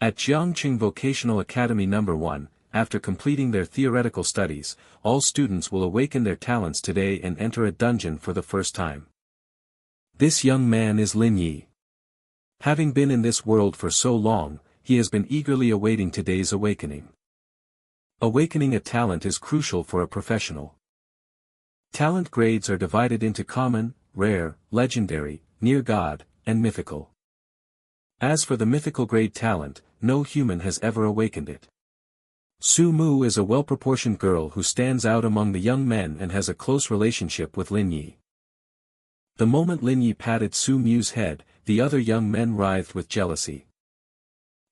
At Jiangqing Vocational Academy No. 1, after completing their theoretical studies, all students will awaken their talents today and enter a dungeon for the first time. This young man is Lin Yi. Having been in this world for so long, he has been eagerly awaiting today's awakening. Awakening a talent is crucial for a professional. Talent grades are divided into common, rare, legendary, near God, and mythical. As for the mythical grade talent, no human has ever awakened it. Su Mu is a well-proportioned girl who stands out among the young men and has a close relationship with Lin Yi. The moment Lin Yi patted Su Mu's head, the other young men writhed with jealousy.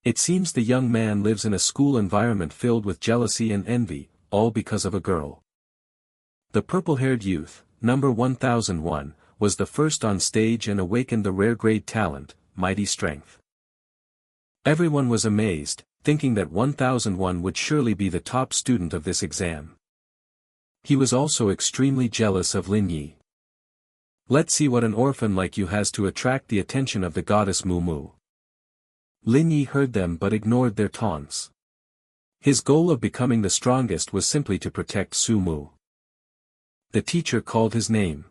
It seems the young man lives in a school environment filled with jealousy and envy, all because of a girl. The purple-haired youth, number 1001, was the first on stage and awakened the rare grade talent, Mighty Strength. Everyone was amazed, thinking that 1001 would surely be the top student of this exam. He was also extremely jealous of Lin Yi. Let's see what an orphan like you has to attract the attention of the goddess Mu Mu. Lin Yi heard them but ignored their taunts. His goal of becoming the strongest was simply to protect Su Mu. The teacher called his name.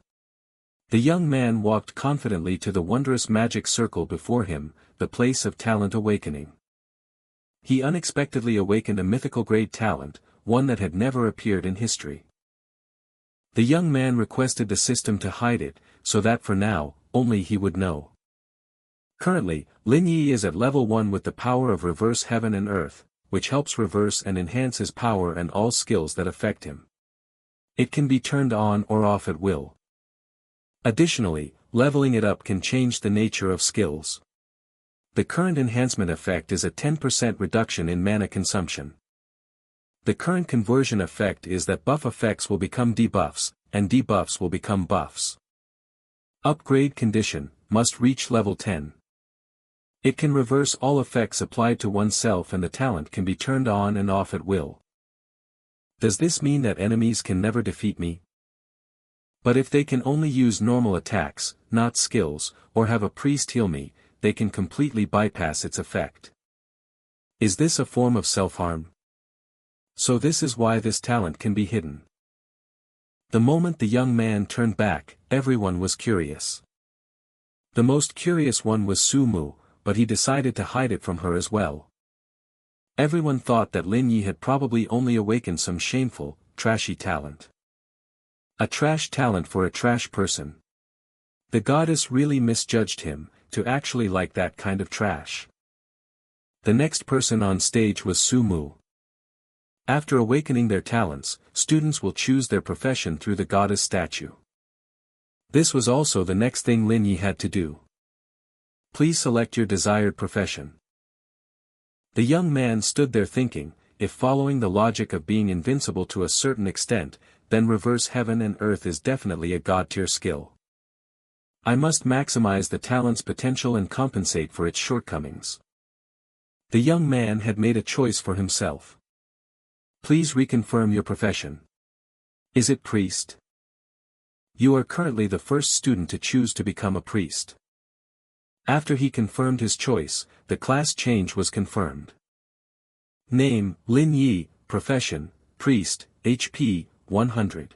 The young man walked confidently to the wondrous magic circle before him, the place of talent awakening. He unexpectedly awakened a mythical grade talent, one that had never appeared in history. The young man requested the system to hide it, so that for now, only he would know. Currently, Lin Yi is at level 1 with the power of reverse heaven and earth, which helps reverse and enhance his power and all skills that affect him. It can be turned on or off at will. Additionally, leveling it up can change the nature of skills. The current enhancement effect is a 10% reduction in mana consumption. The current conversion effect is that buff effects will become debuffs, and debuffs will become buffs. Upgrade condition, must reach level 10. It can reverse all effects applied to oneself and the talent can be turned on and off at will. Does this mean that enemies can never defeat me? But if they can only use normal attacks, not skills, or have a priest heal me, they can completely bypass its effect. Is this a form of self-harm? So this is why this talent can be hidden. The moment the young man turned back, everyone was curious. The most curious one was Su Mu, but he decided to hide it from her as well. Everyone thought that Lin Yi had probably only awakened some shameful, trashy talent. A trash talent for a trash person. The goddess really misjudged him, to actually like that kind of trash. The next person on stage was Su Mu. After awakening their talents, students will choose their profession through the goddess statue. This was also the next thing Lin Yi had to do. Please select your desired profession. The young man stood there thinking, if following the logic of being invincible to a certain extent, then reverse heaven and earth is definitely a god-tier skill. I must maximize the talent's potential and compensate for its shortcomings. The young man had made a choice for himself. Please reconfirm your profession. Is it priest? You are currently the first student to choose to become a priest. After he confirmed his choice, the class change was confirmed. Name, Lin Yi, profession, priest, HP, 100.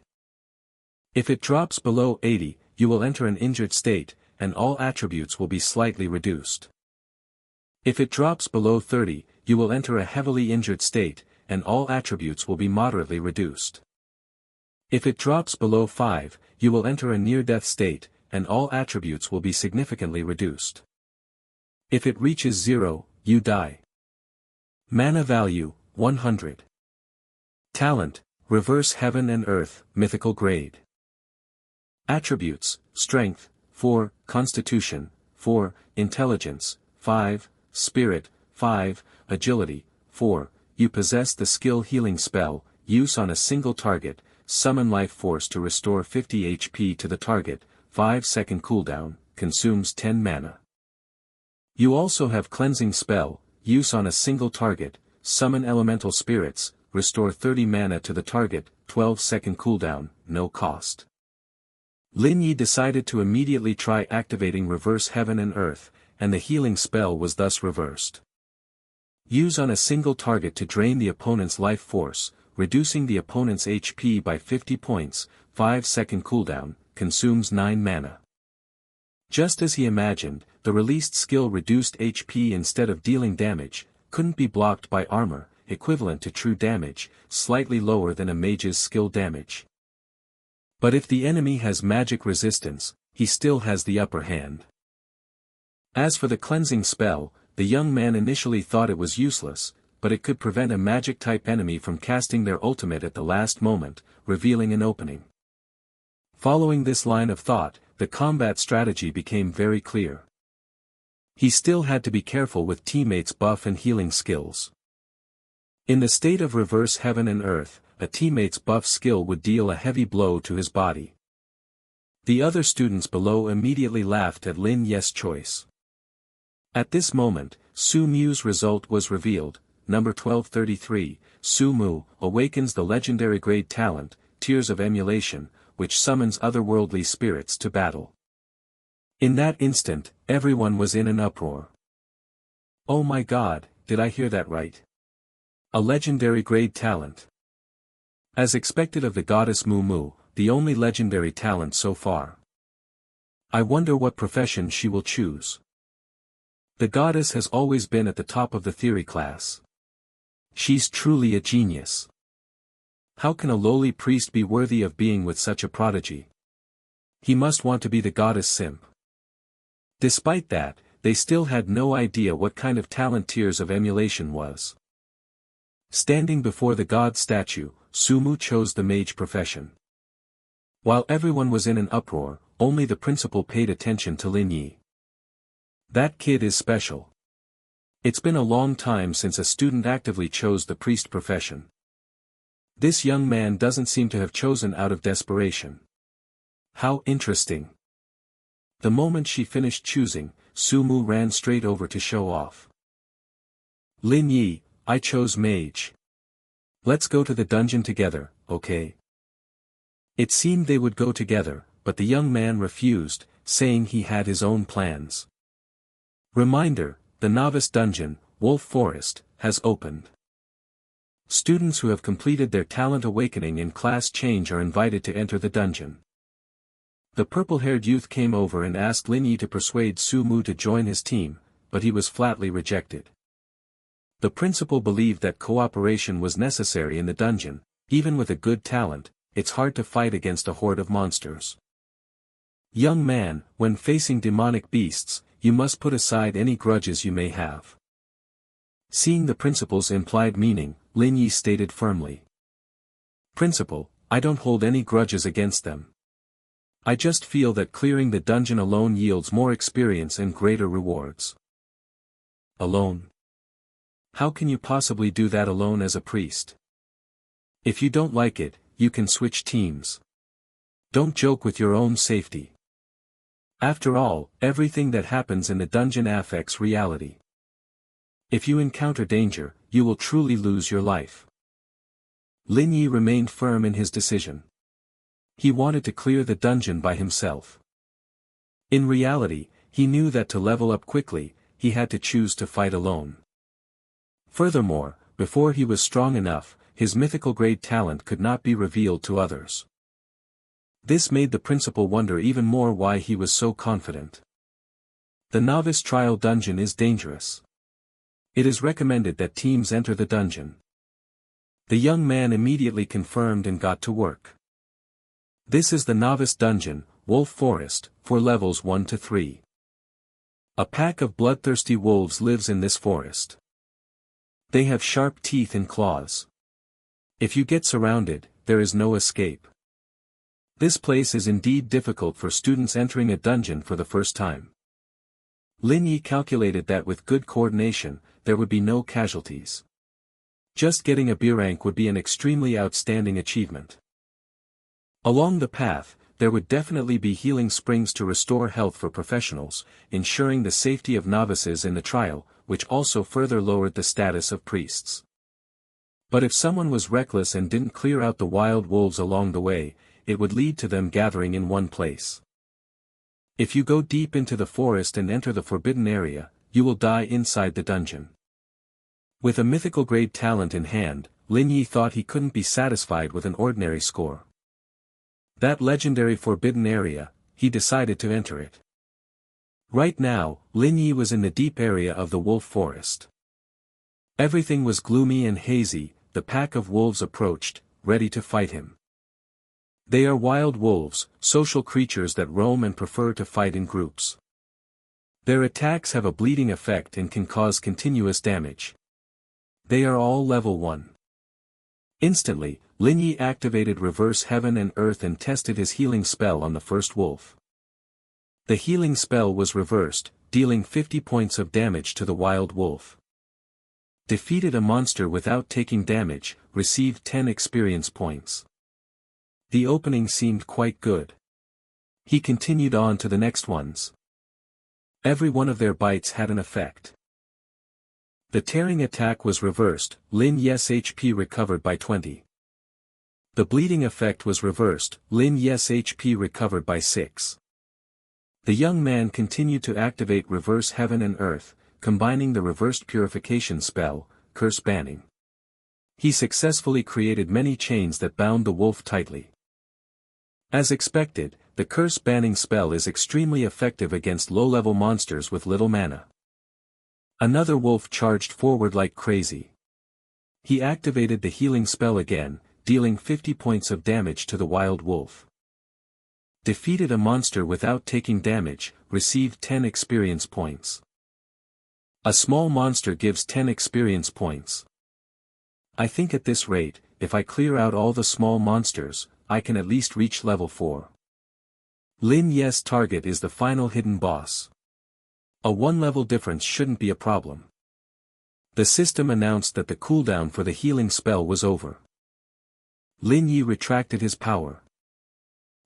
If it drops below 80, you will enter an injured state, and all attributes will be slightly reduced. If it drops below 30, you will enter a heavily injured state, and all attributes will be moderately reduced. If it drops below 5, you will enter a near-death state, and all attributes will be significantly reduced. If it reaches 0, you die. Mana value, 100. Talent, reverse heaven and earth, mythical grade. Attributes, strength, 4, constitution, 4, intelligence, 5, spirit, 5, agility, 4, you possess the skill healing spell, use on a single target, summon life force to restore 50 HP to the target, 5-second cooldown, consumes 10 mana. You also have cleansing spell, use on a single target, summon elemental spirits, restore 30 mana to the target, 12-second cooldown, no cost. Lin Yi decided to immediately try activating reverse heaven and earth, and the healing spell was thus reversed. Use on a single target to drain the opponent's life force, reducing the opponent's HP by 50 points, 5-second cooldown, consumes 9 mana. Just as he imagined, the released skill reduced HP instead of dealing damage, couldn't be blocked by armor, equivalent to true damage, slightly lower than a mage's skill damage. But if the enemy has magic resistance, he still has the upper hand. As for the cleansing spell, the young man initially thought it was useless, but it could prevent a magic-type enemy from casting their ultimate at the last moment, revealing an opening. Following this line of thought, the combat strategy became very clear. He still had to be careful with teammates' buff and healing skills. In the state of reverse heaven and earth, a teammate's buff skill would deal a heavy blow to his body. The other students below immediately laughed at Lin Ye's choice. At this moment, Su Mu's result was revealed. Number 1233, Su Mu, awakens the legendary grade talent, Tears of Emulation, which summons otherworldly spirits to battle. In that instant, everyone was in an uproar. Oh my god, did I hear that right? A legendary grade talent. As expected of the goddess Mu Mu, the only legendary talent so far. I wonder what profession she will choose. The goddess has always been at the top of the theory class. She's truly a genius. How can a lowly priest be worthy of being with such a prodigy? He must want to be the goddess simp. Despite that, they still had no idea what kind of talent Tears of Emulation was. Standing before the god statue, Su Mu chose the mage profession. While everyone was in an uproar, only the principal paid attention to Lin Yi. That kid is special. It's been a long time since a student actively chose the priest profession. This young man doesn't seem to have chosen out of desperation. How interesting. The moment she finished choosing, Su Mu ran straight over to show off. Lin Yi, I chose mage. Let's go to the dungeon together, okay? It seemed they would go together, but the young man refused, saying he had his own plans. Reminder, the novice dungeon, Wolf Forest, has opened. Students who have completed their talent awakening and class change are invited to enter the dungeon. The purple-haired youth came over and asked Lin Yi to persuade Su Mu to join his team, but he was flatly rejected. The principal believed that cooperation was necessary in the dungeon. Even with a good talent, it's hard to fight against a horde of monsters. Young man, when facing demonic beasts, you must put aside any grudges you may have. Seeing the principal's implied meaning, Lin Yi stated firmly. Principal, I don't hold any grudges against them. I just feel that clearing the dungeon alone yields more experience and greater rewards. Alone? How can you possibly do that alone as a priest? If you don't like it, you can switch teams. Don't joke with your own safety. After all, everything that happens in the dungeon affects reality. If you encounter danger, you will truly lose your life. Lin Yi remained firm in his decision. He wanted to clear the dungeon by himself. In reality, he knew that to level up quickly, he had to choose to fight alone. Furthermore, before he was strong enough, his mythical grade talent could not be revealed to others. This made the principal wonder even more why he was so confident. The novice trial dungeon is dangerous. It is recommended that teams enter the dungeon. The young man immediately confirmed and got to work. This is the novice dungeon, Wolf Forest, for levels 1 to 3. A pack of bloodthirsty wolves lives in this forest. They have sharp teeth and claws. If you get surrounded, there is no escape. This place is indeed difficult for students entering a dungeon for the first time. Lin Yi calculated that with good coordination, there would be no casualties. Just getting a B rank would be an extremely outstanding achievement. Along the path, there would definitely be healing springs to restore health for professionals, ensuring the safety of novices in the trial, which also further lowered the status of priests. But if someone was reckless and didn't clear out the wild wolves along the way, it would lead to them gathering in one place. If you go deep into the forest and enter the forbidden area, you will die inside the dungeon. With a mythical grade talent in hand, Lin Yi thought he couldn't be satisfied with an ordinary score. That legendary forbidden area, he decided to enter it. Right now, Lin Yi was in the deep area of the wolf forest. Everything was gloomy and hazy. The pack of wolves approached, ready to fight him. They are wild wolves, social creatures that roam and prefer to fight in groups. Their attacks have a bleeding effect and can cause continuous damage. They are all level 1. Instantly, Lin Yi activated Reverse Heaven and Earth and tested his healing spell on the first wolf. The healing spell was reversed, dealing 50 points of damage to the wild wolf. Defeated a monster without taking damage, received 10 experience points. The opening seemed quite good. He continued on to the next ones. Every one of their bites had an effect. The tearing attack was reversed, Lin Yi's HP recovered by 20. The bleeding effect was reversed, Lin Yi's HP recovered by 6. The young man continued to activate Reverse Heaven and Earth, combining the reversed purification spell, Curse Banning. He successfully created many chains that bound the wolf tightly. As expected, the Curse Banning spell is extremely effective against low-level monsters with little mana. Another wolf charged forward like crazy. He activated the healing spell again, dealing 50 points of damage to the wild wolf. Defeated a monster without taking damage, received 10 experience points. A small monster gives 10 experience points. I think at this rate, if I clear out all the small monsters, I can at least reach level 4. Lin Yi's target is the final hidden boss. A 1-level difference shouldn't be a problem. The system announced that the cooldown for the healing spell was over. Lin Yi retracted his power.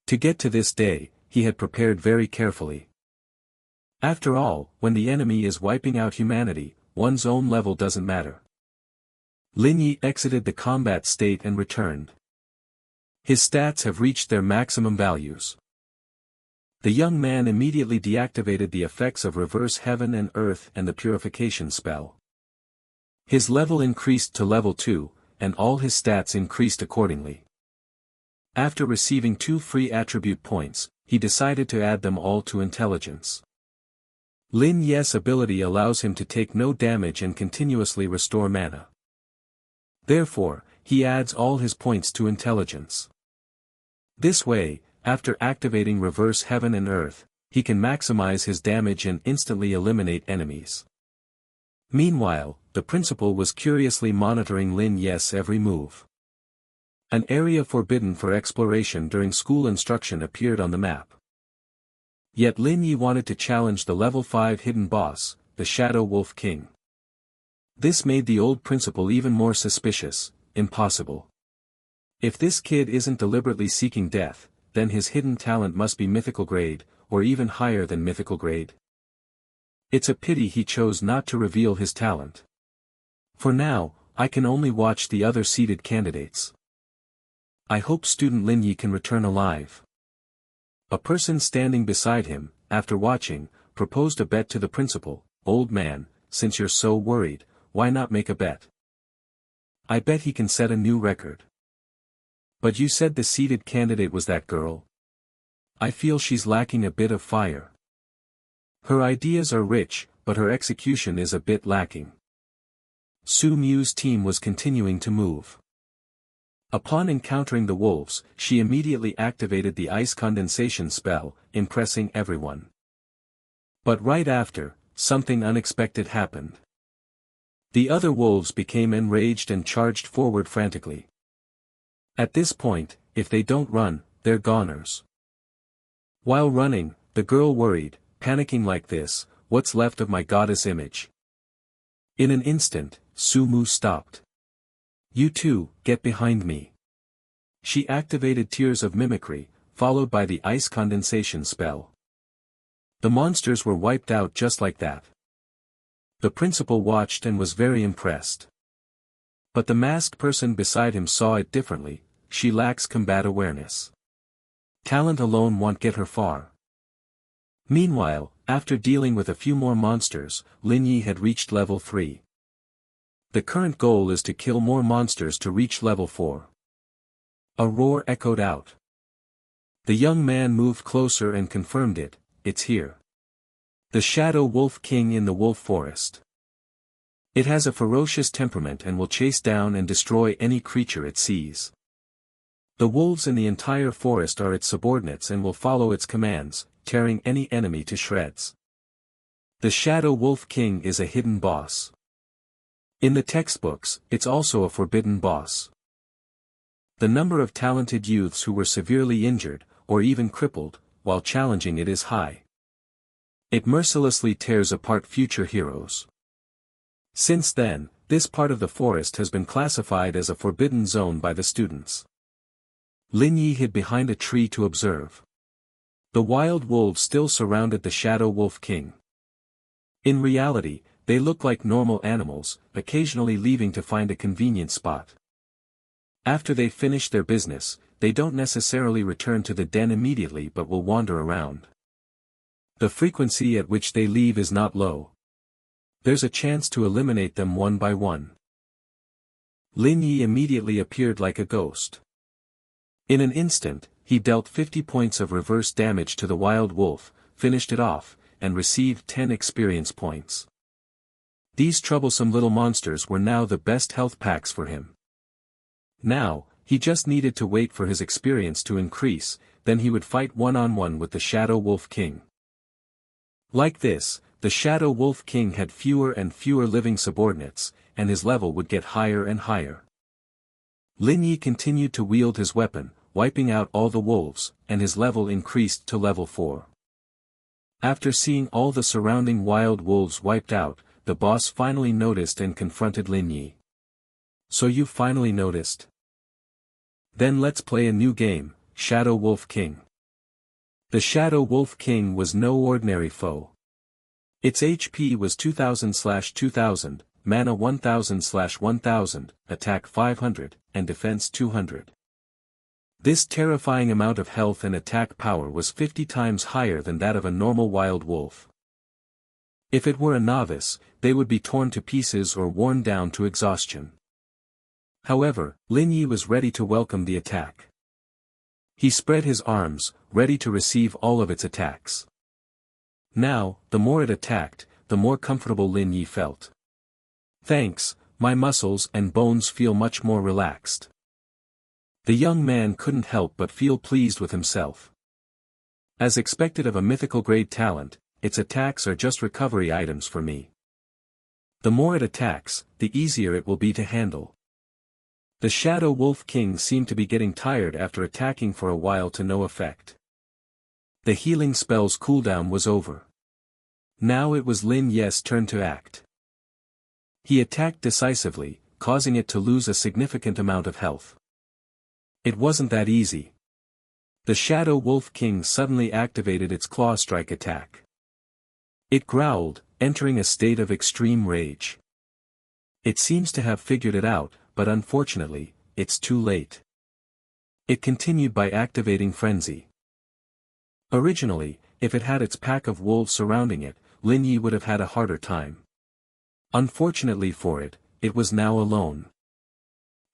To get to this day, he had prepared very carefully. After all, when the enemy is wiping out humanity, one's own level doesn't matter. Lin Yi exited the combat state and returned. His stats have reached their maximum values. The young man immediately deactivated the effects of Reverse Heaven and Earth and the purification spell. His level increased to level 2, and all his stats increased accordingly. After receiving 2 free attribute points, he decided to add them all to intelligence. Lin Yi's ability allows him to take no damage and continuously restore mana. Therefore, he adds all his points to intelligence. This way, after activating Reverse Heaven and Earth, he can maximize his damage and instantly eliminate enemies. Meanwhile, the principal was curiously monitoring Lin Yi's every move. An area forbidden for exploration during school instruction appeared on the map. Yet Lin Yi wanted to challenge the level 5 hidden boss, the Shadow Wolf King. This made the old principal even more suspicious. Impossible. If this kid isn't deliberately seeking death, then his hidden talent must be mythical grade, or even higher than mythical grade. It's a pity he chose not to reveal his talent. For now, I can only watch the other seeded candidates. I hope student Lin Yi can return alive. A person standing beside him, after watching, proposed a bet to the principal. Old man, since you're so worried, why not make a bet? I bet he can set a new record. But you said the seeded candidate was that girl. I feel she's lacking a bit of fire. Her ideas are rich, but her execution is a bit lacking. Su Mu's team was continuing to move. Upon encountering the wolves, she immediately activated the ice condensation spell, impressing everyone. But right after, something unexpected happened. The other wolves became enraged and charged forward frantically. At this point, if they don't run, they're goners. While running, the girl worried, panicking like this, what's left of my goddess image? In an instant, Su Mu stopped. You two, get behind me. She activated Tears of Mimicry, followed by the ice condensation spell. The monsters were wiped out just like that. The principal watched and was very impressed. But the masked person beside him saw it differently. She lacks combat awareness. Talent alone won't get her far. Meanwhile, after dealing with a few more monsters, Lin Yi had reached level 3. The current goal is to kill more monsters to reach level 4. A roar echoed out. The young man moved closer and confirmed it, it's here. The Shadow Wolf King in the Wolf Forest. It has a ferocious temperament and will chase down and destroy any creature it sees. The wolves in the entire forest are its subordinates and will follow its commands, tearing any enemy to shreds. The Shadow Wolf King is a hidden boss. In the textbooks, it's also a forbidden boss. The number of talented youths who were severely injured, or even crippled, while challenging it is high. It mercilessly tears apart future heroes. Since then, this part of the forest has been classified as a forbidden zone by the students. Lin Yi hid behind a tree to observe. The wild wolves still surrounded the Shadow Wolf King. In reality, they look like normal animals, occasionally leaving to find a convenient spot. After they finish their business, they don't necessarily return to the den immediately but will wander around. The frequency at which they leave is not low. There's a chance to eliminate them one by one. Lin Yi immediately appeared like a ghost. In an instant, he dealt 50 points of reverse damage to the wild wolf, finished it off, and received 10 experience points. These troublesome little monsters were now the best health packs for him. Now, he just needed to wait for his experience to increase, then he would fight one-on-one with the Shadow Wolf King. Like this, the Shadow Wolf King had fewer and fewer living subordinates, and his level would get higher and higher. Lin Yi continued to wield his weapon, wiping out all the wolves, and his level increased to level 4. After seeing all the surrounding wild wolves wiped out, the boss finally noticed and confronted Lin Yi. So you finally noticed? Then let's play a new game, Shadow Wolf King. The Shadow Wolf King was no ordinary foe. Its HP was 2000/2000, mana 1000/1000, attack 500, and defense 200. This terrifying amount of health and attack power was 50 times higher than that of a normal wild wolf. If it were a novice, they would be torn to pieces or worn down to exhaustion. However, Lin Yi was ready to welcome the attack. He spread his arms, ready to receive all of its attacks. Now, the more it attacked, the more comfortable Lin Yi felt. Thanks, my muscles and bones feel much more relaxed. The young man couldn't help but feel pleased with himself. As expected of a mythical grade talent, its attacks are just recovery items for me. The more it attacks, the easier it will be to handle. The Shadow Wolf King seemed to be getting tired after attacking for a while to no effect. The healing spell's cooldown was over. Now it was Lin Yi's turn to act. He attacked decisively, causing it to lose a significant amount of health. It wasn't that easy. The Shadow Wolf King suddenly activated its claw strike attack. It growled, entering a state of extreme rage. It seems to have figured it out, but unfortunately, it's too late. It continued by activating Frenzy. Originally, if it had its pack of wolves surrounding it, Lin Yi would have had a harder time. Unfortunately for it, it was now alone.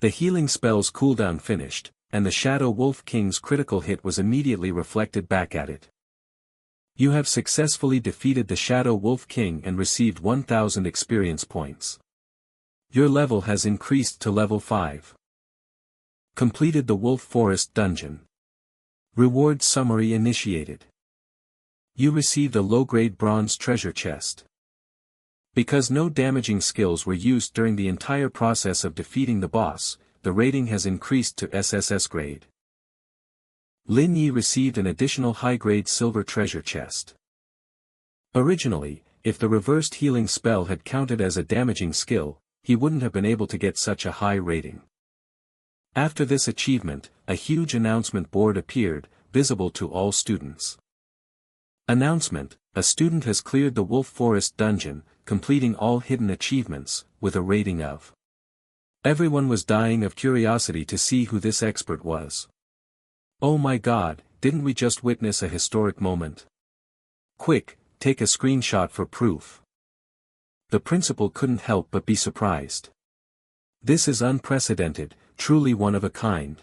The healing spell's cooldown finished, and the Shadow Wolf King's critical hit was immediately reflected back at it. You have successfully defeated the Shadow Wolf King and received 1000 experience points. Your level has increased to level 5. Completed the Wolf Forest Dungeon. Reward summary initiated. You received a low-grade bronze treasure chest. Because no damaging skills were used during the entire process of defeating the boss, the rating has increased to SSS grade. Lin Yi received an additional high-grade silver treasure chest. Originally, if the reversed healing spell had counted as a damaging skill, he wouldn't have been able to get such a high rating. After this achievement, a huge announcement board appeared, visible to all students. Announcement: a student has cleared the Wolf Forest Dungeon, completing all hidden achievements, with a rating of. Everyone was dying of curiosity to see who this expert was. Oh my god, didn't we just witness a historic moment? Quick, take a screenshot for proof. The principal couldn't help but be surprised. This is unprecedented, truly one of a kind.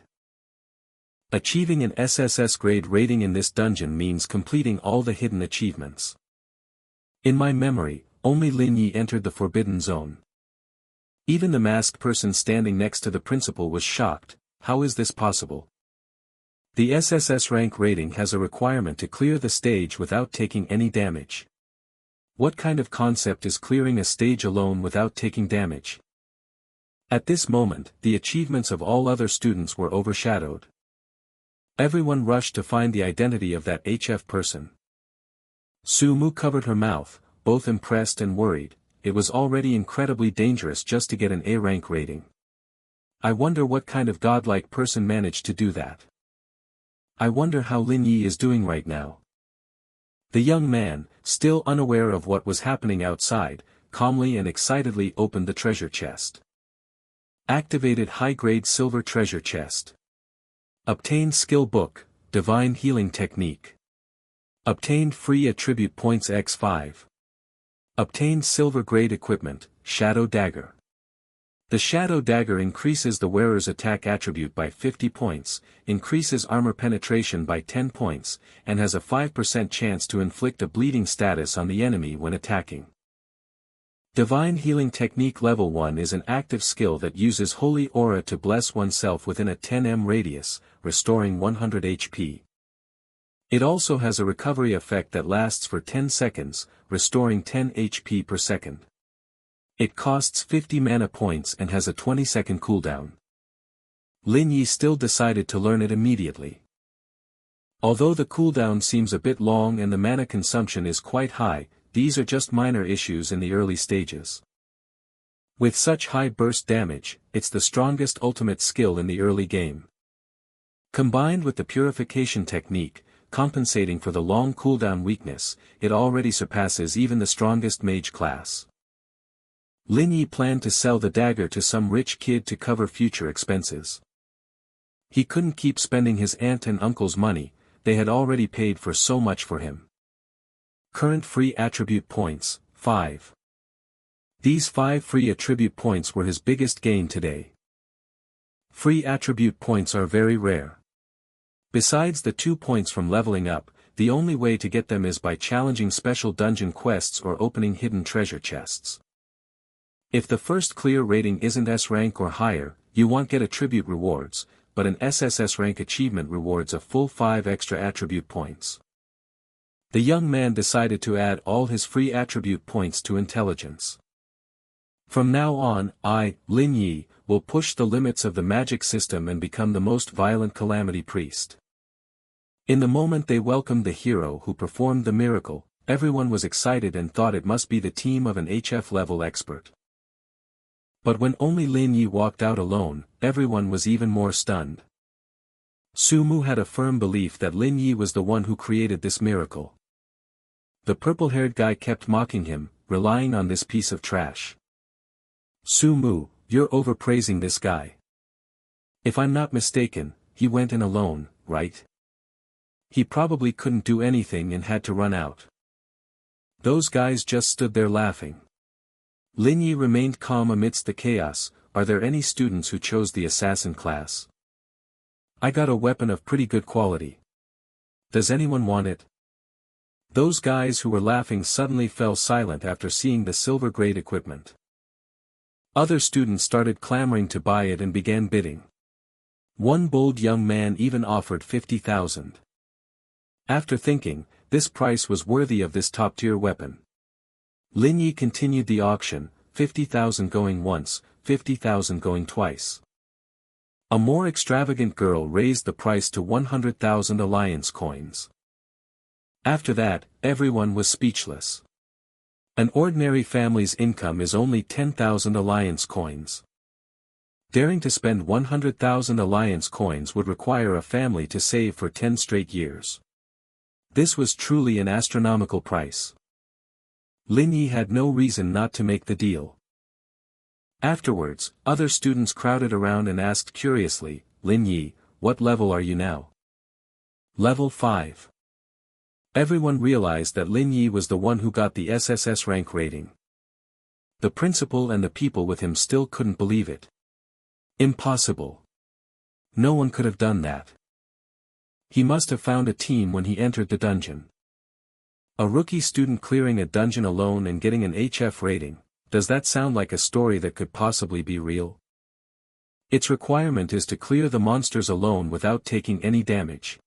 Achieving an SSS grade rating in this dungeon means completing all the hidden achievements. In my memory, only Lin Yi entered the forbidden zone. Even the masked person standing next to the principal was shocked. How is this possible? The SSS rank rating has a requirement to clear the stage without taking any damage. What kind of concept is clearing a stage alone without taking damage? At this moment, the achievements of all other students were overshadowed. Everyone rushed to find the identity of that HF person. Su Mu covered her mouth, both impressed and worried. It was already incredibly dangerous just to get an A rank rating. I wonder what kind of godlike person managed to do that. I wonder how Lin Yi is doing right now. The young man, still unaware of what was happening outside, calmly and excitedly opened the treasure chest. Activated high-grade silver treasure chest. Obtained skill book, Divine Healing Technique. Obtained free attribute points x5. Obtained silver grade equipment, Shadow Dagger. The Shadow Dagger increases the wearer's attack attribute by 50 points, increases armor penetration by 10 points, and has a 5% chance to inflict a bleeding status on the enemy when attacking. Divine Healing Technique Level 1 is an active skill that uses Holy Aura to bless oneself within a 10 radius, restoring 100 HP. It also has a recovery effect that lasts for 10 seconds, restoring 10 HP per second. It costs 50 mana points and has a 20-second cooldown. Lin Yi still decided to learn it immediately. Although the cooldown seems a bit long and the mana consumption is quite high, these are just minor issues in the early stages. With such high burst damage, it's the strongest ultimate skill in the early game. Combined with the purification technique, compensating for the long cooldown weakness, it already surpasses even the strongest mage class. Lin Yi planned to sell the dagger to some rich kid to cover future expenses. He couldn't keep spending his aunt and uncle's money, they had already paid for so much for him. Current free attribute points, 5. These 5 free attribute points were his biggest gain today. Free attribute points are very rare. Besides the 2 points from leveling up, the only way to get them is by challenging special dungeon quests or opening hidden treasure chests. If the first clear rating isn't S rank or higher, you won't get attribute rewards, but an SSS rank achievement rewards a full 5 extra attribute points. The young man decided to add all his free attribute points to intelligence. From now on, I, Lin Yi, will push the limits of the magic system and become the most violent calamity priest. In the moment they welcomed the hero who performed the miracle, everyone was excited and thought it must be the team of an HF level expert. But when only Lin Yi walked out alone, everyone was even more stunned. Su Mu had a firm belief that Lin Yi was the one who created this miracle. The purple-haired guy kept mocking him, relying on this piece of trash. Su Mu, you're overpraising this guy. If I'm not mistaken, he went in alone, right? He probably couldn't do anything and had to run out. Those guys just stood there laughing. Lin Yi remained calm amidst the chaos. Are there any students who chose the assassin class? I got a weapon of pretty good quality. Does anyone want it? Those guys who were laughing suddenly fell silent after seeing the silver grade equipment. Other students started clamoring to buy it and began bidding. One bold young man even offered 50,000. After thinking, this price was worthy of this top-tier weapon. Lin Yi continued the auction, 50,000 going once, 50,000 going twice. A more extravagant girl raised the price to 100,000 alliance coins. After that, everyone was speechless. An ordinary family's income is only 10,000 alliance coins. Daring to spend 100,000 alliance coins would require a family to save for 10 straight years. This was truly an astronomical price. Lin Yi had no reason not to make the deal. Afterwards, other students crowded around and asked curiously, Lin Yi, what level are you now? Level 5. Everyone realized that Lin Yi was the one who got the SSS rank rating. The principal and the people with him still couldn't believe it. Impossible. No one could have done that. He must have found a team when he entered the dungeon. A rookie student clearing a dungeon alone and getting an HF rating, does that sound like a story that could possibly be real? Its requirement is to clear the monsters alone without taking any damage.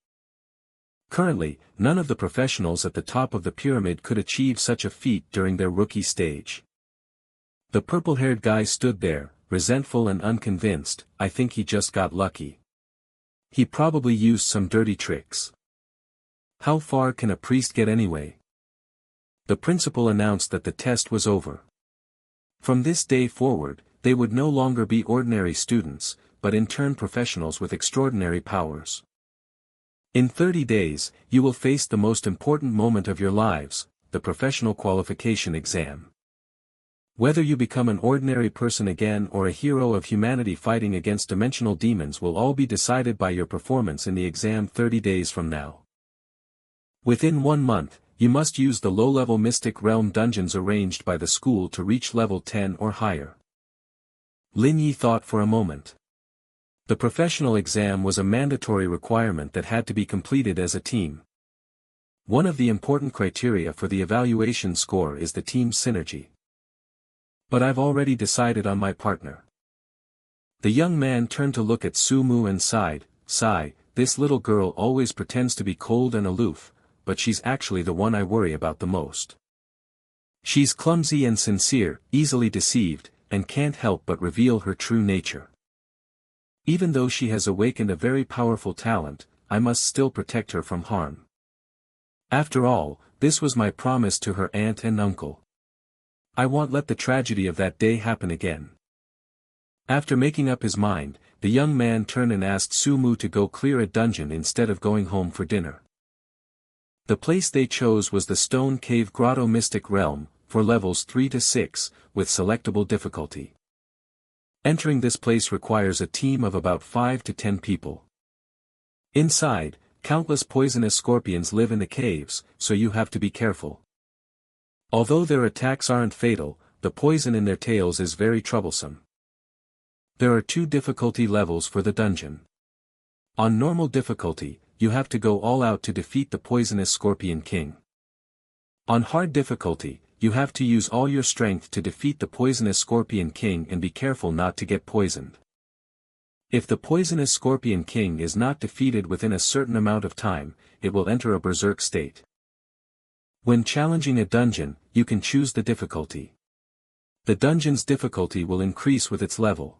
Currently, none of the professionals at the top of the pyramid could achieve such a feat during their rookie stage. The purple-haired guy stood there, resentful and unconvinced. I think he just got lucky. He probably used some dirty tricks. How far can a priest get anyway? The principal announced that the test was over. From this day forward, they would no longer be ordinary students, but in turn professionals with extraordinary powers. In 30 days, you will face the most important moment of your lives, the professional qualification exam. Whether you become an ordinary person again or a hero of humanity fighting against dimensional demons will all be decided by your performance in the exam 30 days from now. Within 1 month, you must use the low-level Mystic Realm dungeons arranged by the school to reach level 10 or higher. Lin Yi thought for a moment. The professional exam was a mandatory requirement that had to be completed as a team. One of the important criteria for the evaluation score is the team's synergy. But I've already decided on my partner. The young man turned to look at Su Mu and sighed. This little girl always pretends to be cold and aloof, but she's actually the one I worry about the most. She's clumsy and sincere, easily deceived, and can't help but reveal her true nature. Even though she has awakened a very powerful talent, I must still protect her from harm. After all, this was my promise to her aunt and uncle. I won't let the tragedy of that day happen again. After making up his mind, the young man turned and asked Su Mu to go clear a dungeon instead of going home for dinner. The place they chose was the Stone Cave Grotto Mystic Realm, for levels 3 to 6, with selectable difficulty. Entering this place requires a team of about 5 to 10 people. Inside, countless poisonous scorpions live in the caves, so you have to be careful. Although their attacks aren't fatal, the poison in their tails is very troublesome. There are 2 difficulty levels for the dungeon. On normal difficulty, you have to go all out to defeat the poisonous Scorpion King. On hard difficulty, you have to use all your strength to defeat the poisonous Scorpion King and be careful not to get poisoned. If the poisonous Scorpion King is not defeated within a certain amount of time, it will enter a berserk state. When challenging a dungeon, you can choose the difficulty. The dungeon's difficulty will increase with its level.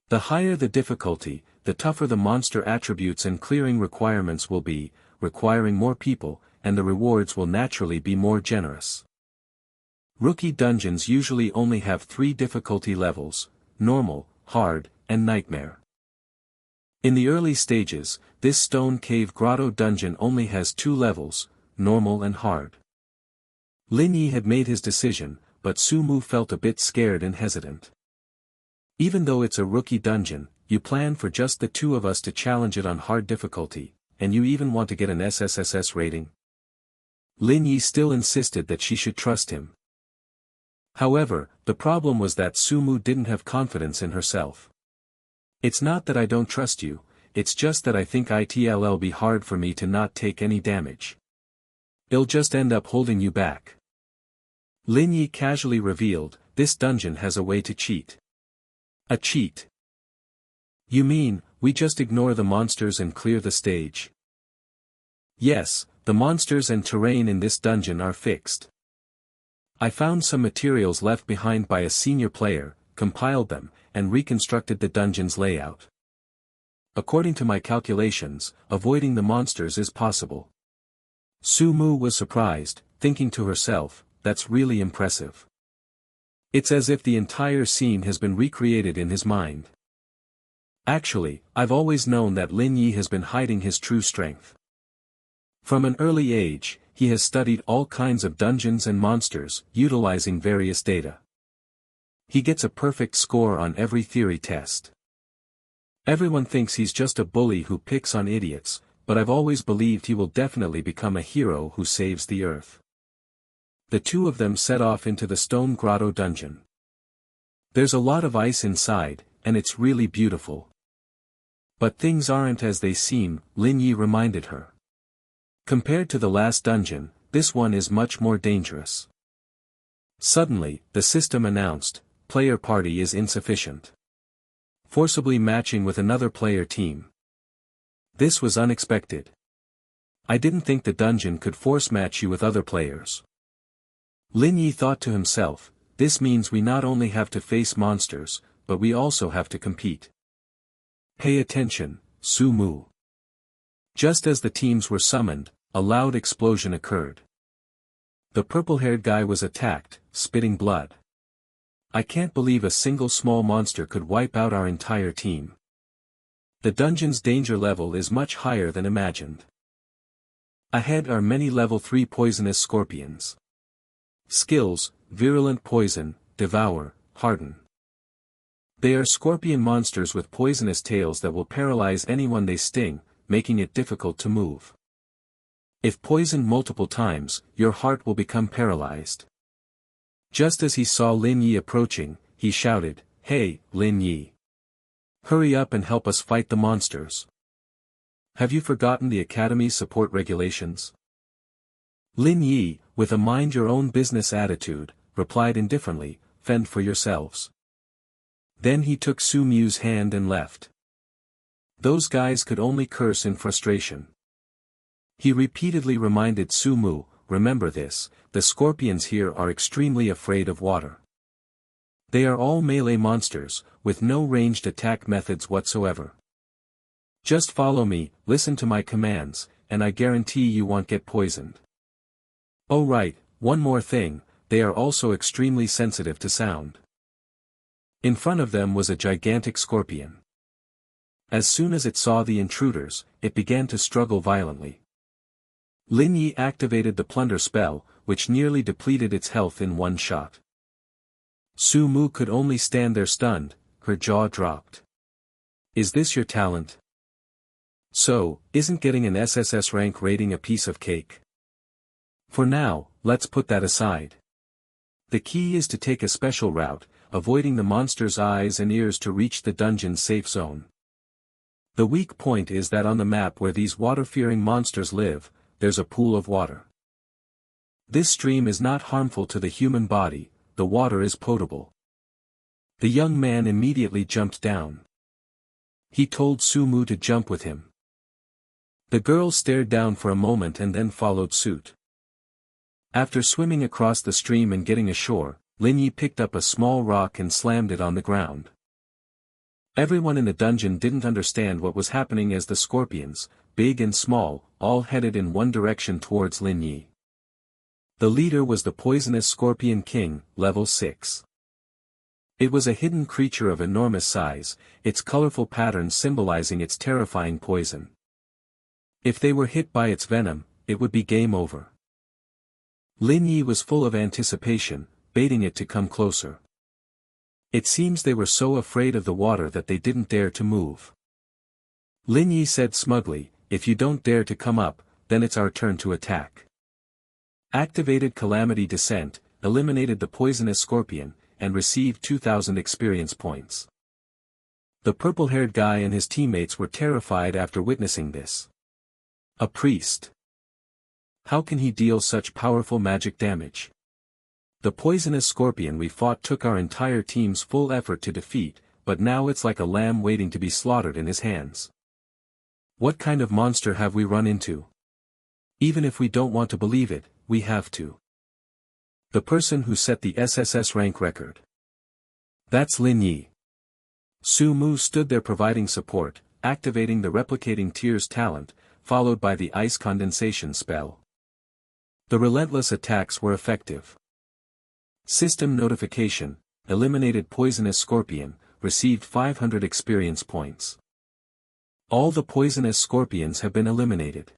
The higher the difficulty, the tougher the monster attributes and clearing requirements will be, requiring more people, and the rewards will naturally be more generous. Rookie dungeons usually only have 3 difficulty levels: normal, hard, and nightmare. In the early stages, this Stone Cave Grotto dungeon only has 2 levels, normal and hard. Lin Yi had made his decision, but Su Mu felt a bit scared and hesitant. Even though it's a rookie dungeon, you plan for just the 2 of us to challenge it on hard difficulty, and you even want to get an SSSS rating? Lin Yi still insisted that she should trust him. However, the problem was that Su Mu didn't have confidence in herself. It's not that I don't trust you, it's just that I think it'll be hard for me to not take any damage. It'll just end up holding you back. Lin Yi casually revealed, this dungeon has a way to cheat. A cheat? You mean, we just ignore the monsters and clear the stage? Yes, the monsters and terrain in this dungeon are fixed. I found some materials left behind by a senior player, compiled them, and reconstructed the dungeon's layout. According to my calculations, avoiding the monsters is possible. Su Mu was surprised, thinking to herself, that's really impressive. It's as if the entire scene has been recreated in his mind. Actually, I've always known that Lin Yi has been hiding his true strength. From an early age, he has studied all kinds of dungeons and monsters, utilizing various data. He gets a perfect score on every theory test. Everyone thinks he's just a bully who picks on idiots, but I've always believed he will definitely become a hero who saves the earth. The 2 of them set off into the Stone Grotto dungeon. There's a lot of ice inside, and it's really beautiful. But things aren't as they seem, Lin Yi reminded her. Compared to the last dungeon, this one is much more dangerous. Suddenly, the system announced, player party is insufficient. Forcibly matching with another player team. This was unexpected. I didn't think the dungeon could force match you with other players. Lin Yi thought to himself, this means we not only have to face monsters, but we also have to compete. Pay attention, Su Mu. Just as the teams were summoned, a loud explosion occurred. The purple-haired guy was attacked, spitting blood. I can't believe a single small monster could wipe out our entire team. The dungeon's danger level is much higher than imagined. Ahead are many level 3 poisonous scorpions. Skills: Virulent Poison, Devour, Harden. They are scorpion monsters with poisonous tails that will paralyze anyone they sting, making it difficult to move. If poisoned multiple times, your heart will become paralyzed. Just as he saw Lin Yi approaching, he shouted, "Hey, Lin Yi! Hurry up and help us fight the monsters. Have you forgotten the Academy's support regulations?" Lin Yi, with a mind-your-own-business attitude, replied indifferently, "Fend for yourselves." Then he took Su Mu's hand and left. Those guys could only curse in frustration. He repeatedly reminded Su Mu, "Remember this, the scorpions here are extremely afraid of water. They are all melee monsters, with no ranged attack methods whatsoever. Just follow me, listen to my commands, and I guarantee you won't get poisoned. Oh right, one more thing, they are also extremely sensitive to sound." In front of them was a gigantic scorpion. As soon as it saw the intruders, it began to struggle violently. Lin Yi activated the plunder spell, which nearly depleted its health in one shot. Su Mu could only stand there stunned, her jaw dropped. "Is this your talent? So, isn't getting an SSS rank rating a piece of cake? For now, let's put that aside. The key is to take a special route, avoiding the monster's eyes and ears to reach the dungeon's safe zone. The weak point is that on the map where these water-fearing monsters live, there's a pool of water. This stream is not harmful to the human body, the water is potable." The young man immediately jumped down. He told Su Mu to jump with him. The girl stared down for a moment and then followed suit. After swimming across the stream and getting ashore, Lin Yi picked up a small rock and slammed it on the ground. Everyone in the dungeon didn't understand what was happening as the scorpions, big and small, all headed in one direction towards Lin Yi. The leader was the poisonous Scorpion King, level 6. It was a hidden creature of enormous size, its colorful pattern symbolizing its terrifying poison. If they were hit by its venom, it would be game over. Lin Yi was full of anticipation, baiting it to come closer. It seems they were so afraid of the water that they didn't dare to move. Lin Yi said smugly, "If you don't dare to come up, then it's our turn to attack." Activated Calamity Descent, eliminated the poisonous scorpion, and received 2,000 experience points. The purple-haired guy and his teammates were terrified after witnessing this. A priest. How can he deal such powerful magic damage? The poisonous scorpion we fought took our entire team's full effort to defeat, but now it's like a lamb waiting to be slaughtered in his hands. What kind of monster have we run into? Even if we don't want to believe it, we have to. The person who set the SSS rank record. That's Lin Yi. Su Mu stood there providing support, activating the Replicating Tears talent, followed by the Ice Condensation spell. The relentless attacks were effective. System notification, eliminated poisonous scorpion, received 500 experience points. All the poisonous scorpions have been eliminated.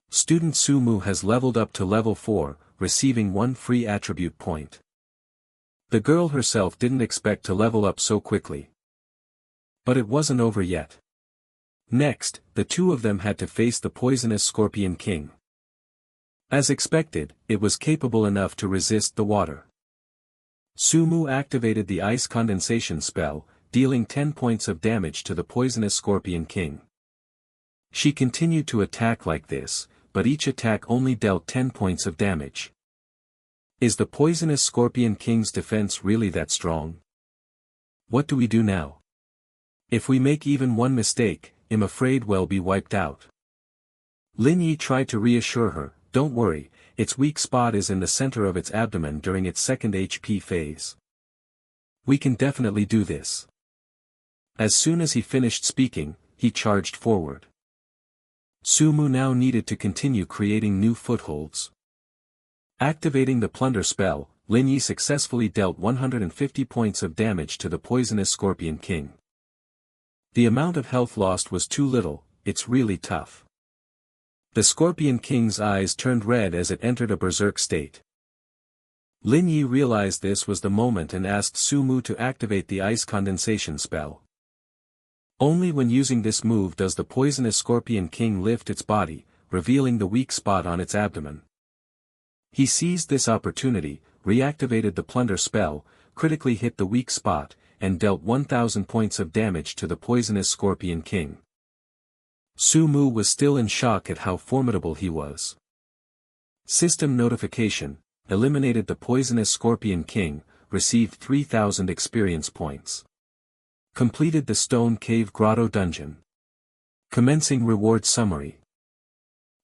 Student Su Mu has leveled up to level 4, receiving 1 free attribute point. The girl herself didn't expect to level up so quickly. But it wasn't over yet. Next, the two of them had to face the poisonous Scorpion King. As expected, it was capable enough to resist the water. Su Mu activated the Ice Condensation spell, dealing 10 points of damage to the poisonous Scorpion King. She continued to attack like this, but each attack only dealt 10 points of damage. Is the poisonous Scorpion King's defense really that strong? What do we do now? If we make even one mistake, I'm afraid we'll be wiped out. Lin Yi tried to reassure her, don't worry, its weak spot is in the center of its abdomen during its second HP phase. We can definitely do this. As soon as he finished speaking, he charged forward. Su Mu now needed to continue creating new footholds. Activating the plunder spell, Lin Yi successfully dealt 150 points of damage to the poisonous Scorpion King. The amount of health lost was too little, it's really tough. The Scorpion King's eyes turned red as it entered a berserk state. Lin Yi realized this was the moment and asked Su Mu to activate the ice condensation spell. Only when using this move does the poisonous Scorpion King lift its body, revealing the weak spot on its abdomen. He seized this opportunity, reactivated the plunder spell, critically hit the weak spot, and dealt 1,000 points of damage to the poisonous Scorpion King. Su Mu was still in shock at how formidable he was. System notification, eliminated the poisonous Scorpion King, received 3,000 experience points. Completed the Stone Cave Grotto dungeon. Commencing reward summary.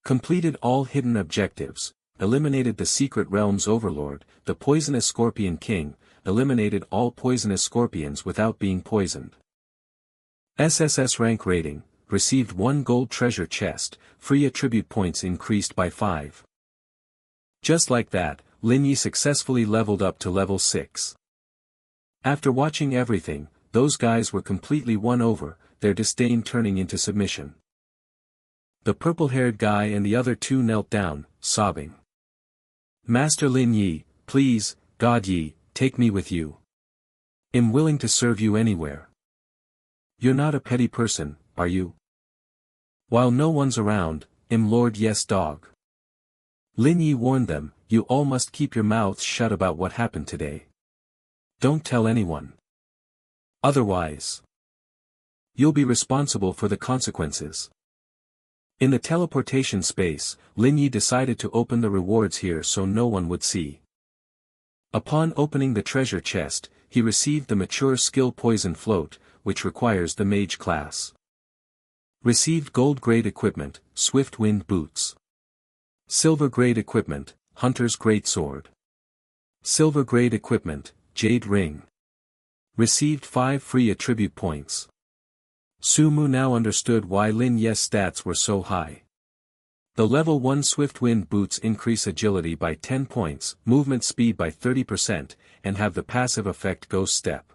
Completed all hidden objectives, eliminated the Secret Realms Overlord, the poisonous Scorpion King, eliminated all poisonous scorpions without being poisoned. SSS rank rating, received 1 gold treasure chest, free attribute points increased by 5. Just like that, Lin Yi successfully leveled up to level 6. After watching everything, those guys were completely won over, their disdain turning into submission. The purple-haired guy and the other two knelt down, sobbing. Master Lin Yi, please, God Yi, take me with you. I'm willing to serve you anywhere. You're not a petty person, are you? While no one's around, I'm Lord Yes Dog. Lin Yi warned them, you all must keep your mouths shut about what happened today. Don't tell anyone. Otherwise, you'll be responsible for the consequences. In the teleportation space, Lin Yi decided to open the rewards here so no one would see. Upon opening the treasure chest, he received the mature skill Poison Float, which requires the mage class. Received gold grade equipment, Swift Wind Boots. Silver grade equipment, Hunter's Greatsword. Silver grade equipment, Jade Ring. Received 5 free attribute points. Su Mu now understood why Lin Yi's stats were so high. The level 1 Swift Wind Boots increase agility by 10 points, movement speed by 30%, and have the passive effect Ghost Step.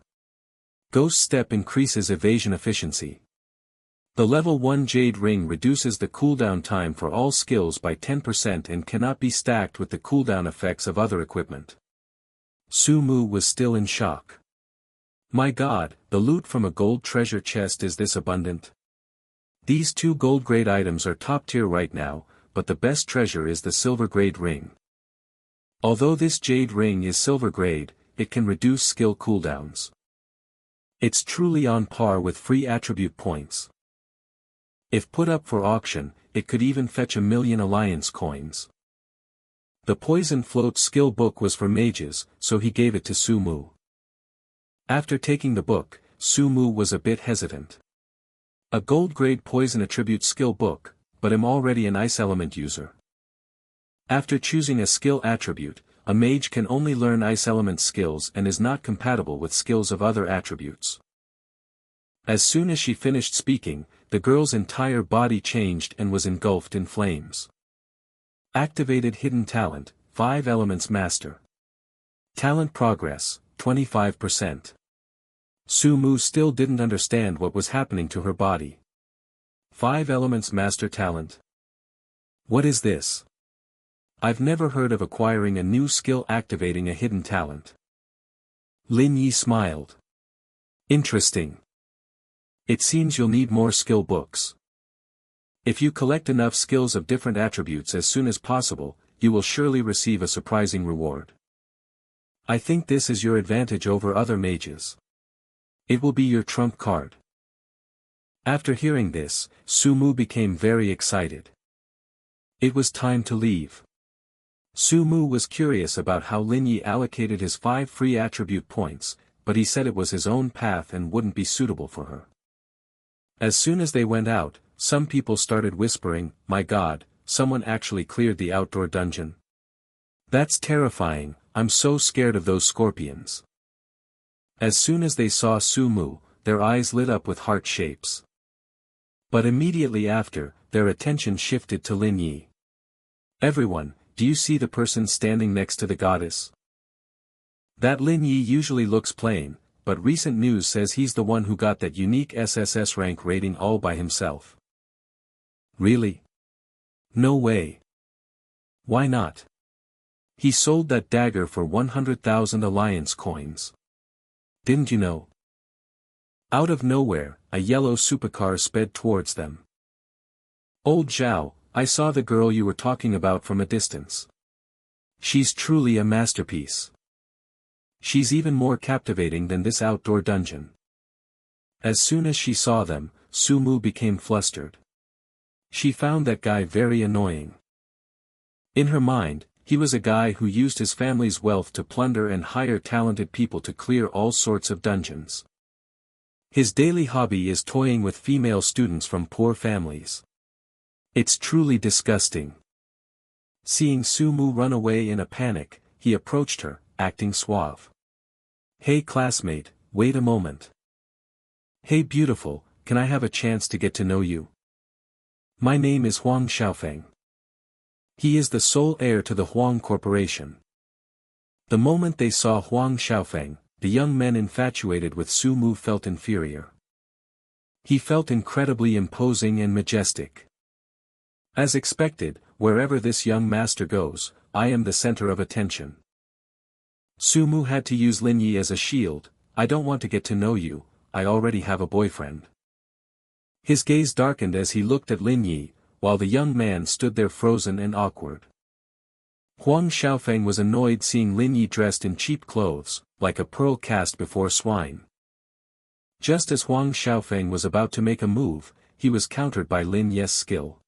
Ghost Step increases evasion efficiency. The level 1 Jade Ring reduces the cooldown time for all skills by 10% and cannot be stacked with the cooldown effects of other equipment. Su Mu was still in shock. My God, the loot from a gold treasure chest is this abundant? These 2 gold grade items are top tier right now, but the best treasure is the silver grade ring. Although this jade ring is silver grade, it can reduce skill cooldowns. It's truly on par with free attribute points. If put up for auction, it could even fetch 1,000,000 alliance coins. The Poison Float skill book was for mages, so he gave it to Su Mu. After taking the book, Su Mu was a bit hesitant. A gold-grade poison attribute skill book, but I'm already an ice element user. After choosing a skill attribute, a mage can only learn ice element skills and is not compatible with skills of other attributes. As soon as she finished speaking, the girl's entire body changed and was engulfed in flames. Activated Hidden Talent, 5 Elements Master. Talent Progress, 25%. Su Mu still didn't understand what was happening to her body. 5 Elements Master Talent. What is this? I've never heard of acquiring a new skill activating a hidden talent. Lin Yi smiled. Interesting. It seems you'll need more skill books. If you collect enough skills of different attributes as soon as possible, you will surely receive a surprising reward. I think this is your advantage over other mages. It will be your trump card. After hearing this, Sumu became very excited. It was time to leave. Sumu was curious about how Lin Yi allocated his 5 free attribute points, but he said it was his own path and wouldn't be suitable for her. As soon as they went out, some people started whispering, "My God, someone actually cleared the outdoor dungeon. That's terrifying, I'm so scared of those scorpions." As soon as they saw Sumu, their eyes lit up with heart shapes. But immediately after, their attention shifted to Lin Yi. "Everyone, do you see the person standing next to the goddess? That Lin Yi usually looks plain, but recent news says he's the one who got that unique SSS rank rating all by himself." "Really? No way. Why not? He sold that dagger for 100,000 alliance coins. Didn't you know?" Out of nowhere, a yellow supercar sped towards them. "Old Zhao, I saw the girl you were talking about from a distance. She's truly a masterpiece. She's even more captivating than this outdoor dungeon." As soon as she saw them, Sumu became flustered. She found that guy very annoying. In her mind, he was a guy who used his family's wealth to plunder and hire talented people to clear all sorts of dungeons. His daily hobby is toying with female students from poor families. It's truly disgusting. Seeing Sumu run away in a panic, he approached her, acting suave. "Hey classmate, wait a moment. Hey beautiful, can I have a chance to get to know you? My name is Huang Xiaofeng. He is the sole heir to the Huang Corporation." The moment they saw Huang Xiaofeng, the young men infatuated with Sumu felt inferior. He felt incredibly imposing and majestic. As expected, wherever this young master goes, I am the center of attention. Sumu had to use Lin Yi as a shield. "I don't want to get to know you, I already have a boyfriend." His gaze darkened as he looked at Lin Yi, while the young man stood there frozen and awkward. Huang Xiaofeng was annoyed seeing Lin Yi dressed in cheap clothes, like a pearl cast before swine. Just as Huang Xiaofeng was about to make a move, he was countered by Lin Yi's skill.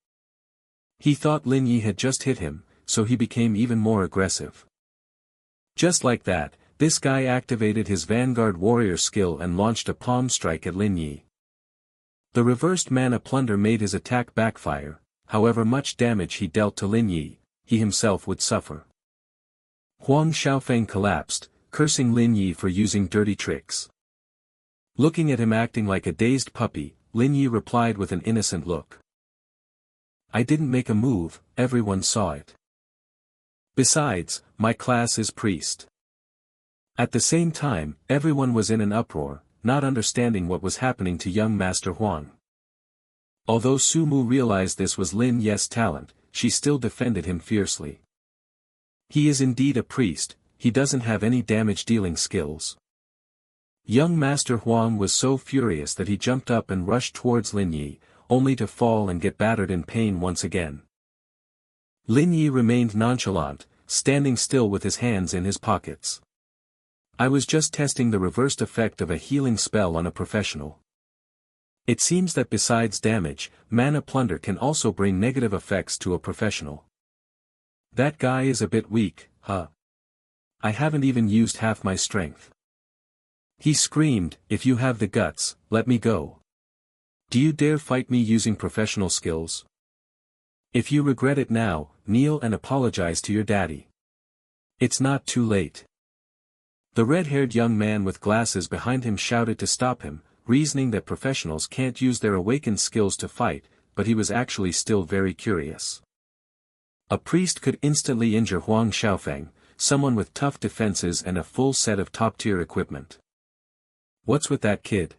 He thought Lin Yi had just hit him, so he became even more aggressive. Just like that, this guy activated his Vanguard Warrior skill and launched a palm strike at Lin Yi. The reversed mana plunder made his attack backfire. However much damage he dealt to Lin Yi, he himself would suffer. Huang Xiaofeng collapsed, cursing Lin Yi for using dirty tricks. Looking at him acting like a dazed puppy, Lin Yi replied with an innocent look. "I didn't make a move, everyone saw it. Besides, my class is priest." At the same time, everyone was in an uproar, not understanding what was happening to young Master Huang. Although Sumu realized this was Lin Yi's talent, she still defended him fiercely. "He is indeed a priest, he doesn't have any damage-dealing skills." Young Master Huang was so furious that he jumped up and rushed towards Lin Yi, only to fall and get battered in pain once again. Lin Yi remained nonchalant, standing still with his hands in his pockets. "I was just testing the reversed effect of a healing spell on a professional. It seems that besides damage, mana plunder can also bring negative effects to a professional. That guy is a bit weak, huh? I haven't even used half my strength." He screamed, "If you have the guts, let me go. Do you dare fight me using professional skills? If you regret it now, kneel and apologize to your daddy. It's not too late." The red-haired young man with glasses behind him shouted to stop him, reasoning that professionals can't use their awakened skills to fight, but he was actually still very curious. A priest could instantly injure Huang Xiaofeng, someone with tough defenses and a full set of top-tier equipment. What's with that kid?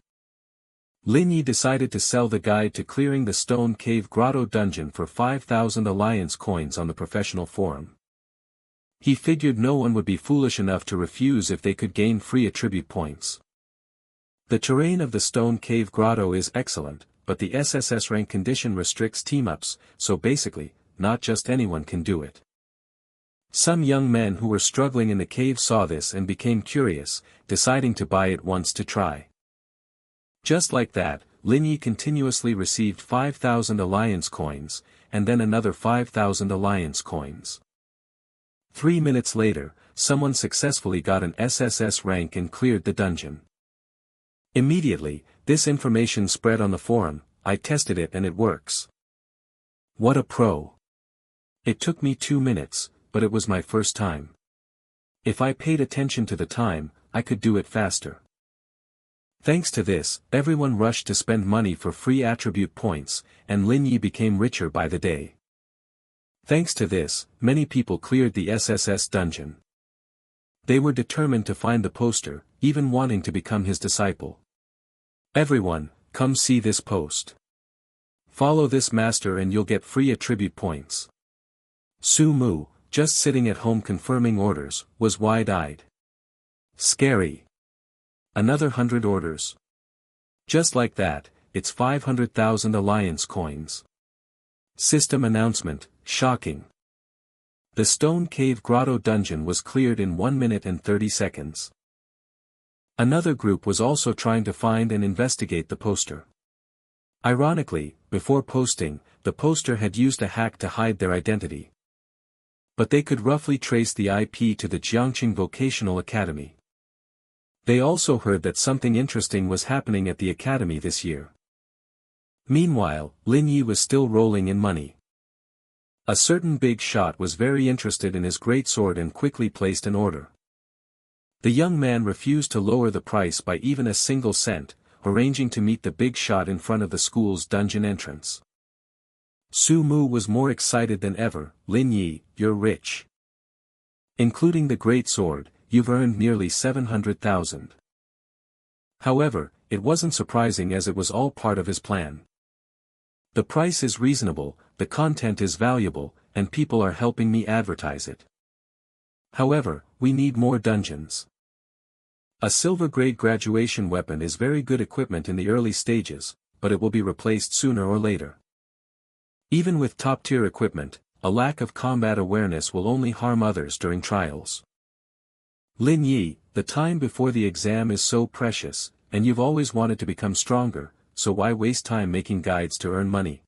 Lin Yi decided to sell the guide to clearing the Stone Cave Grotto dungeon for 5,000 alliance coins on the professional forum. He figured no one would be foolish enough to refuse if they could gain free attribute points. The terrain of the Stone Cave Grotto is excellent, but the SSS rank condition restricts team-ups, so basically, not just anyone can do it. Some young men who were struggling in the cave saw this and became curious, deciding to buy it once to try. Just like that, Lin Yi continuously received 5,000 alliance coins, and then another 5,000 alliance coins. 3 minutes later, someone successfully got an SSS rank and cleared the dungeon. Immediately, this information spread on the forum. I tested it and it works. What a pro. It took me 2 minutes, but it was my first time. If I paid attention to the time, I could do it faster. Thanks to this, everyone rushed to spend money for free attribute points, and Lin Yi became richer by the day. Thanks to this, many people cleared the SSS dungeon. They were determined to find the poster, even wanting to become his disciple. Everyone, come see this post. Follow this master and you'll get free attribute points. Su Mu, just sitting at home confirming orders, was wide-eyed. Scary. Another 100 orders. Just like that, it's 500,000 alliance coins. System announcement, shocking. The Stone Cave Grotto dungeon was cleared in 1 minute and 30 seconds. Another group was also trying to find and investigate the poster. Ironically, before posting, the poster had used a hack to hide their identity. But they could roughly trace the IP to the Jiangqing Vocational Academy. They also heard that something interesting was happening at the academy this year. Meanwhile, Lin Yi was still rolling in money. A certain big shot was very interested in his greatsword and quickly placed an order. The young man refused to lower the price by even a single cent, arranging to meet the big shot in front of the school's dungeon entrance. Su Mu was more excited than ever. Lin Yi, you're rich. Including the greatsword, you've earned nearly 700,000. However, it wasn't surprising as it was all part of his plan. The price is reasonable, the content is valuable, and people are helping me advertise it. However, we need more dungeons. A silver-grade graduation weapon is very good equipment in the early stages, but it will be replaced sooner or later. Even with top-tier equipment, a lack of combat awareness will only harm others during trials. Lin Yi, the time before the exam is so precious, and you've always wanted to become stronger, so why waste time making guides to earn money?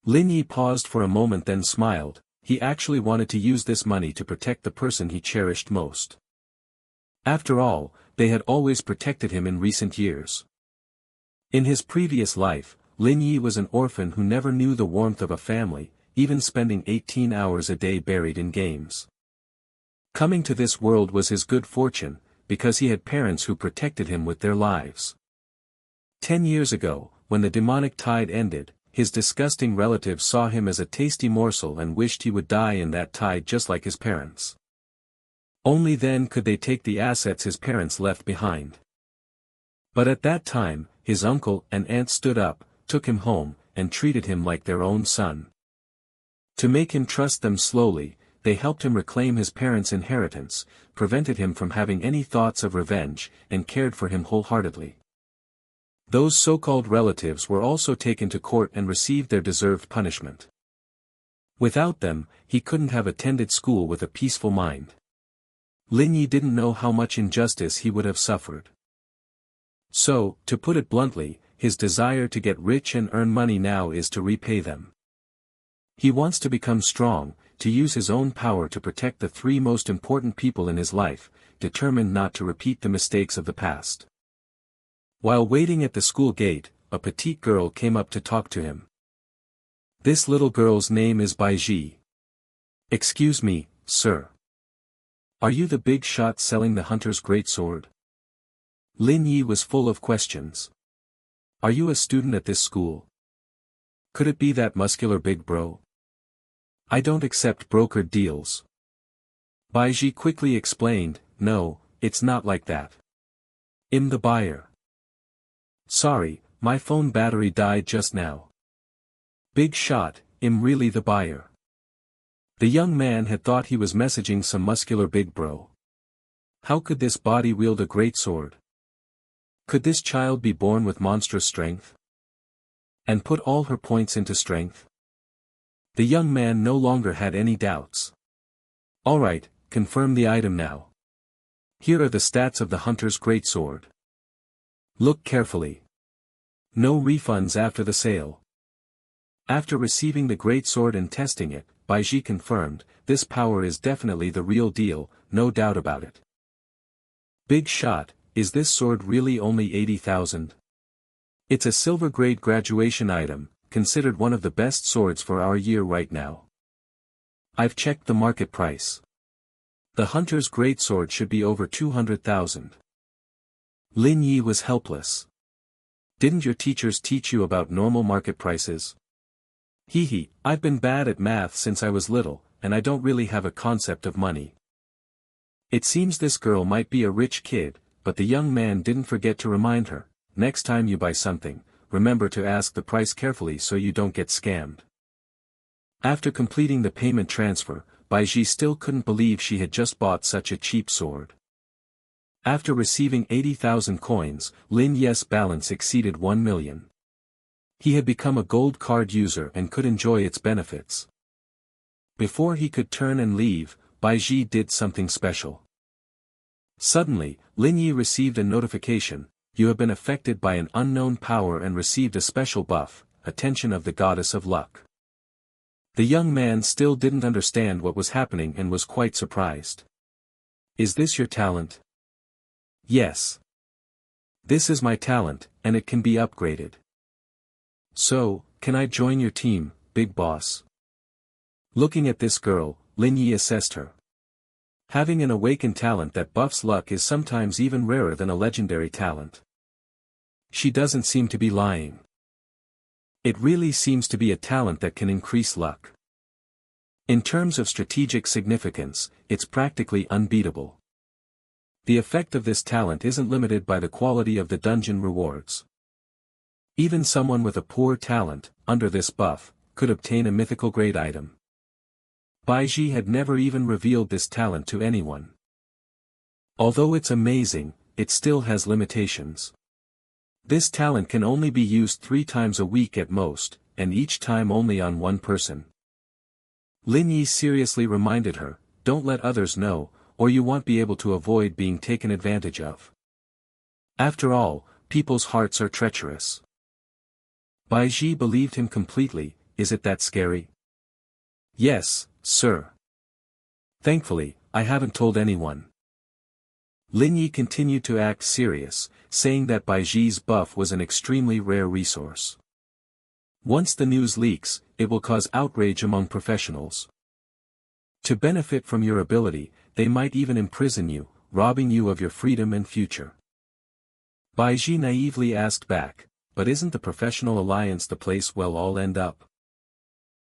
Lin Yi paused for a moment then smiled. He actually wanted to use this money to protect the person he cherished most. After all, they had always protected him in recent years. In his previous life, Lin Yi was an orphan who never knew the warmth of a family, even spending 18 hours a day buried in games. Coming to this world was his good fortune, because he had parents who protected him with their lives. 10 years ago, when the demonic tide ended, his disgusting relatives saw him as a tasty morsel and wished he would die in that tide just like his parents. Only then could they take the assets his parents left behind. But at that time, his uncle and aunt stood up, took him home, and treated him like their own son. To make him trust them slowly, they helped him reclaim his parents' inheritance, prevented him from having any thoughts of revenge, and cared for him wholeheartedly. Those so-called relatives were also taken to court and received their deserved punishment. Without them, he couldn't have attended school with a peaceful mind. Lin Yi didn't know how much injustice he would have suffered. So, to put it bluntly, his desire to get rich and earn money now is to repay them. He wants to become strong, to use his own power to protect the 3 most important people in his life, determined not to repeat the mistakes of the past. While waiting at the school gate, a petite girl came up to talk to him. This little girl's name is Bai Ji. Excuse me, sir. Are you the big shot selling the hunter's greatsword? Lin Yi was full of questions. Are you a student at this school? Could it be that muscular big bro? I don't accept brokered deals. Bai Ji quickly explained, no, it's not like that. I'm the buyer. Sorry, my phone battery died just now. Big shot, I'm really the buyer. The young man had thought he was messaging some muscular big bro. How could this body wield a greatsword? Could this child be born with monstrous strength? And put all her points into strength? The young man no longer had any doubts. Alright, confirm the item now. Here are the stats of the hunter's greatsword. Look carefully. No refunds after the sale. After receiving the great sword and testing it, Baiji confirmed, this power is definitely the real deal, no doubt about it. Big shot, is this sword really only 80,000? It's a silver-grade graduation item, considered one of the best swords for our year right now. I've checked the market price. The hunter's greatsword should be over 200,000. Lin Yi was helpless. Didn't your teachers teach you about normal market prices? Hee, I've been bad at math since I was little, and I don't really have a concept of money. It seems this girl might be a rich kid, but the young man didn't forget to remind her, next time you buy something, remember to ask the price carefully so you don't get scammed. After completing the payment transfer, Baiji still couldn't believe she had just bought such a cheap sword. After receiving 80,000 coins, Lin Yi's balance exceeded 1 million. He had become a gold card user and could enjoy its benefits. Before he could turn and leave, Baiji did something special. Suddenly, Lin Yi received a notification, you have been affected by an unknown power and received a special buff, attention of the goddess of luck. The young man still didn't understand what was happening and was quite surprised. Is this your talent? Yes. This is my talent, and it can be upgraded. So, can I join your team, big boss? Looking at this girl, Lin Yi assessed her. Having an awakened talent that buffs luck is sometimes even rarer than a legendary talent. She doesn't seem to be lying. It really seems to be a talent that can increase luck. In terms of strategic significance, it's practically unbeatable. The effect of this talent isn't limited by the quality of the dungeon rewards. Even someone with a poor talent, under this buff, could obtain a mythical grade item. Baiji had never even revealed this talent to anyone. Although it's amazing, it still has limitations. This talent can only be used 3 times a week at most, and each time only on one person. Lin Yi seriously reminded her, don't let others know, or you won't be able to avoid being taken advantage of. After all, people's hearts are treacherous. Baiji believed him completely, is it that scary? Yes, sir. Thankfully, I haven't told anyone. Lin Yi continued to act serious, saying that Baiji's buff was an extremely rare resource. Once the news leaks, it will cause outrage among professionals. To benefit from your ability, they might even imprison you, robbing you of your freedom and future. Baiji naively asked back, but isn't the Professional Alliance the place we'll all end up?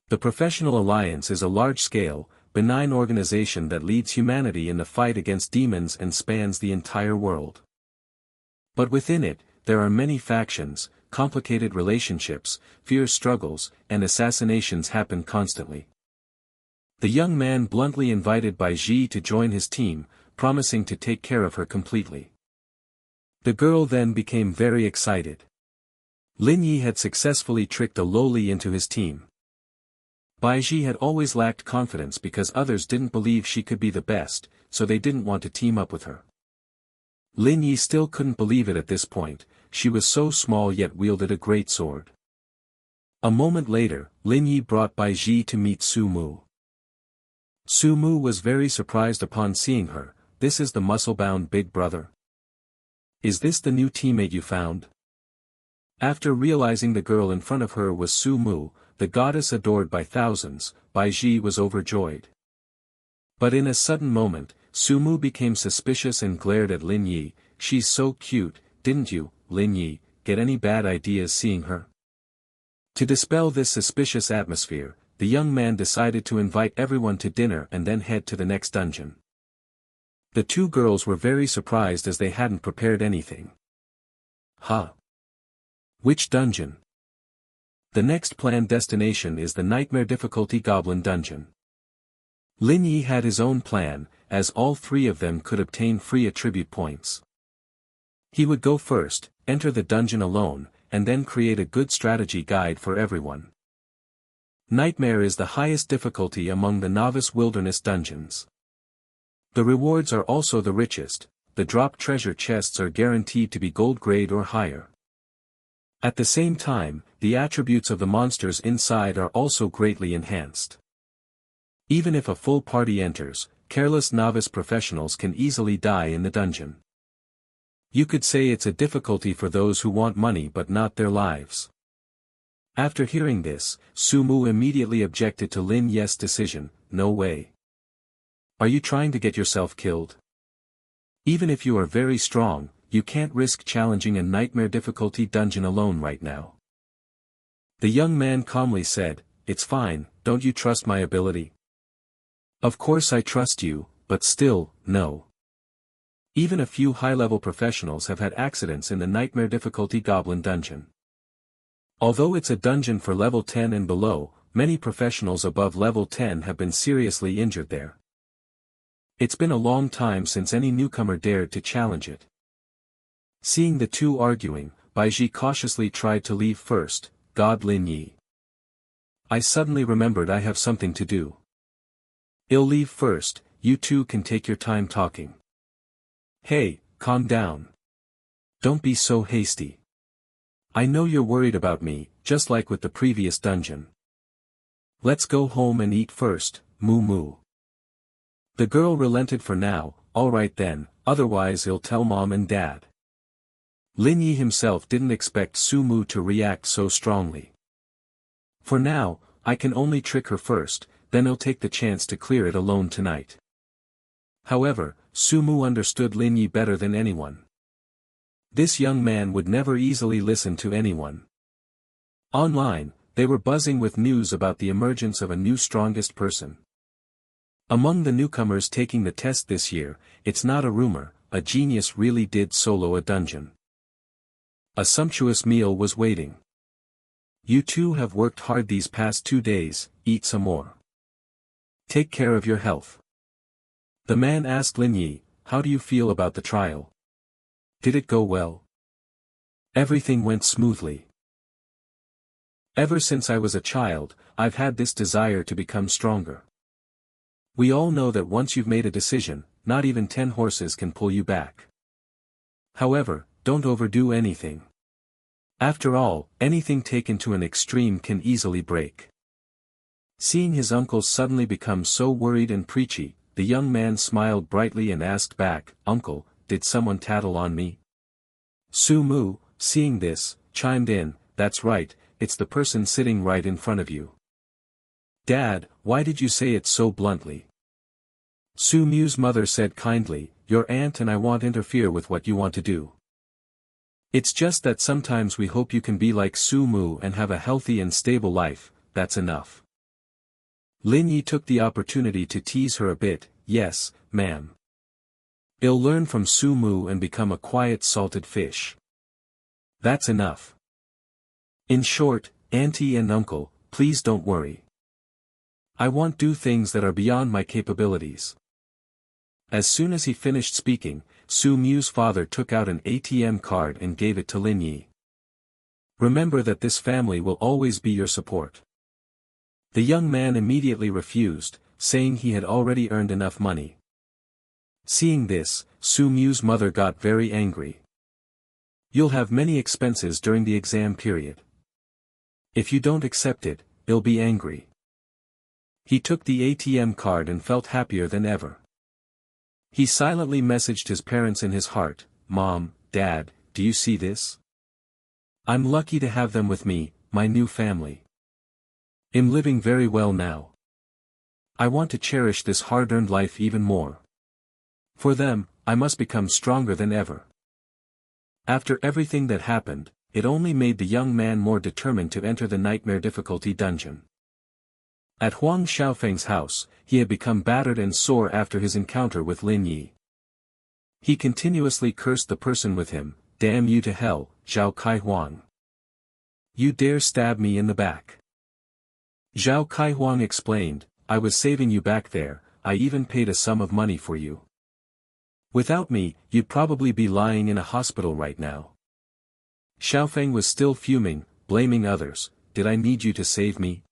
The Professional Alliance is a large-scale, benign organization that leads humanity in the fight against demons and spans the entire world. But within it, there are many factions, complicated relationships, fierce struggles, and assassinations happen constantly. The young man bluntly invited Baiji to join his team, promising to take care of her completely. The girl then became very excited. Lin Yi had successfully tricked a lowly into his team. Baiji had always lacked confidence because others didn't believe she could be the best, so they didn't want to team up with her. Lin Yi still couldn't believe it at this point, she was so small yet wielded a great sword. A moment later, Lin Yi brought Baiji to meet Su Mu. Su Mu was very surprised upon seeing her, this is the muscle-bound big brother. Is this the new teammate you found? After realizing the girl in front of her was Su Mu, the goddess adored by thousands, Baiji was overjoyed. But in a sudden moment, Su Mu became suspicious and glared at Lin Yi, she's so cute, didn't you, Lin Yi, get any bad ideas seeing her? To dispel this suspicious atmosphere, the young man decided to invite everyone to dinner and then head to the next dungeon. The two girls were very surprised as they hadn't prepared anything. Huh? Which dungeon? The next planned destination is the Nightmare Difficulty Goblin Dungeon. Lin Yi had his own plan, as all 3 of them could obtain free attribute points. He would go first, enter the dungeon alone, and then create a good strategy guide for everyone. Nightmare is the highest difficulty among the novice wilderness dungeons. The rewards are also the richest, the drop treasure chests are guaranteed to be gold grade or higher. At the same time, the attributes of the monsters inside are also greatly enhanced. Even if a full party enters, careless novice professionals can easily die in the dungeon. You could say it's a difficulty for those who want money but not their lives. After hearing this, Sumu immediately objected to Lin Ye's decision. No way. Are you trying to get yourself killed? Even if you are very strong, you can't risk challenging a nightmare difficulty dungeon alone right now. The young man calmly said, "It's fine, don't you trust my ability?" "Of course I trust you, but still, no. Even a few high-level professionals have had accidents in the nightmare difficulty goblin dungeon. Although it's a dungeon for level 10 and below, many professionals above level 10 have been seriously injured there. It's been a long time since any newcomer dared to challenge it." Seeing the two arguing, Baiji cautiously tried to leave first. "God Lin Yi. I suddenly remembered I have something to do. I'll leave first, you two can take your time talking." "Hey, calm down. Don't be so hasty. I know you're worried about me, just like with the previous dungeon. Let's go home and eat first, moo moo." The girl relented for now. "Alright then, otherwise I'll tell mom and dad." Lin Yi himself didn't expect Sumu to react so strongly. "For now, I can only trick her first, then I'll take the chance to clear it alone tonight." However, Sumu understood Lin Yi better than anyone. This young man would never easily listen to anyone. Online, they were buzzing with news about the emergence of a new strongest person. Among the newcomers taking the test this year, it's not a rumor, a genius really did solo a dungeon. A sumptuous meal was waiting. "You two have worked hard these past 2 days, eat some more. Take care of your health." The man asked Lin Yi, "How do you feel about the trial? Did it go well?" "Everything went smoothly. Ever since I was a child, I've had this desire to become stronger. We all know that once you've made a decision, not even 10 horses can pull you back. However, don't overdo anything. After all, anything taken to an extreme can easily break." Seeing his uncle suddenly become so worried and preachy, the young man smiled brightly and asked back, "Uncle, did someone tattle on me?" Sumu, seeing this, chimed in, "That's right, it's the person sitting right in front of you." "Dad, why did you say it so bluntly?" Sumu's mother said kindly, "Your aunt and I won't interfere with what you want to do. It's just that sometimes we hope you can be like Sumu and have a healthy and stable life, that's enough." Lin Yi took the opportunity to tease her a bit, "Yes, ma'am. I'll learn from Sumu and become a quiet salted fish. That's enough. In short, auntie and uncle, please don't worry. I won't do things that are beyond my capabilities." As soon as he finished speaking, Sumu's father took out an ATM card and gave it to Lin Yi. "Remember that this family will always be your support." The young man immediately refused, saying he had already earned enough money. Seeing this, Sumu's mother got very angry. "You'll have many expenses during the exam period. If you don't accept it, I'll be angry." He took the ATM card and felt happier than ever. He silently messaged his parents in his heart, "Mom, Dad, do you see this? I'm lucky to have them with me, my new family. I'm living very well now. I want to cherish this hard-earned life even more. For them, I must become stronger than ever." After everything that happened, it only made the young man more determined to enter the nightmare difficulty dungeon. At Huang Xiaofeng's house, he had become battered and sore after his encounter with Lin Yi. He continuously cursed the person with him, "Damn you to hell, Zhao Kaihuang. You dare stab me in the back." Zhao Kaihuang explained, "I was saving you back there, I even paid a sum of money for you. Without me, you'd probably be lying in a hospital right now." Xiaofeng was still fuming, blaming others, "Did I need you to save me?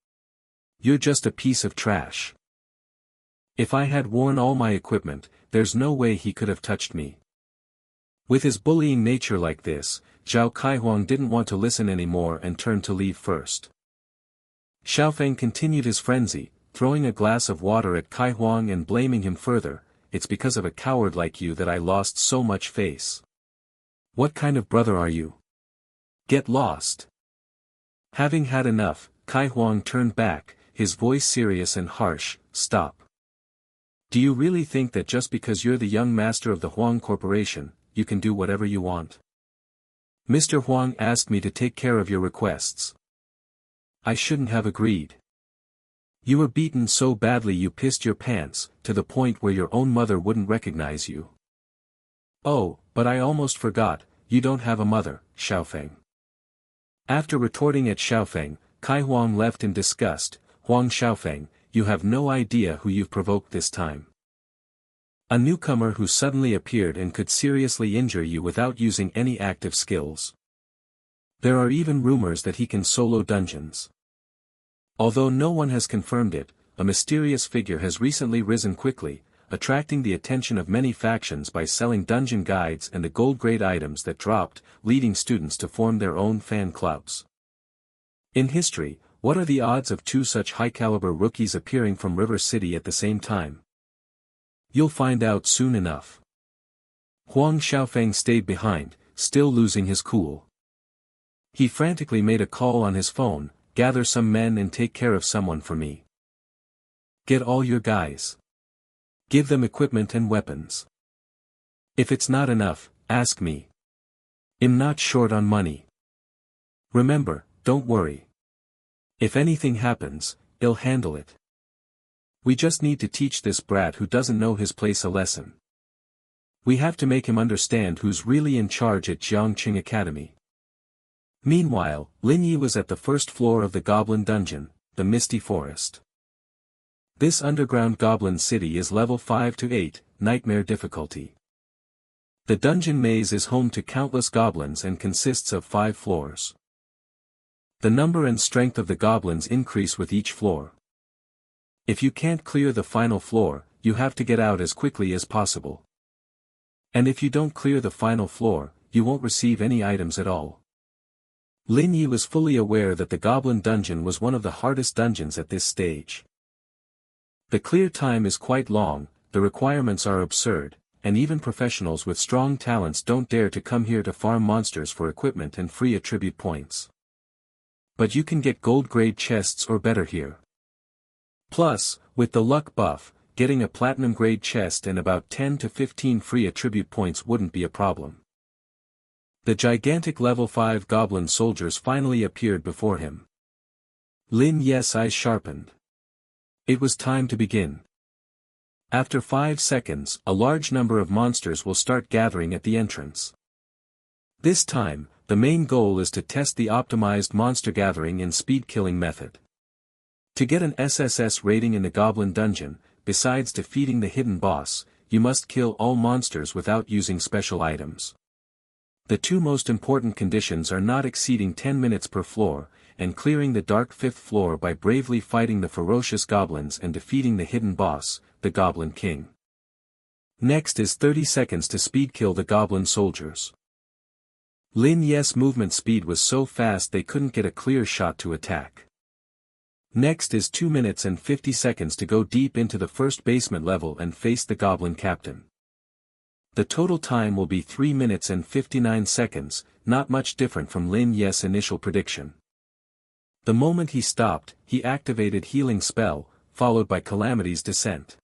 You're just a piece of trash. If I had worn all my equipment, there's no way he could have touched me. With his bullying nature like this, Zhao Kaihuang didn't want to listen anymore and turned to leave first. Xiaofeng continued his frenzy, throwing a glass of water at Kaihuang and blaming him further. It's because of a coward like you that I lost so much face. What kind of brother are you? Get lost. Having had enough, Kaihuang turned back, his voice serious and harsh. Stop. Do you really think that just because you're the young master of the Huang Corporation, you can do whatever you want? Mr. Huang asked me to take care of your requests. I shouldn't have agreed. You were beaten so badly you pissed your pants, to the point where your own mother wouldn't recognize you. Oh, but I almost forgot, you don't have a mother, Xiaofeng. After retorting at Xiaofeng, Kaihuang left in disgust. Huang Xiaofeng, you have no idea who you've provoked this time. A newcomer who suddenly appeared and could seriously injure you without using any active skills. There are even rumors that he can solo dungeons. Although no one has confirmed it, a mysterious figure has recently risen quickly, attracting the attention of many factions by selling dungeon guides and the gold-grade items that dropped, leading students to form their own fan clubs. In history, what are the odds of two such high-caliber rookies appearing from River City at the same time? You'll find out soon enough. Huang Xiaofeng stayed behind, still losing his cool. He frantically made a call on his phone. Gather some men and take care of someone for me. Get all your guys. Give them equipment and weapons. If it's not enough, ask me. I'm not short on money. Remember, don't worry. If anything happens, I'll handle it. We just need to teach this brat who doesn't know his place a lesson. We have to make him understand who's really in charge at Jiangqing Academy. Meanwhile, Lin Yi was at the first floor of the Goblin Dungeon, the Misty Forest. This underground goblin city is level 5 to 8, nightmare difficulty. The dungeon maze is home to countless goblins and consists of 5 floors. The number and strength of the goblins increase with each floor. If you can't clear the final floor, you have to get out as quickly as possible. And if you don't clear the final floor, you won't receive any items at all. Lin Yi was fully aware that the Goblin Dungeon was one of the hardest dungeons at this stage. The clear time is quite long, the requirements are absurd, and even professionals with strong talents don't dare to come here to farm monsters for equipment and free attribute points. But you can get gold-grade chests or better here. Plus, with the luck buff, getting a platinum-grade chest and about 10 to 15 free attribute points wouldn't be a problem. The gigantic level 5 goblin soldiers finally appeared before him. Lin Yi's eyes sharpened. It was time to begin. After 5 seconds, a large number of monsters will start gathering at the entrance. This time, the main goal is to test the optimized monster gathering and speed killing method. To get an SSS rating in the Goblin Dungeon, besides defeating the hidden boss, you must kill all monsters without using special items. The 2 most important conditions are not exceeding 10 minutes per floor, and clearing the dark 5th floor by bravely fighting the ferocious goblins and defeating the hidden boss, the Goblin King. Next is 30 seconds to speed kill the goblin soldiers. Lin Yi's movement speed was so fast they couldn't get a clear shot to attack. Next is 2 minutes and 50 seconds to go deep into the first basement level and face the Goblin Captain. The total time will be 3 minutes and 59 seconds, not much different from Lin Yi's initial prediction. The moment he stopped, he activated Healing Spell, followed by Calamity's Descent.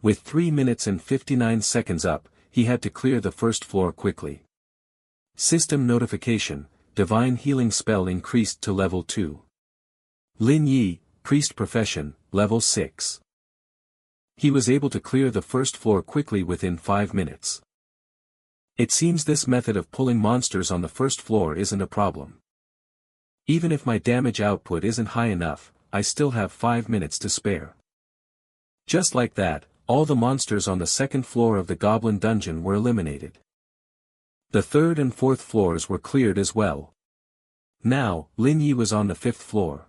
With 3 minutes and 59 seconds up, he had to clear the first floor quickly. System notification, Divine Healing Spell increased to level 2. Lin Yi, Priest Profession, level 6. He was able to clear the first floor quickly within 5 minutes. It seems this method of pulling monsters on the first floor isn't a problem. Even if my damage output isn't high enough, I still have 5 minutes to spare. Just like that, all the monsters on the second floor of the Goblin Dungeon were eliminated. The third and fourth floors were cleared as well. Now, Lin Yi was on the 5th floor.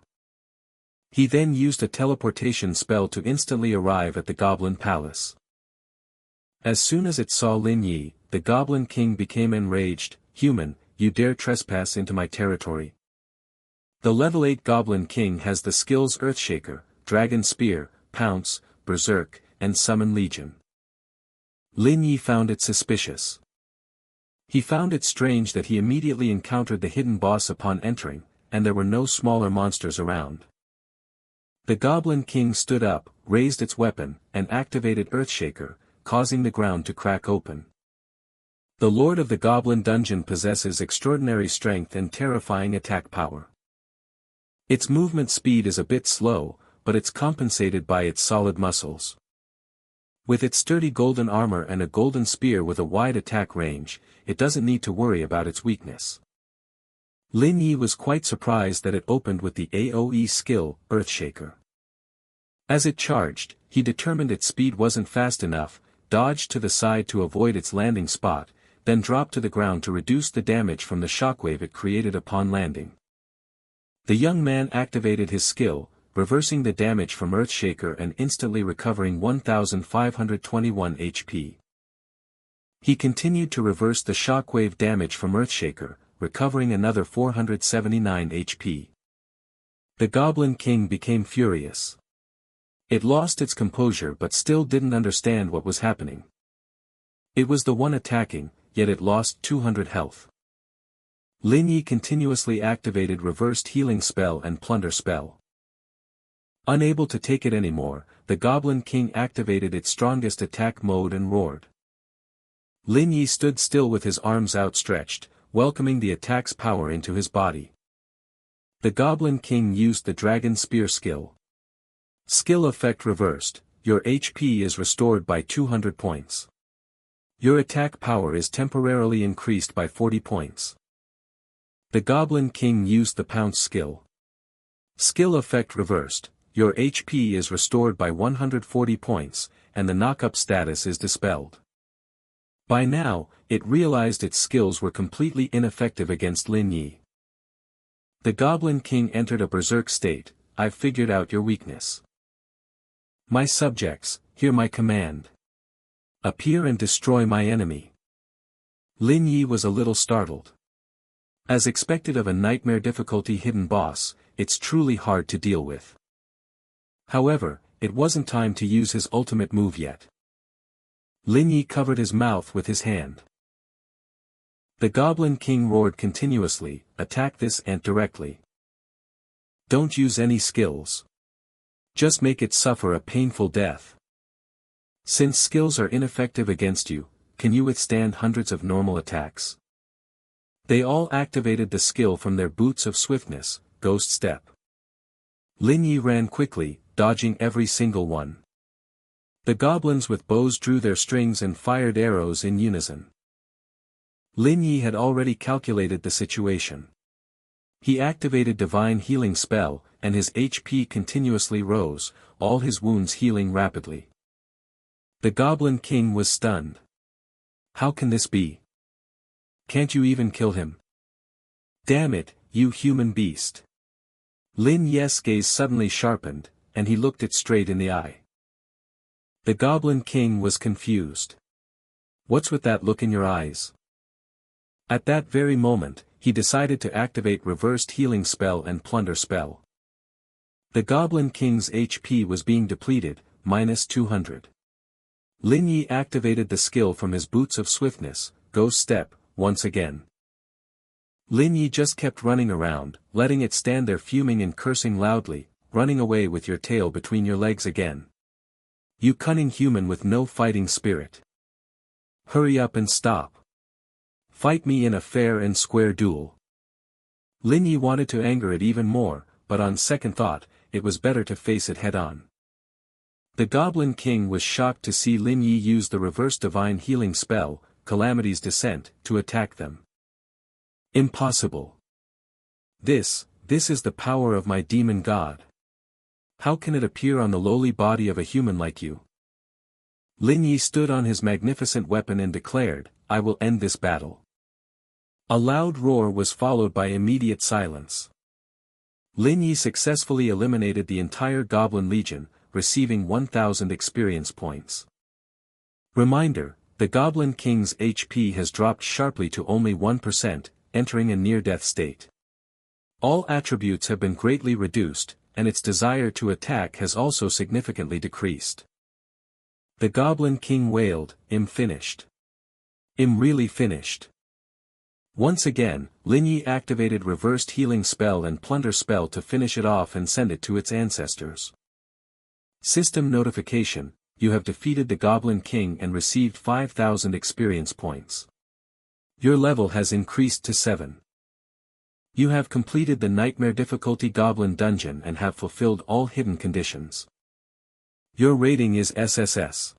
He then used a teleportation spell to instantly arrive at the Goblin Palace. As soon as it saw Lin Yi, the Goblin King became enraged. "Human, you dare trespass into my territory?" The level 8 Goblin King has the skills Earthshaker, Dragon Spear, Pounce, Berserk, and Summon Legion. Lin Yi found it suspicious. He found it strange that he immediately encountered the hidden boss upon entering, and there were no smaller monsters around. The Goblin King stood up, raised its weapon, and activated Earthshaker, causing the ground to crack open. The Lord of the Goblin Dungeon possesses extraordinary strength and terrifying attack power. Its movement speed is a bit slow, but it's compensated by its solid muscles. With its sturdy golden armor and a golden spear with a wide attack range, it doesn't need to worry about its weakness. Lin Yi was quite surprised that it opened with the AoE skill, Earthshaker. As it charged, he determined its speed wasn't fast enough, dodged to the side to avoid its landing spot, then dropped to the ground to reduce the damage from the shockwave it created upon landing. The young man activated his skill, reversing the damage from Earthshaker and instantly recovering 1521 HP. He continued to reverse the shockwave damage from Earthshaker, recovering another 479 HP. The Goblin King became furious. It lost its composure but still didn't understand what was happening. It was the one attacking, yet it lost 200 health. Lin Yi continuously activated Reversed Healing Spell and Plunder Spell. Unable to take it anymore, the Goblin King activated its strongest attack mode and roared. Lin Yi stood still with his arms outstretched, welcoming the attack's power into his body. The Goblin King used the Dragon Spear skill. Skill effect reversed, your HP is restored by 200 points. Your attack power is temporarily increased by 40 points. The Goblin King used the Pounce skill. Skill effect reversed, your HP is restored by 140 points, and the knock-up status is dispelled. By now, it realized its skills were completely ineffective against Lin Yi. The Goblin King entered a berserk state. "I've figured out your weakness. My subjects, hear my command. Appear and destroy my enemy." Lin Yi was a little startled. As expected of a nightmare difficulty hidden boss, it's truly hard to deal with. However, it wasn't time to use his ultimate move yet. Lin Yi covered his mouth with his hand. The Goblin King roared continuously, "Attack this ant directly. Don't use any skills. Just make it suffer a painful death. Since skills are ineffective against you, can you withstand hundreds of normal attacks?" They all activated the skill from their Boots of Swiftness, Ghost Step. Lin Yi ran quickly, dodging every single one. The goblins with bows drew their strings and fired arrows in unison. Lin Yi had already calculated the situation. He activated Divine Healing Spell, and his HP continuously rose, all his wounds healing rapidly. The Goblin King was stunned. How can this be? Can't you even kill him? Damn it, you human beast. Lin Yi's gaze suddenly sharpened, and he looked it straight in the eye. The Goblin King was confused. What's with that look in your eyes? At that very moment, he decided to activate Reversed Healing Spell and Plunder Spell. The Goblin King's HP was being depleted, minus 200. Lin Yi activated the skill from his Boots of Swiftness, Ghost Step, once again. Lin Yi just kept running around, letting it stand there fuming and cursing loudly, "Running away with your tail between your legs again. You cunning human with no fighting spirit. Hurry up and stop. Fight me in a fair and square duel." Lin Yi wanted to anger it even more, but on second thought, it was better to face it head-on. The Goblin King was shocked to see Lin Yi use the reverse Divine Healing Spell, Calamity's Descent, to attack them. Impossible. This is the power of my demon god. How can it appear on the lowly body of a human like you? Lin Yi stood on his magnificent weapon and declared, "I will end this battle." A loud roar was followed by immediate silence. Lin Yi successfully eliminated the entire Goblin Legion, receiving 1,000 experience points. Reminder, The Goblin King's HP has dropped sharply to only 1%, entering a near-death state. All attributes have been greatly reduced, and its desire to attack has also significantly decreased. The Goblin King wailed, "I'm finished. I'm really finished." Once again, Lin Yi activated Reversed Healing Spell and Plunder Spell to finish it off and send it to its ancestors. System notification: you have defeated the Goblin King and received 5,000 experience points. Your level has increased to 7. You have completed the Nightmare Difficulty Goblin Dungeon and have fulfilled all hidden conditions. Your rating is SSS.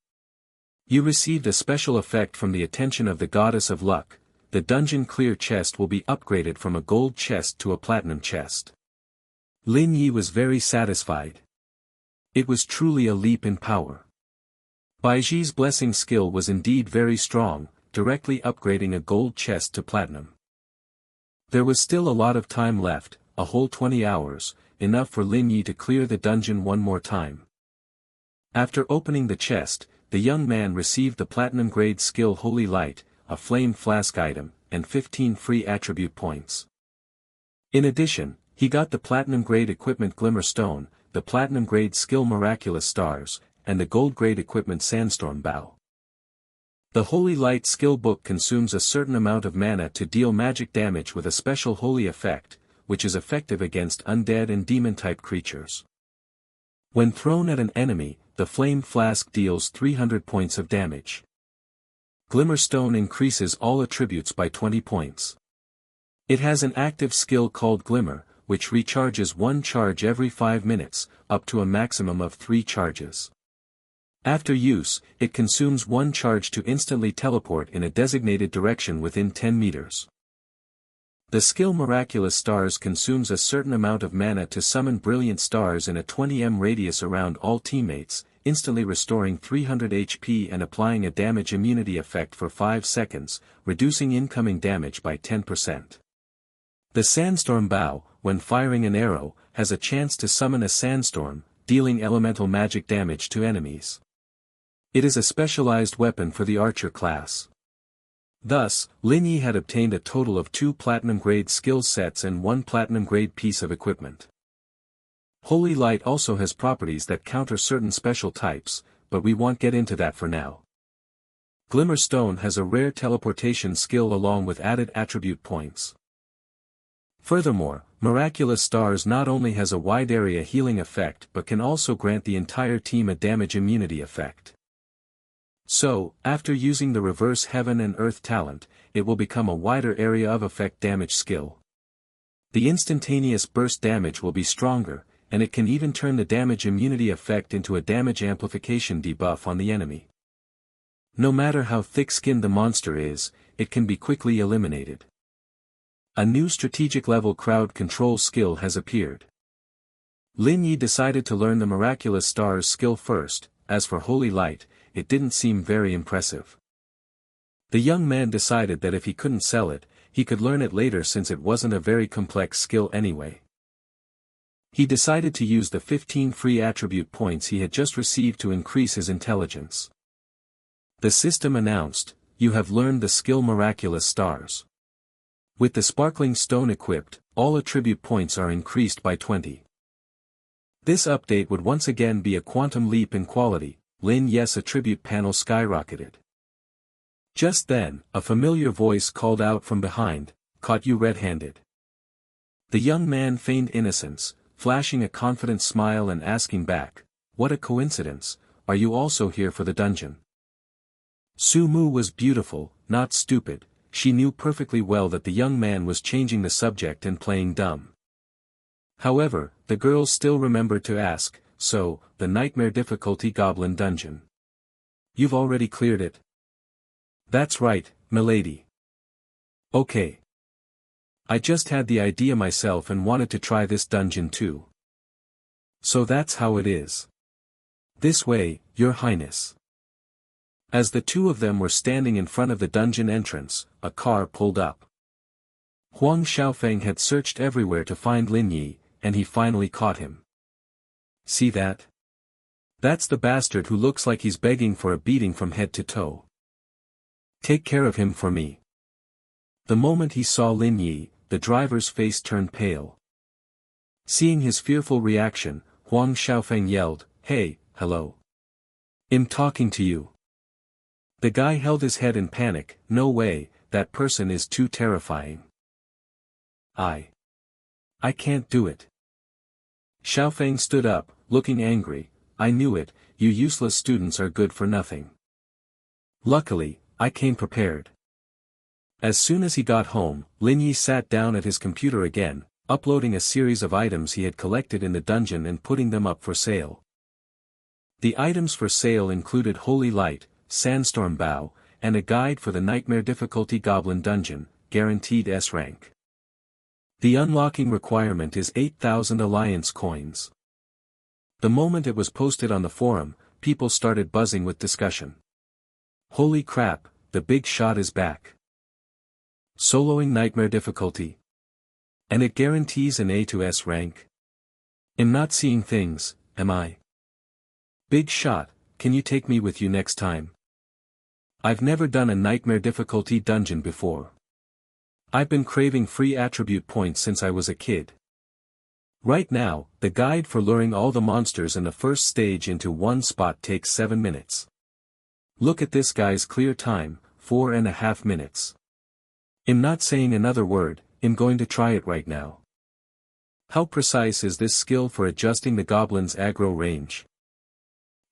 You received a special effect from the attention of the Goddess of Luck. The Dungeon Clear chest will be upgraded from a gold chest to a platinum chest. Lin Yi was very satisfied. It was truly a leap in power. Baiji's blessing skill was indeed very strong, directly upgrading a gold chest to platinum. There was still a lot of time left, a whole 20 hours, enough for Lin Yi to clear the dungeon one more time. After opening the chest, the young man received the platinum grade skill Holy Light, a flame flask item, and 15 free attribute points. In addition, he got the platinum grade equipment Glimmer Stone, the platinum grade skill Miraculous Stars, and the gold grade equipment Sandstorm Bow. The Holy Light skill book consumes a certain amount of mana to deal magic damage with a special holy effect, which is effective against undead and demon-type creatures. When thrown at an enemy, the flame flask deals 300 points of damage. Glimmerstone increases all attributes by 20 points. It has an active skill called Glimmer, which recharges one charge every 5 minutes, up to a maximum of 3 charges. After use, it consumes one charge to instantly teleport in a designated direction within 10 meters. The skill Miraculous Stars consumes a certain amount of mana to summon brilliant stars in a 20 radius around all teammates, instantly restoring 300 HP and applying a damage immunity effect for 5 seconds, reducing incoming damage by 10%. The Sandstorm Bow, when firing an arrow, has a chance to summon a sandstorm, dealing elemental magic damage to enemies. It is a specialized weapon for the archer class. Thus, Lin Yi had obtained a total of 2 platinum-grade skill sets and 1 platinum-grade piece of equipment. Holy Light also has properties that counter certain special types, but we won't get into that for now. Glimmer Stone has a rare teleportation skill along with added attribute points. Furthermore, Miraculous Stars not only has a wide area healing effect but can also grant the entire team a damage immunity effect. So, after using the Reverse Heaven and Earth talent, it will become a wider area of effect damage skill. The instantaneous burst damage will be stronger, and it can even turn the damage immunity effect into a damage amplification debuff on the enemy. No matter how thick-skinned the monster is, it can be quickly eliminated. A new strategic level crowd control skill has appeared. Lin Yi decided to learn the Miraculous Stars skill first. As for Holy Light, it didn't seem very impressive. The young man decided that if he couldn't sell it, he could learn it later since it wasn't a very complex skill anyway. He decided to use the 15 free attribute points he had just received to increase his intelligence. The system announced, "You have learned the skill Miraculous Stars." With the Sparkling Stone equipped, all attribute points are increased by 20. This update would once again be a quantum leap in quality. Lin Yi's attribute panel skyrocketed. Just then, a familiar voice called out from behind, "Caught you red-handed." The young man feigned innocence, flashing a confident smile and asking back, "What a coincidence, are you also here for the dungeon?" Su Mu was beautiful, not stupid. She knew perfectly well that the young man was changing the subject and playing dumb. However, the girl still remembered to ask, "So, the Nightmare Difficulty Goblin Dungeon. You've already cleared it?" "That's right, milady." "Okay. I just had the idea myself and wanted to try this dungeon too." "So that's how it is." "This way, Your Highness." As the two of them were standing in front of the dungeon entrance, a car pulled up. Huang Xiaofeng had searched everywhere to find Lin Yi, and he finally caught him. "See that? That's the bastard who looks like he's begging for a beating from head to toe." Take care of him for me. The moment he saw Lin Yi, the driver's face turned pale. Seeing his fearful reaction, Huang Xiaofeng yelled, "Hey, hello. I'm talking to you." The guy held his head in panic. "No way, that person is too terrifying. I can't do it." Xiaofeng stood up, looking angry. "I knew it, you useless students are good for nothing. Luckily, I came prepared." As soon as he got home, Lin Yi sat down at his computer again, uploading a series of items he had collected in the dungeon and putting them up for sale. The items for sale included Holy Light, Sandstorm Bow, and a guide for the Nightmare Difficulty Goblin Dungeon, guaranteed S rank. The unlocking requirement is 8,000 Alliance coins. The moment it was posted on the forum, people started buzzing with discussion. Holy crap, the big shot is back. Soloing Nightmare Difficulty. And it guarantees an A to S rank. I'm not seeing things, am I? Big shot, can you take me with you next time? I've never done a Nightmare Difficulty dungeon before. I've been craving free attribute points since I was a kid. Right now, the guide for luring all the monsters in the first stage into one spot takes 7 minutes. Look at this guy's clear time, 4.5 minutes. I'm not saying another word, I'm going to try it right now. How precise is this skill for adjusting the goblin's aggro range?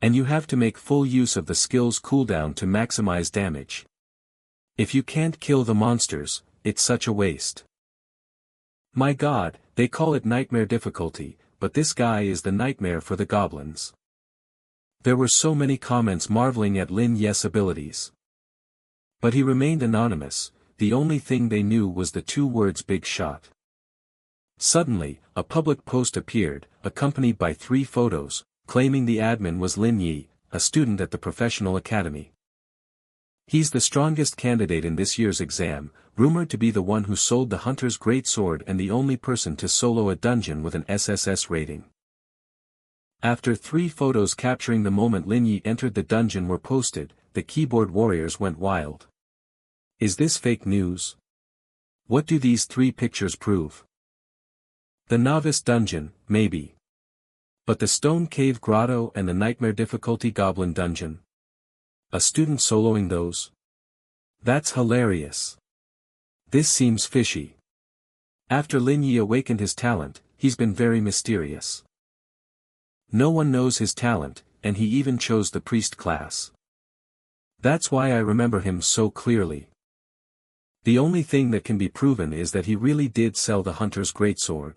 And you have to make full use of the skill's cooldown to maximize damage. If you can't kill the monsters, it's such a waste. My god, they call it Nightmare Difficulty, but this guy is the nightmare for the goblins. There were so many comments marveling at Lin Yi's abilities. But he remained anonymous. The only thing they knew was the 2 words "big shot." Suddenly, a public post appeared, accompanied by 3 photos, claiming the admin was Lin Yi, a student at the professional academy. He's the strongest candidate in this year's exam, rumored to be the one who sold the Hunter's Great Sword and the only person to solo a dungeon with an SSS rating. After 3 photos capturing the moment Lin Yi entered the dungeon were posted, the keyboard warriors went wild. Is this fake news? What do these 3 pictures prove? The Novice Dungeon, maybe. But the Stone Cave Grotto and the Nightmare Difficulty Goblin Dungeon? A student soloing those? That's hilarious. This seems fishy. After Lin Yi awakened his talent, he's been very mysterious. No one knows his talent, and he even chose the priest class. That's why I remember him so clearly. The only thing that can be proven is that he really did sell the Hunter's Greatsword.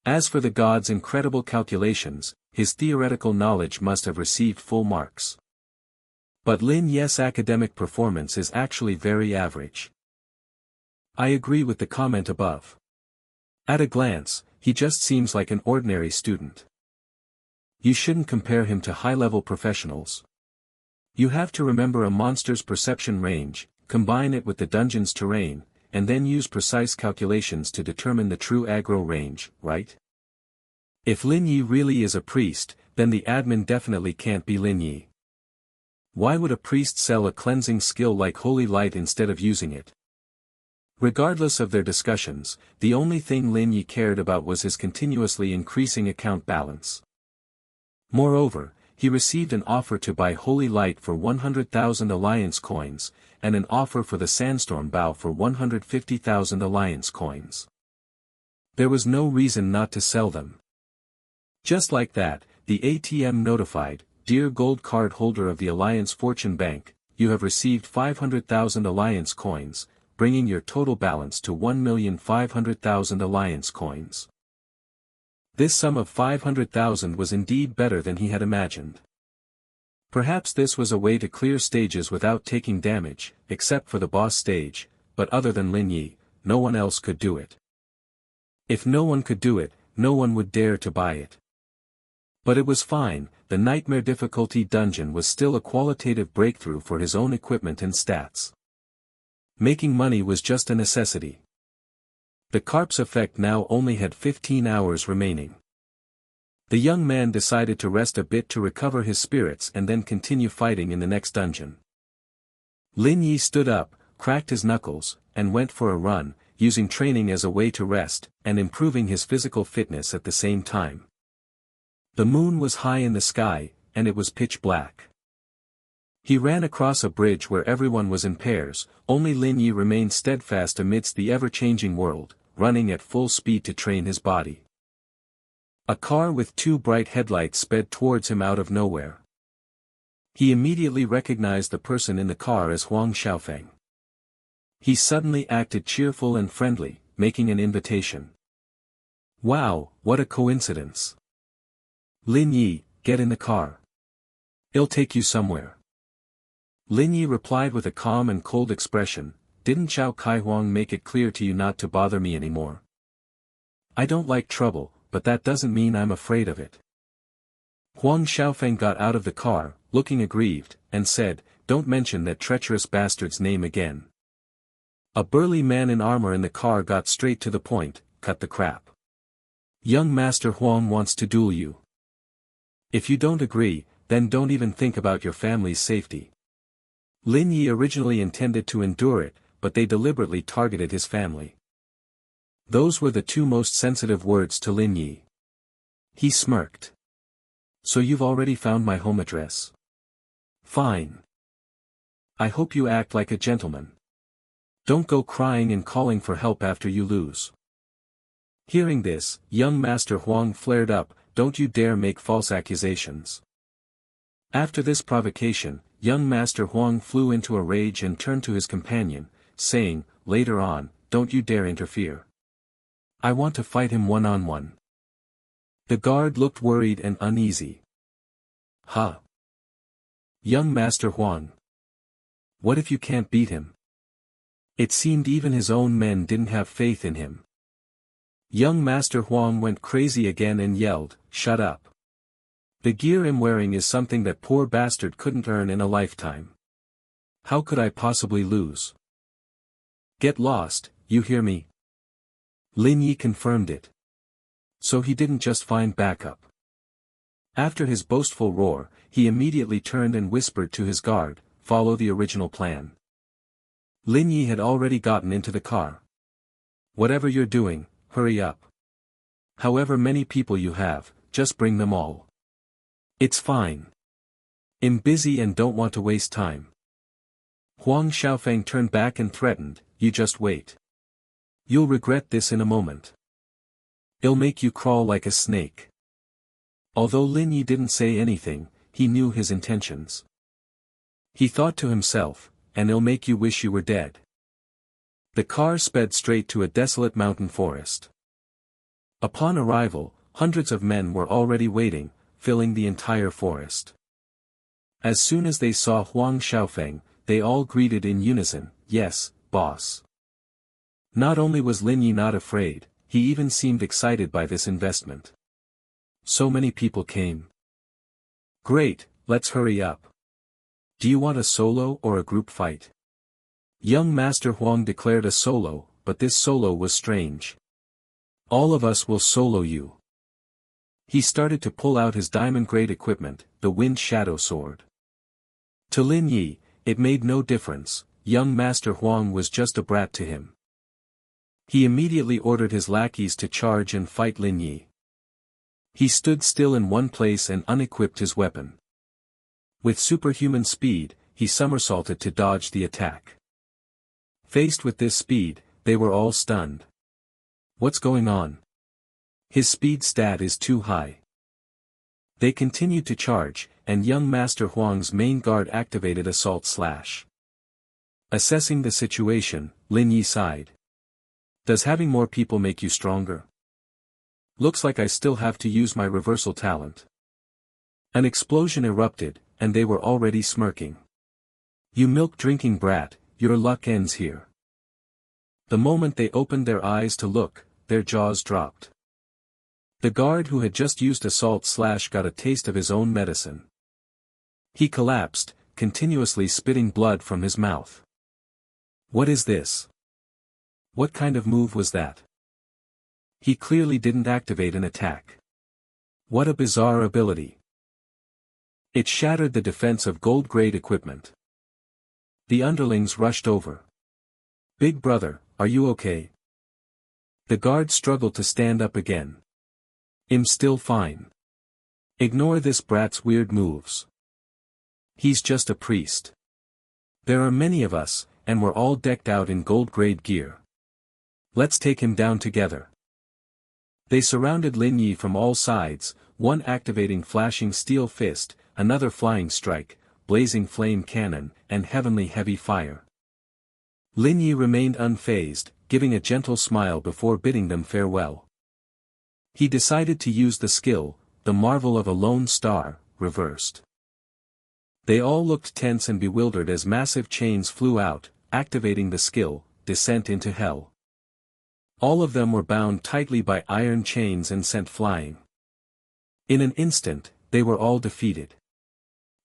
As for the god's incredible calculations, his theoretical knowledge must have received full marks. But Lin Yi's academic performance is actually very average. I agree with the comment above. At a glance, he just seems like an ordinary student. You shouldn't compare him to high-level professionals. You have to remember a monster's perception range, combine it with the dungeon's terrain, and then use precise calculations to determine the true aggro range, right? If Lin Yi really is a priest, then the admin definitely can't be Lin Yi. Why would a priest sell a cleansing skill like Holy Light instead of using it? Regardless of their discussions, the only thing Lin Yi cared about was his continuously increasing account balance. Moreover, he received an offer to buy Holy Light for 100,000 Alliance coins, and an offer for the Sandstorm Bow for 150,000 Alliance coins. There was no reason not to sell them. Just like that, the ATM notified, "Dear Gold Card holder of the Alliance Fortune Bank, you have received 500,000 Alliance coins, bringing your total balance to 1,500,000 Alliance coins." This sum of 500,000 was indeed better than he had imagined. Perhaps this was a way to clear stages without taking damage, except for the boss stage, but other than Lin Yi, no one else could do it. If no one could do it, no one would dare to buy it. But it was fine, the Nightmare Difficulty dungeon was still a qualitative breakthrough for his own equipment and stats. Making money was just a necessity. The Carp's effect now only had 15 hours remaining. The young man decided to rest a bit to recover his spirits and then continue fighting in the next dungeon. Lin Yi stood up, cracked his knuckles, and went for a run, using training as a way to rest, and improving his physical fitness at the same time. The moon was high in the sky, and it was pitch black. He ran across a bridge where everyone was in pairs, only Lin Yi remained steadfast amidst the ever-changing world, running at full speed to train his body. A car with two bright headlights sped towards him out of nowhere. He immediately recognized the person in the car as Huang Xiaofeng. He suddenly acted cheerful and friendly, making an invitation. Wow, what a coincidence. Lin Yi, get in the car. It'll take you somewhere. Lin Yi replied with a calm and cold expression, didn't Zhao Kaihuang make it clear to you not to bother me anymore? I don't like trouble, but that doesn't mean I'm afraid of it. Huang Xiaofeng got out of the car, looking aggrieved, and said, don't mention that treacherous bastard's name again. A burly man in armor in the car got straight to the point, cut the crap. Young Master Huang wants to duel you. If you don't agree, then don't even think about your family's safety. Lin Yi originally intended to endure it, but they deliberately targeted his family. Those were the two most sensitive words to Lin Yi. He smirked. So you've already found my home address. Fine. I hope you act like a gentleman. Don't go crying and calling for help after you lose. Hearing this, young Master Huang flared up, don't you dare make false accusations. After this provocation, young Master Huang flew into a rage and turned to his companion, saying, later on, don't you dare interfere. I want to fight him one-on-one. The guard looked worried and uneasy. Huh? Young Master Huang. What if you can't beat him? It seemed even his own men didn't have faith in him. Young Master Huang went crazy again and yelled, shut up. The gear I'm wearing is something that poor bastard couldn't earn in a lifetime. How could I possibly lose? Get lost, you hear me? Lin Yi confirmed it. So he didn't just find backup. After his boastful roar, he immediately turned and whispered to his guard, follow the original plan. Lin Yi had already gotten into the car. Whatever you're doing, hurry up. However many people you have, just bring them all. It's fine. I'm busy and don't want to waste time. Huang Xiaofeng turned back and threatened, you just wait. You'll regret this in a moment. It'll make you crawl like a snake. Although Lin Yi didn't say anything, he knew his intentions. He thought to himself, and it'll make you wish you were dead. The car sped straight to a desolate mountain forest. Upon arrival, hundreds of men were already waiting, filling the entire forest. As soon as they saw Huang Xiaofeng, they all greeted in unison, yes, boss. Not only was Lin Yi not afraid, he even seemed excited by this investment. So many people came. Great, let's hurry up. Do you want a solo or a group fight? Young Master Huang declared a solo, but this solo was strange. All of us will solo you. He started to pull out his diamond-grade equipment, the Wind Shadow Sword. To Lin Yi, it made no difference, young Master Huang was just a brat to him. He immediately ordered his lackeys to charge and fight Lin Yi. He stood still in one place and unequipped his weapon. With superhuman speed, he somersaulted to dodge the attack. Faced with this speed, they were all stunned. What's going on? His speed stat is too high. They continued to charge, and young Master Huang's main guard activated Assault Slash. Assessing the situation, Lin Yi sighed. Does having more people make you stronger? Looks like I still have to use my reversal talent. An explosion erupted, and they were already smirking. You milk-drinking brat, your luck ends here. The moment they opened their eyes to look, their jaws dropped. The guard who had just used Assault Slash got a taste of his own medicine. He collapsed, continuously spitting blood from his mouth. What is this? What kind of move was that? He clearly didn't activate an attack. What a bizarre ability. It shattered the defense of gold-grade equipment. The underlings rushed over. "Big brother, are you okay?" The guard struggled to stand up again. "I'm still fine. Ignore this brat's weird moves. He's just a priest. There are many of us, and we're all decked out in gold-grade gear. Let's take him down together." They surrounded Lin Yi from all sides, one activating flashing steel fist, another flying strike, blazing flame cannon, and heavenly heavy fire. Lin Yi remained unfazed, giving a gentle smile before bidding them farewell. He decided to use the skill, the marvel of a lone star, reversed. They all looked tense and bewildered as massive chains flew out, activating the skill, descent into hell. All of them were bound tightly by iron chains and sent flying. In an instant, they were all defeated.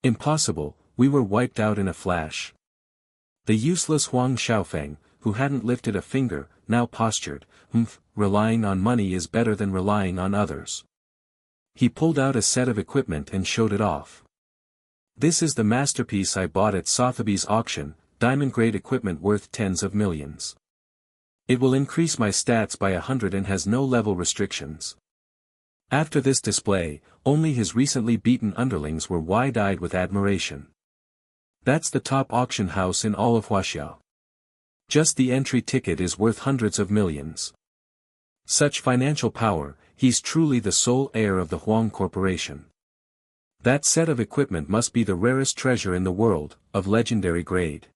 "Impossible, we were wiped out in a flash." The useless Huang Xiaofeng, who hadn't lifted a finger, now postured, relying on money is better than relying on others." He pulled out a set of equipment and showed it off. "This is the masterpiece I bought at Sotheby's auction, diamond-grade equipment worth tens of millions. It will increase my stats by 100 and has no level restrictions." After this display, only his recently beaten underlings were wide-eyed with admiration. "That's the top auction house in all of Huaxiao. Just the entry ticket is worth hundreds of millions. Such financial power, he's truly the sole heir of the Huang Corporation. That set of equipment must be the rarest treasure in the world, of legendary grade."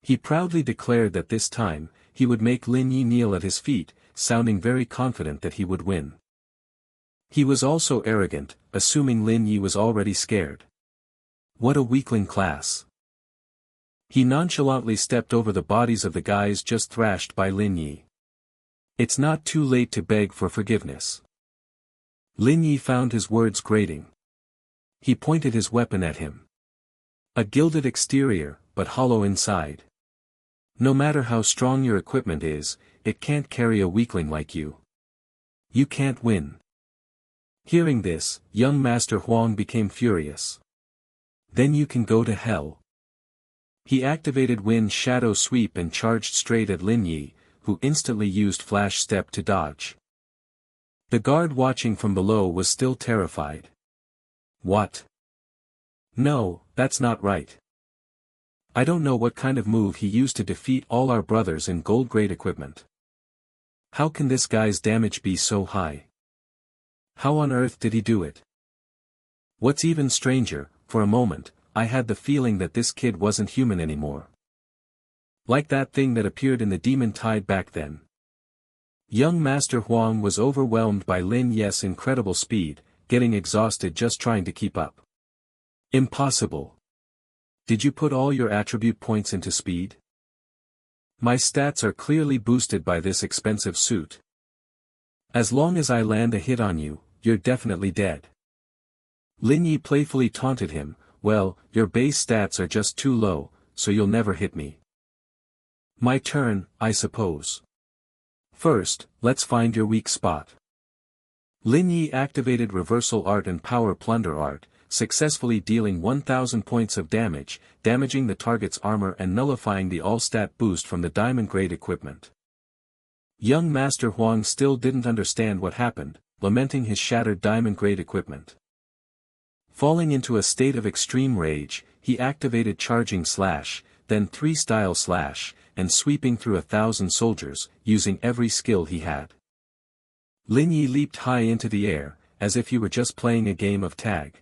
He proudly declared that this time, he would make Lin Yi kneel at his feet, sounding very confident that he would win. He was also arrogant, assuming Lin Yi was already scared. What a weakling class. He nonchalantly stepped over the bodies of the guys just thrashed by Lin Yi. It's not too late to beg for forgiveness. Lin Yi found his words grating. He pointed his weapon at him. A gilded exterior, but hollow inside. No matter how strong your equipment is, it can't carry a weakling like you. You can't win. Hearing this, young Master Huang became furious. Then you can go to hell. He activated Wind Shadow Sweep and charged straight at Lin Yi, who instantly used Flash Step to dodge. The guard watching from below was still terrified. What? No, that's not right. I don't know what kind of move he used to defeat all our brothers in gold-grade equipment. How can this guy's damage be so high? How on earth did he do it? What's even stranger, for a moment, I had the feeling that this kid wasn't human anymore. Like that thing that appeared in the Demon Tide back then. Young Master Huang was overwhelmed by Lin Yi's incredible speed, getting exhausted just trying to keep up. Impossible. Did you put all your attribute points into speed? My stats are clearly boosted by this expensive suit. As long as I land a hit on you, you're definitely dead. Lin Yi playfully taunted him, well, your base stats are just too low, so you'll never hit me. My turn, I suppose. First, let's find your weak spot. Lin Yi activated Reversal Art and Power Plunder Art, successfully dealing 1000 points of damage, damaging the target's armor and nullifying the all-stat boost from the diamond-grade equipment. Young Master Huang still didn't understand what happened, lamenting his shattered diamond-grade equipment. Falling into a state of extreme rage, he activated Charging Slash, then 3-style Slash, and sweeping through 1,000 soldiers, using every skill he had. Lin Yi leaped high into the air, as if he were just playing a game of tag.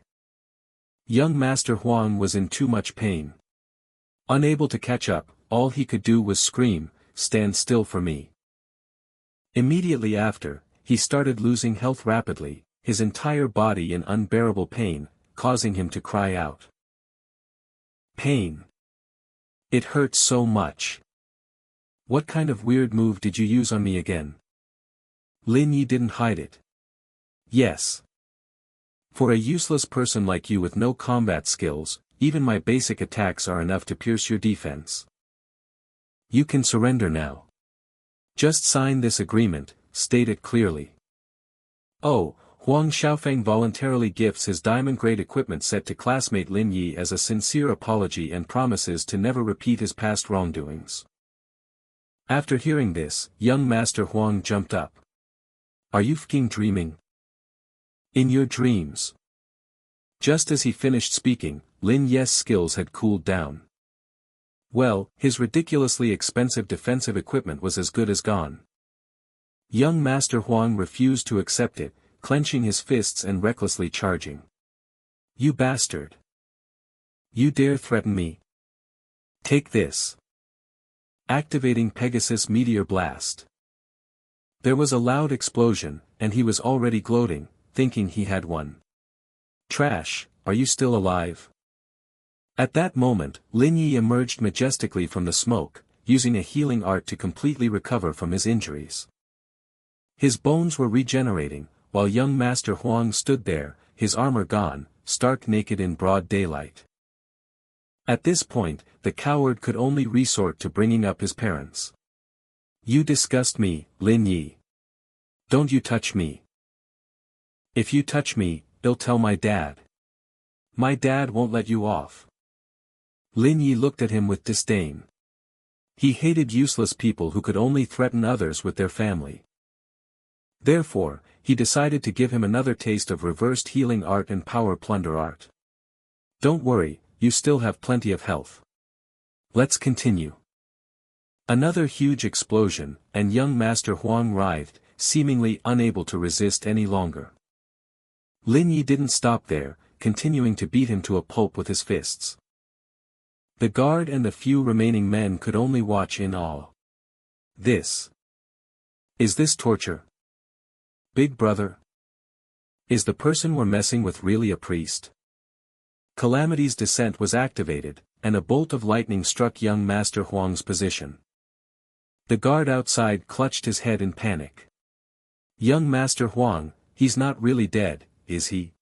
Young Master Huang was in too much pain. Unable to catch up, all he could do was scream, "Stand still for me." Immediately after, he started losing health rapidly, his entire body in unbearable pain, causing him to cry out. Pain. It hurts so much. What kind of weird move did you use on me again? Lin Yi didn't hide it. Yes. For a useless person like you with no combat skills, even my basic attacks are enough to pierce your defense. You can surrender now. Just sign this agreement, state it clearly. Oh, Huang Xiaofeng voluntarily gifts his diamond-grade equipment set to classmate Lin Yi as a sincere apology and promises to never repeat his past wrongdoings. After hearing this, young Master Huang jumped up. Are you fucking dreaming? In your dreams. Just as he finished speaking, Lin Yi's skills had cooled down. Well, his ridiculously expensive defensive equipment was as good as gone. Young Master Huang refused to accept it, clenching his fists and recklessly charging. You bastard! You dare threaten me? Take this! Activating Pegasus Meteor Blast. There was a loud explosion, and he was already gloating, thinking he had won. Trash, are you still alive? At that moment, Lin Yi emerged majestically from the smoke, using a healing art to completely recover from his injuries. His bones were regenerating, while young Master Huang stood there, his armor gone, stark naked in broad daylight. At this point, the coward could only resort to bringing up his parents. You disgust me, Lin Yi. Don't you touch me. If you touch me, I'll tell my dad. My dad won't let you off. Lin Yi looked at him with disdain. He hated useless people who could only threaten others with their family. Therefore, he decided to give him another taste of reversed healing art and power plunder art. Don't worry, you still have plenty of health. Let's continue. Another huge explosion, and young Master Huang writhed, seemingly unable to resist any longer. Lin Yi didn't stop there, continuing to beat him to a pulp with his fists. The guard and the few remaining men could only watch in awe. Is this torture? Big brother? Is the person we're messing with really a priest? Calamity's descent was activated, and a bolt of lightning struck young Master Huang's position. The guard outside clutched his head in panic. Young Master Huang, he's not really dead, is he?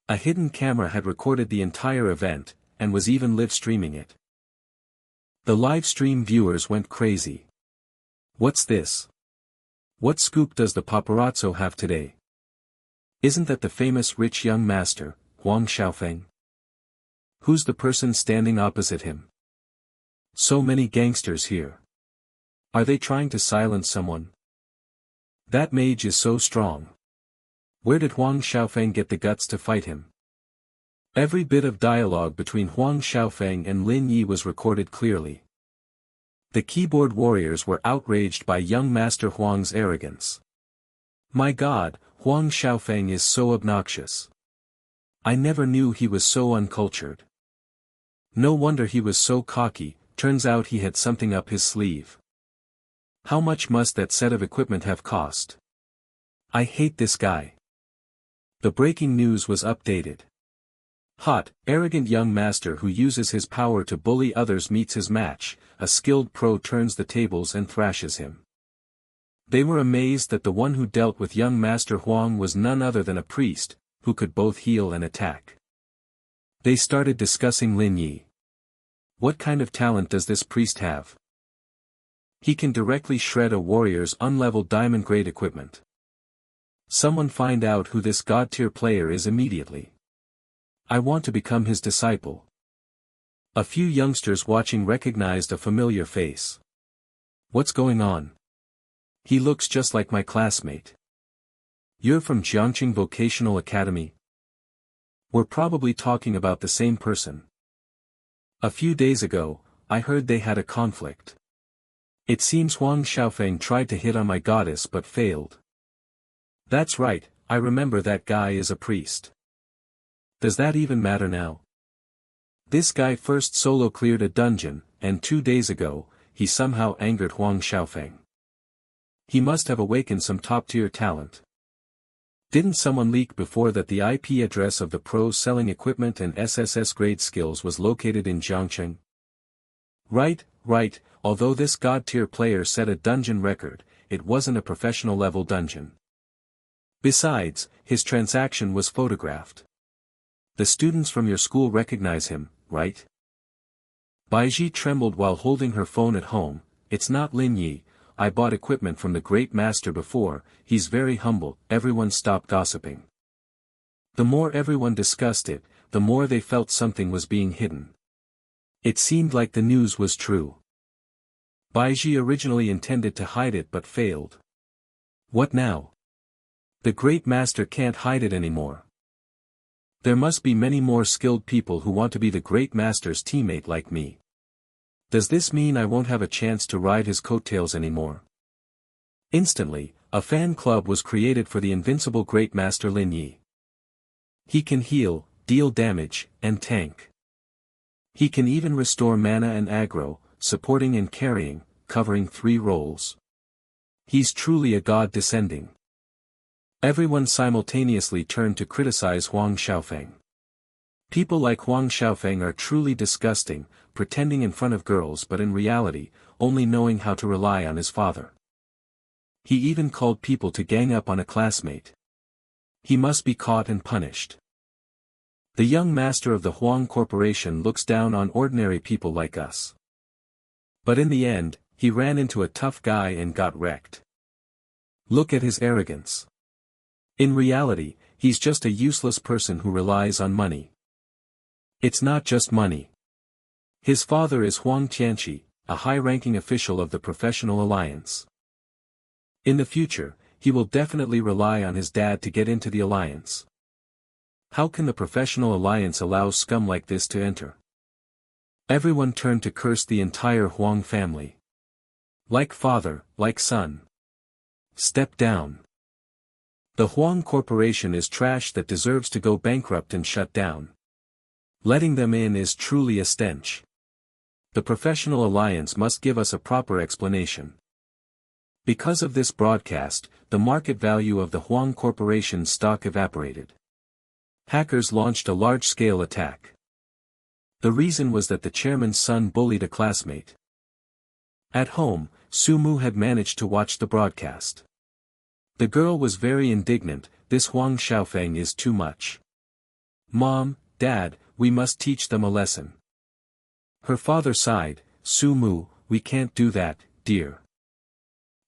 A hidden camera had recorded the entire event, and was even live-streaming it. The live-stream viewers went crazy. What's this? What scoop does the paparazzo have today? Isn't that the famous rich young master, Huang Xiaofeng? Who's the person standing opposite him? So many gangsters here. Are they trying to silence someone? That mage is so strong. Where did Huang Xiaofeng get the guts to fight him? Every bit of dialogue between Huang Xiaofeng and Lin Yi was recorded clearly. The keyboard warriors were outraged by young Master Huang's arrogance. My God, Huang Xiaofeng is so obnoxious. I never knew he was so uncultured. No wonder he was so cocky, turns out he had something up his sleeve. How much must that set of equipment have cost? I hate this guy. The breaking news was updated. Hot, arrogant young master who uses his power to bully others meets his match, a skilled pro turns the tables and thrashes him. They were amazed that the one who dealt with young Master Huang was none other than a priest, who could both heal and attack. They started discussing Lin Yi. What kind of talent does this priest have? He can directly shred a warrior's unleveled diamond-grade equipment. Someone find out who this god-tier player is immediately. I want to become his disciple. A few youngsters watching recognized a familiar face. What's going on? He looks just like my classmate. You're from Jiangqing Vocational Academy? We're probably talking about the same person. A few days ago, I heard they had a conflict. It seems Huang Xiaofeng tried to hit on my goddess but failed. That's right, I remember that guy is a priest. Does that even matter now? This guy first solo cleared a dungeon, and 2 days ago, he somehow angered Huang Xiaofeng. He must have awakened some top-tier talent. Didn't someone leak before that the IP address of the pros selling equipment and SSS-grade skills was located in Jiangqing? Right, although this god-tier player set a dungeon record, it wasn't a professional-level dungeon. Besides, his transaction was photographed. The students from your school recognize him, right? Baiji trembled while holding her phone at home. It's not Lin Yi, I bought equipment from the great master before, he's very humble." Everyone stopped gossiping. The more everyone discussed it, the more they felt something was being hidden. It seemed like the news was true. Baiji originally intended to hide it but failed. What now? The great master can't hide it anymore. There must be many more skilled people who want to be the great master's teammate like me. Does this mean I won't have a chance to ride his coattails anymore? Instantly, a fan club was created for the invincible great master Lin Yi. He can heal, deal damage, and tank. He can even restore mana and aggro, supporting and carrying, covering 3 roles. He's truly a god descending. Everyone simultaneously turned to criticize Huang Xiaofeng. People like Huang Xiaofeng are truly disgusting, pretending in front of girls but in reality, only knowing how to rely on his father. He even called people to gang up on a classmate. He must be caught and punished. The young master of the Huang Corporation looks down on ordinary people like us. But in the end, he ran into a tough guy and got wrecked. Look at his arrogance. In reality, he's just a useless person who relies on money. It's not just money. His father is Huang Tianqi, a high-ranking official of the Professional Alliance. In the future, he will definitely rely on his dad to get into the alliance. How can the Professional Alliance allow scum like this to enter? Everyone turned to curse the entire Huang family. Like father, like son. Step down. The Huang Corporation is trash that deserves to go bankrupt and shut down. Letting them in is truly a stench. The Professional Alliance must give us a proper explanation. Because of this broadcast, the market value of the Huang Corporation stock evaporated. Hackers launched a large-scale attack. The reason was that the chairman's son bullied a classmate. At home, Su Mu had managed to watch the broadcast. The girl was very indignant. This Huang Xiaofeng is too much. Mom, Dad, we must teach them a lesson. Her father sighed, Su Mu, we can't do that, dear.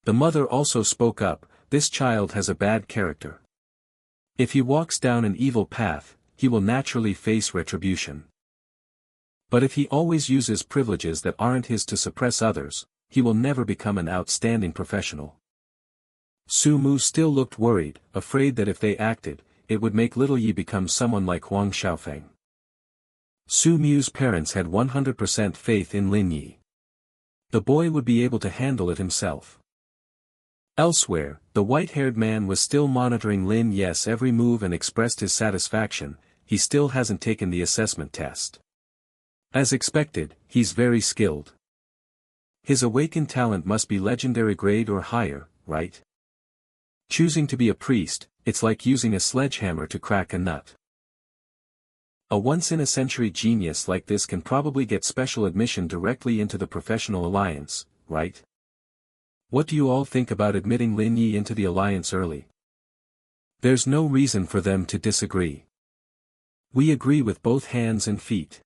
The mother also spoke up, this child has a bad character. If he walks down an evil path, he will naturally face retribution. But if he always uses privileges that aren't his to suppress others, he will never become an outstanding professional. Su Mu still looked worried, afraid that if they acted, it would make little Yi become someone like Huang Xiaofeng. Su Mu's parents had 100% faith in Lin Yi. The boy would be able to handle it himself. Elsewhere, the white-haired man was still monitoring Lin Yi's every move and expressed his satisfaction. He still hasn't taken the assessment test. As expected, he's very skilled. His awakened talent must be legendary grade or higher, right? Choosing to be a priest, it's like using a sledgehammer to crack a nut. A once-in-a-century genius like this can probably get special admission directly into the Professional Alliance, right? What do you all think about admitting Lin Yi into the alliance early? There's no reason for them to disagree. We agree with both hands and feet.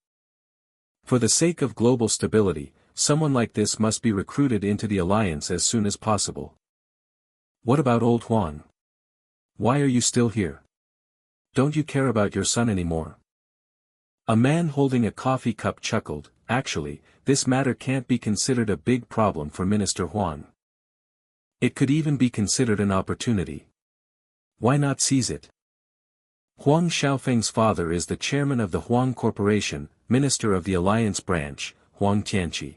For the sake of global stability, someone like this must be recruited into the alliance as soon as possible. What about old Huang? Why are you still here? Don't you care about your son anymore? A man holding a coffee cup chuckled, actually, this matter can't be considered a big problem for Minister Huang. It could even be considered an opportunity. Why not seize it? Huang Xiaofeng's father is the chairman of the Huang Corporation, minister of the alliance branch, Huang Tianqi.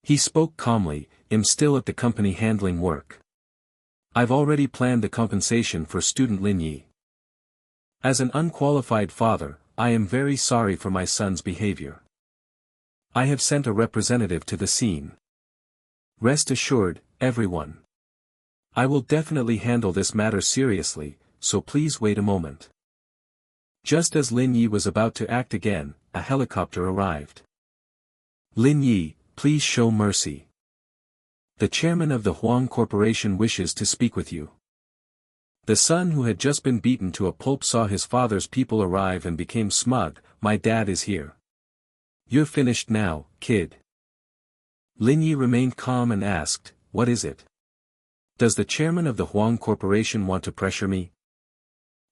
He spoke calmly, I'm still at the company handling work. I've already planned the compensation for student Lin Yi. As an unqualified father, I am very sorry for my son's behavior. I have sent a representative to the scene. Rest assured, everyone. I will definitely handle this matter seriously, so please wait a moment. Just as Lin Yi was about to act again, a helicopter arrived. Lin Yi, please show mercy. The chairman of the Huang Corporation wishes to speak with you. The son who had just been beaten to a pulp saw his father's people arrive and became smug, my dad is here. You're finished now, kid. Lin Yi remained calm and asked, what is it? Does the chairman of the Huang Corporation want to pressure me?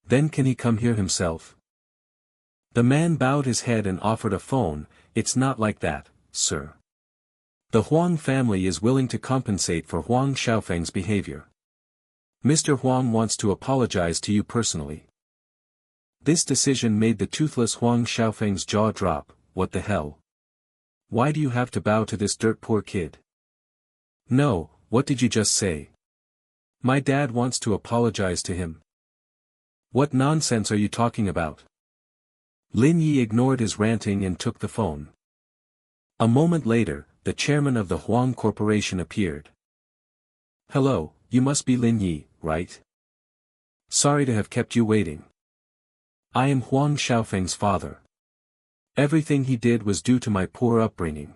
Then can he come here himself? The man bowed his head and offered a phone. It's not like that, sir. The Huang family is willing to compensate for Huang Xiaofeng's behavior. Mr. Huang wants to apologize to you personally. This decision made the toothless Huang Xiaofeng's jaw drop. What the hell? Why do you have to bow to this dirt poor kid? No, what did you just say? My dad wants to apologize to him. What nonsense are you talking about? Lin Yi ignored his ranting and took the phone. A moment later, the chairman of the Huang Corporation appeared. Hello, you must be Lin Yi, right? Sorry to have kept you waiting. I am Huang Xiaofeng's father. Everything he did was due to my poor upbringing.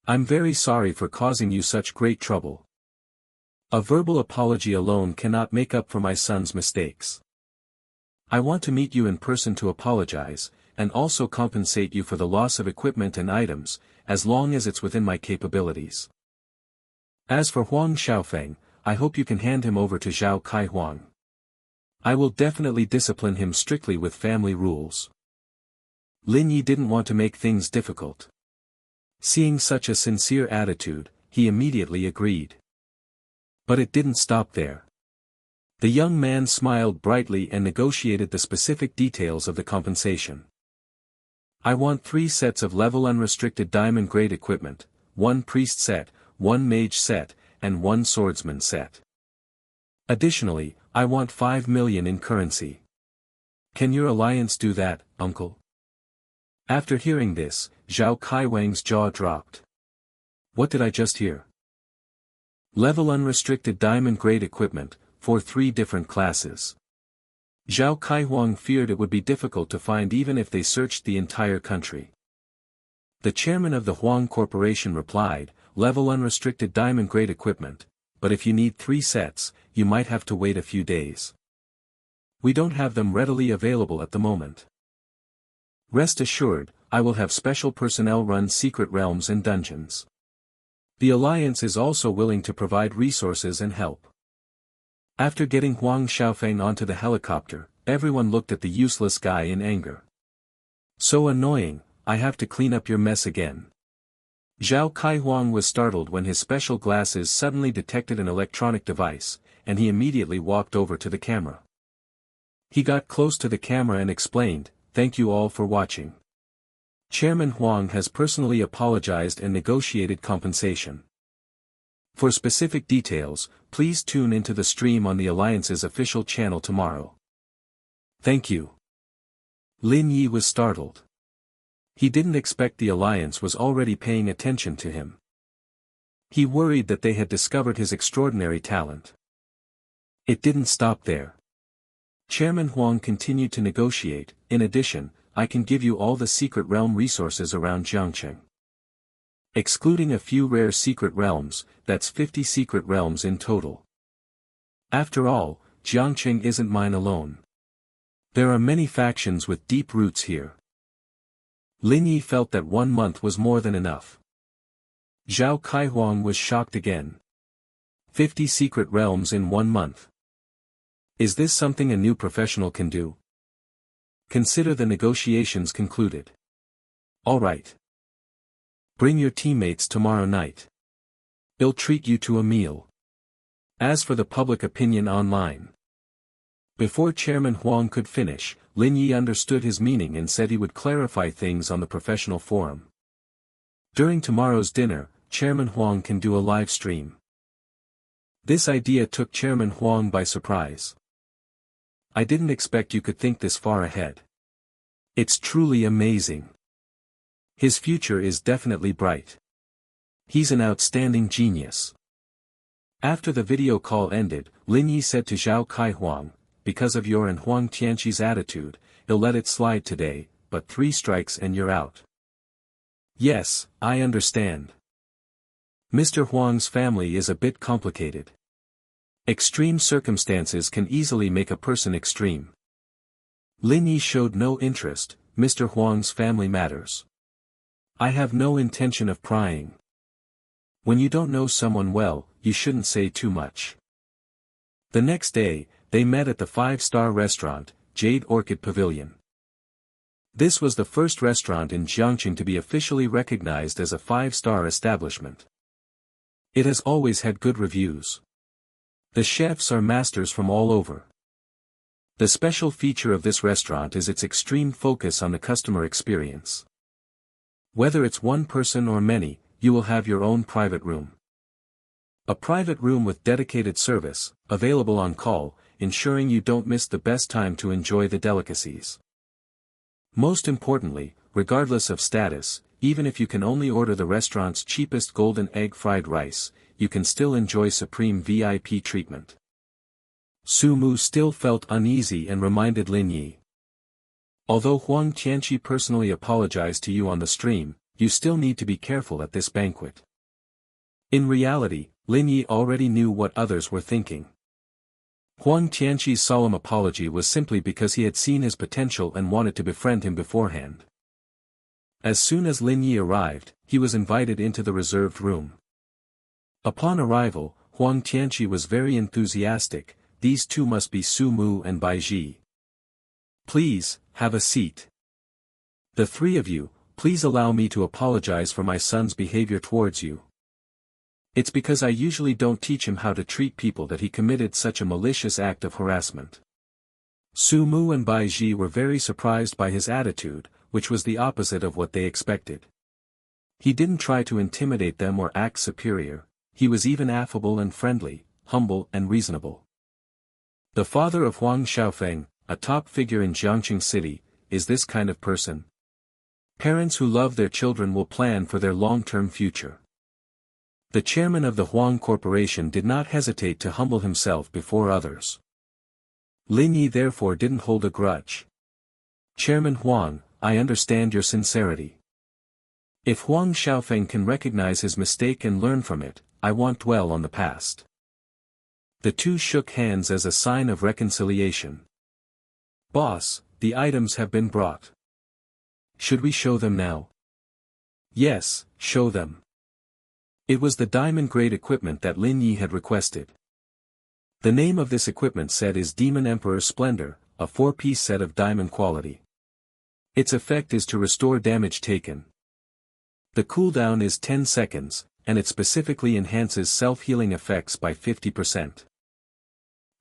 I'm very sorry for causing you such great trouble. A verbal apology alone cannot make up for my son's mistakes. I want to meet you in person to apologize, and also compensate you for the loss of equipment and items, as long as it's within my capabilities. As for Huang Xiaofeng, I hope you can hand him over to Zhao Kai Huang. I will definitely discipline him strictly with family rules. Lin Yi didn't want to make things difficult. Seeing such a sincere attitude, he immediately agreed. But it didn't stop there. The young man smiled brightly and negotiated the specific details of the compensation. I want 3 sets of level unrestricted diamond-grade equipment, 1 priest set, 1 mage set, and 1 swordsman set. Additionally, I want 5 million in currency. Can your alliance do that, uncle? After hearing this, Zhao Kaiwang's jaw dropped. What did I just hear? Level unrestricted diamond-grade equipment, for 3 different classes. Zhao Kaihuang feared it would be difficult to find even if they searched the entire country. The chairman of the Huang Corporation replied, level unrestricted diamond-grade equipment, but if you need 3 sets, you might have to wait a few days. We don't have them readily available at the moment. Rest assured, I will have special personnel run secret realms and dungeons. The Alliance is also willing to provide resources and help. After getting Huang Xiaofeng onto the helicopter, everyone looked at the useless guy in anger. So annoying, I have to clean up your mess again. Zhao Kaihuang was startled when his special glasses suddenly detected an electronic device, and he immediately walked over to the camera. He got close to the camera and explained, "Thank you all for watching. Chairman Huang has personally apologized and negotiated compensation. For specific details, please tune into the stream on the Alliance's official channel tomorrow." Thank you. Lin Yi was startled. He didn't expect the Alliance was already paying attention to him. He worried that they had discovered his extraordinary talent. It didn't stop there. Chairman Huang continued to negotiate. In addition, I can give you all the secret realm resources around Jiangcheng. Excluding a few rare secret realms, that's 50 secret realms in total. After all, Jiangcheng isn't mine alone. There are many factions with deep roots here. Lin Yi felt that 1 month was more than enough. Zhao Kaihuang was shocked again. 50 secret realms in 1 month. Is this something a new professional can do? Consider the negotiations concluded. All right. Bring your teammates tomorrow night. They'll treat you to a meal. As for the public opinion online. Before Chairman Huang could finish, Lin Yi understood his meaning and said he would clarify things on the professional forum. During tomorrow's dinner, Chairman Huang can do a live stream. This idea took Chairman Huang by surprise. I didn't expect you could think this far ahead. It's truly amazing. His future is definitely bright. He's an outstanding genius. After the video call ended, Lin Yi said to Zhao Kaihuang, because of your and Huang Tianqi's attitude, he'll let it slide today, but 3 strikes and you're out. Yes, I understand. Mr. Huang's family is a bit complicated. Extreme circumstances can easily make a person extreme. Lin Yi showed no interest. Mr. Huang's family matters. I have no intention of prying. When you don't know someone well, you shouldn't say too much. The next day, they met at the 5-star restaurant, Jade Orchid Pavilion. This was the first restaurant in Jiangqing to be officially recognized as a 5-star establishment. It has always had good reviews. The chefs are masters from all over. The special feature of this restaurant is its extreme focus on the customer experience. Whether it's one person or many, you will have your own private room. A private room with dedicated service, available on call, ensuring you don't miss the best time to enjoy the delicacies. Most importantly, regardless of status, even if you can only order the restaurant's cheapest golden egg fried rice, you can still enjoy supreme VIP treatment. Su Mu still felt uneasy and reminded Lin Yi. Although Huang Tianqi personally apologized to you on the stream, you still need to be careful at this banquet. In reality, Lin Yi already knew what others were thinking. Huang Tianqi's solemn apology was simply because he had seen his potential and wanted to befriend him beforehand. As soon as Lin Yi arrived, he was invited into the reserved room. Upon arrival, Huang Tianqi was very enthusiastic. These two must be Su Mu and Bai Ji. Please, have a seat. The three of you, please allow me to apologize for my son's behavior towards you. It's because I usually don't teach him how to treat people that he committed such a malicious act of harassment. Su Mu and Bai Ji were very surprised by his attitude, which was the opposite of what they expected. He didn't try to intimidate them or act superior, he was even affable and friendly, humble and reasonable. The father of Huang Xiaofeng, a top figure in Jiangqing City, is this kind of person. Parents who love their children will plan for their long-term future. The chairman of the Huang Corporation did not hesitate to humble himself before others. Lin Yi therefore didn't hold a grudge. Chairman Huang, I understand your sincerity. If Huang Xiaofeng can recognize his mistake and learn from it, I won't dwell on the past. The two shook hands as a sign of reconciliation. Boss, the items have been brought. Should we show them now? Yes, show them. It was the diamond-grade equipment that Lin Yi had requested. The name of this equipment set is Demon Emperor Splendor, a 4-piece set of diamond quality. Its effect is to restore damage taken. The cooldown is 10 seconds, and it specifically enhances self-healing effects by 50%.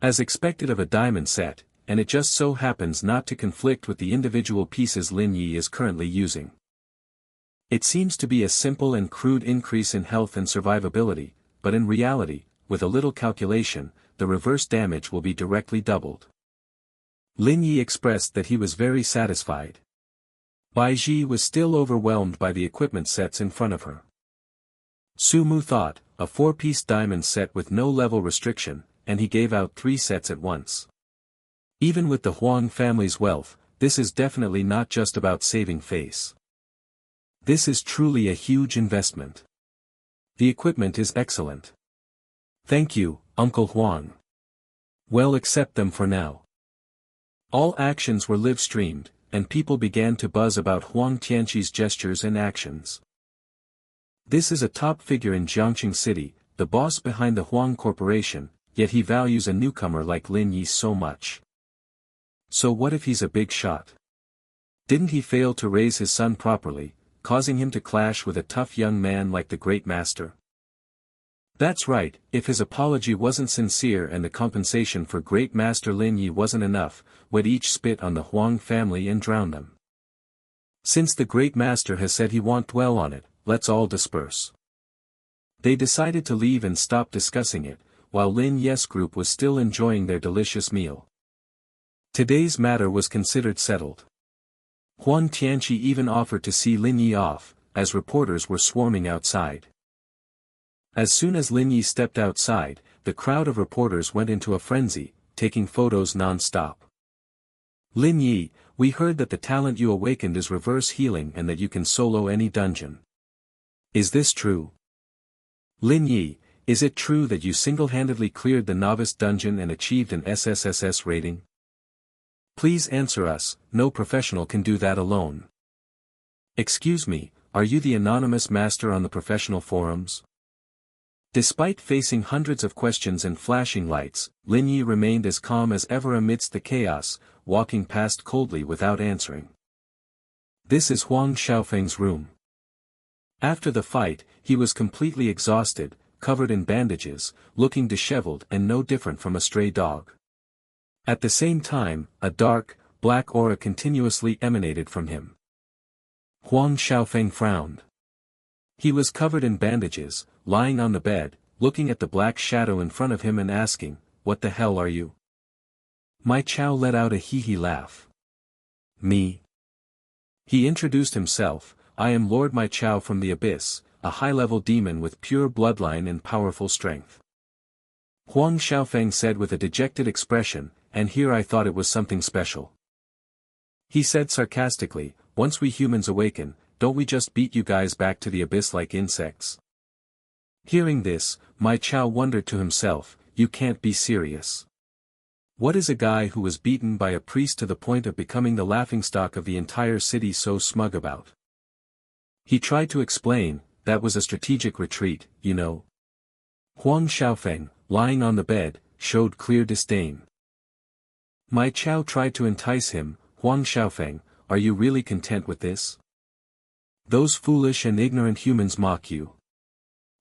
As expected of a diamond set, and it just so happens not to conflict with the individual pieces Lin Yi is currently using. It seems to be a simple and crude increase in health and survivability, but in reality, with a little calculation, the reverse damage will be directly doubled. Lin Yi expressed that he was very satisfied. Bai Ji was still overwhelmed by the equipment sets in front of her. Su Mu thought, a 4-piece diamond set with no level restriction, and he gave out 3 sets at once. Even with the Huang family's wealth, this is definitely not just about saving face. This is truly a huge investment. The equipment is excellent. Thank you, Uncle Huang. Well, accept them for now. All actions were live-streamed, and people began to buzz about Huang Tianqi's gestures and actions. This is a top figure in Jiangqing City, the boss behind the Huang Corporation, yet he values a newcomer like Lin Yi so much. So what if he's a big shot? Didn't he fail to raise his son properly, causing him to clash with a tough young man like the Great Master? That's right, if his apology wasn't sincere and the compensation for Great Master Lin Yi wasn't enough, we'd each spit on the Huang family and drown them. Since the Great Master has said he won't dwell on it, let's all disperse. They decided to leave and stop discussing it, while Lin Yi's group was still enjoying their delicious meal. Today's matter was considered settled. Huang Tianqi even offered to see Lin Yi off, as reporters were swarming outside. As soon as Lin Yi stepped outside, the crowd of reporters went into a frenzy, taking photos non-stop. Lin Yi, we heard that the talent you awakened is reverse healing and that you can solo any dungeon. Is this true? Lin Yi, is it true that you single-handedly cleared the novice dungeon and achieved an SSSS rating? Please answer us, no professional can do that alone. Excuse me, are you the anonymous master on the professional forums? Despite facing hundreds of questions and flashing lights, Lin Yi remained as calm as ever amidst the chaos, walking past coldly without answering. This is Huang Xiaofeng's room. After the fight, he was completely exhausted, covered in bandages, looking disheveled and no different from a stray dog. At the same time, a dark, black aura continuously emanated from him. Huang Xiaofeng frowned. He was covered in bandages, lying on the bed, looking at the black shadow in front of him and asking, "What the hell are you?" Mai Chao let out a hee-hee laugh. "Me?" He introduced himself, "I am Lord Mai Chao from the Abyss, a high-level demon with pure bloodline and powerful strength." Huang Xiaofeng said with a dejected expression, "And here I thought it was something special." He said sarcastically, "Once we humans awaken, don't we just beat you guys back to the abyss like insects?" Hearing this, Mai Chao wondered to himself, "You can't be serious. What is a guy who was beaten by a priest to the point of becoming the laughingstock of the entire city so smug about?" He tried to explain, "That was a strategic retreat, you know." Huang Xiaofeng, lying on the bed, showed clear disdain. Mai Chao tried to entice him, "Huang Xiaofeng, are you really content with this? Those foolish and ignorant humans mock you.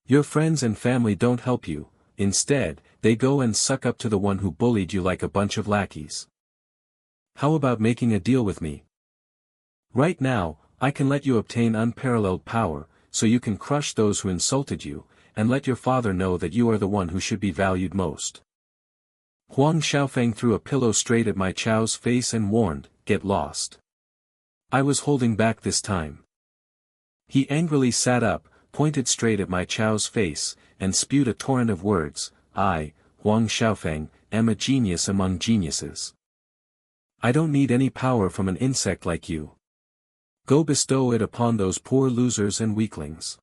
Your friends and family don't help you, instead, they go and suck up to the one who bullied you like a bunch of lackeys. How about making a deal with me? Right now, I can let you obtain unparalleled power, so you can crush those who insulted you, and let your father know that you are the one who should be valued most." Huang Xiaofeng threw a pillow straight at Mai Chao's face and warned, "Get lost. I was holding back this time." He angrily sat up, pointed straight at Mai Chao's face, and spewed a torrent of words, "I, Huang Xiaofeng, am a genius among geniuses. I don't need any power from an insect like you. Go bestow it upon those poor losers and weaklings."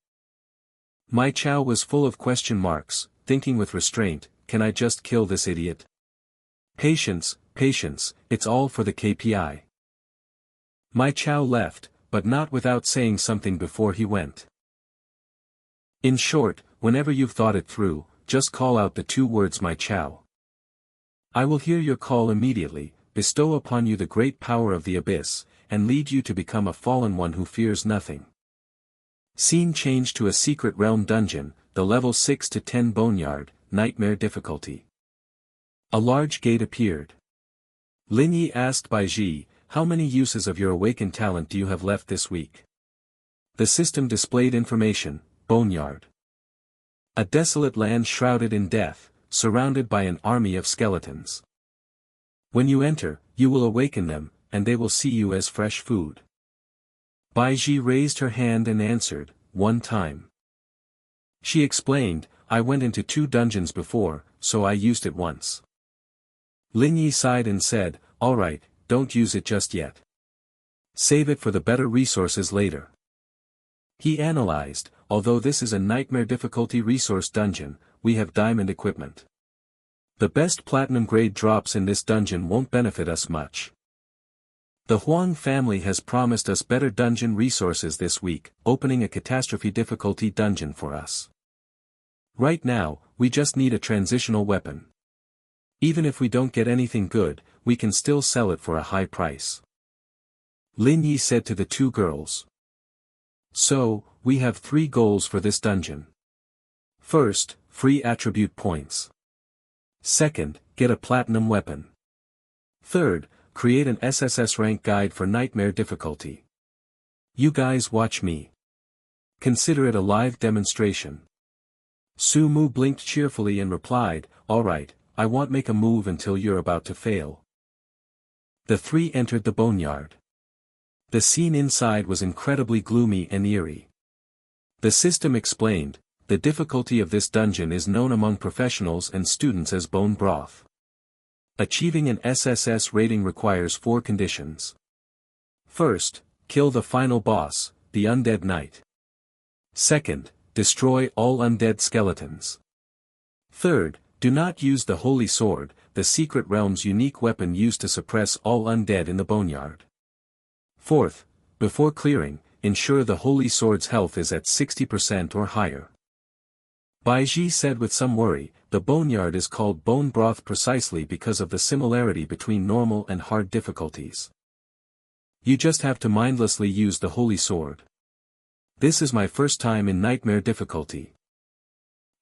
Mai Chao was full of question marks, thinking with restraint, "Can I just kill this idiot? Patience, patience, it's all for the KPI." Mai Chao left, but not without saying something before he went. "In short, whenever you've thought it through, just call out the 2 words Mai Chao. I will hear your call immediately, bestow upon you the great power of the abyss, and lead you to become a fallen one who fears nothing." Scene changed to a secret realm dungeon, the level 6 to 10 boneyard, nightmare difficulty. A large gate appeared. Lin Yi asked Baiji, "How many uses of your awakened talent do you have left this week?" The system displayed information, boneyard. A desolate land shrouded in death, surrounded by an army of skeletons. When you enter, you will awaken them, and they will see you as fresh food. Baiji raised her hand and answered, "1 time." She explained, "I went into 2 dungeons before, so I used it once." Lin Yi sighed and said, "All right, don't use it just yet. Save it for the better resources later." He analyzed, "Although this is a nightmare difficulty resource dungeon, we have diamond equipment. The best platinum grade drops in this dungeon won't benefit us much. The Huang family has promised us better dungeon resources this week, opening a catastrophe difficulty dungeon for us. Right now, we just need a transitional weapon. Even if we don't get anything good, we can still sell it for a high price." Lin Yi said to the 2 girls. "So, we have 3 goals for this dungeon. First, free attribute points. Second, get a platinum weapon. Third, create an SSS rank guide for nightmare difficulty. You guys watch me. Consider it a live demonstration." Su Mu blinked cheerfully and replied, "All right, I won't make a move until you're about to fail." The 3 entered the boneyard. The scene inside was incredibly gloomy and eerie. The system explained, "The difficulty of this dungeon is known among professionals and students as bone broth. Achieving an SSS rating requires 4 conditions. First, kill the final boss, the Undead Knight. Second, destroy all undead skeletons. Third, do not use the Holy Sword, the Secret Realm's unique weapon used to suppress all undead in the boneyard. Fourth, before clearing, ensure the Holy Sword's health is at 60% or higher." Baiji said with some worry, the boneyard is called bone broth precisely because of the similarity between normal and hard difficulties. You just have to mindlessly use the holy sword. This is my first time in nightmare difficulty.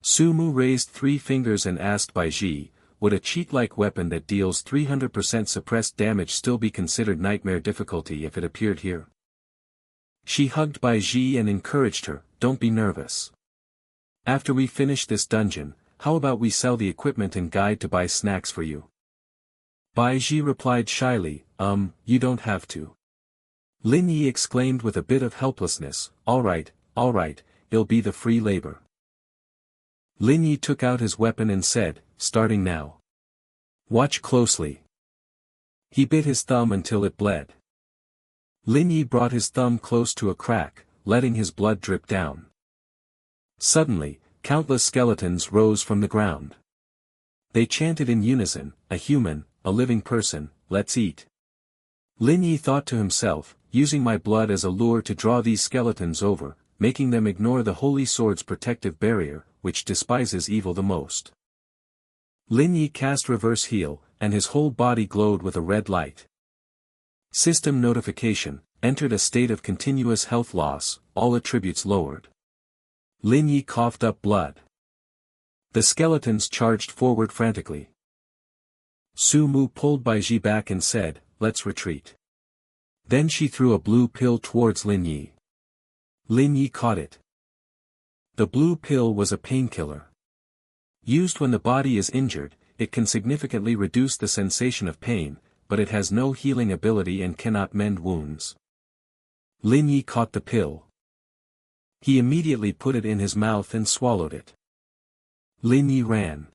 Sumu raised 3 fingers and asked Baiji, would a cheat-like weapon that deals 300% suppressed damage still be considered nightmare difficulty if it appeared here? She hugged Baiji and encouraged her, don't be nervous. After we finish this dungeon, how about we sell the equipment and guide to buy snacks for you? Baiji replied shyly, you don't have to. Lin Yi exclaimed with a bit of helplessness, alright, it'll be the free labor. Lin Yi took out his weapon and said, starting now. Watch closely. He bit his thumb until it bled. Lin Yi brought his thumb close to a crack, letting his blood drip down. Suddenly, countless skeletons rose from the ground. They chanted in unison, a human, a living person, let's eat. Lin Yi thought to himself, using my blood as a lure to draw these skeletons over, making them ignore the holy sword's protective barrier, which despises evil the most. Lin Yi cast reverse heal, and his whole body glowed with a red light. System notification, entered a state of continuous health loss, all attributes lowered. Lin Yi coughed up blood. The skeletons charged forward frantically. Sumu pulled Baiji back and said, let's retreat. Then she threw a blue pill towards Lin Yi. Lin Yi caught it. The blue pill was a painkiller. Used when the body is injured, it can significantly reduce the sensation of pain, but it has no healing ability and cannot mend wounds. Lin Yi caught the pill. He immediately put it in his mouth and swallowed it. Lin Yi ran.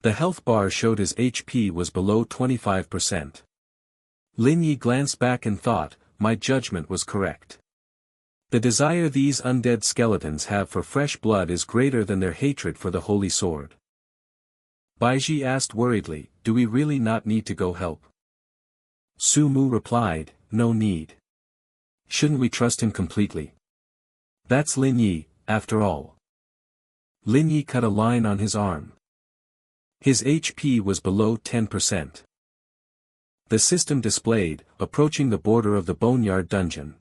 The health bar showed his HP was below 25%. Lin Yi glanced back and thought, my judgment was correct. The desire these undead skeletons have for fresh blood is greater than their hatred for the holy sword. Baiji asked worriedly, do we really not need to go help? Sumu replied, no need. Shouldn't we trust him completely? That's Lin Yi, after all. Lin Yi cut a line on his arm. His HP was below 10%. The system displayed, approaching the border of the boneyard dungeon.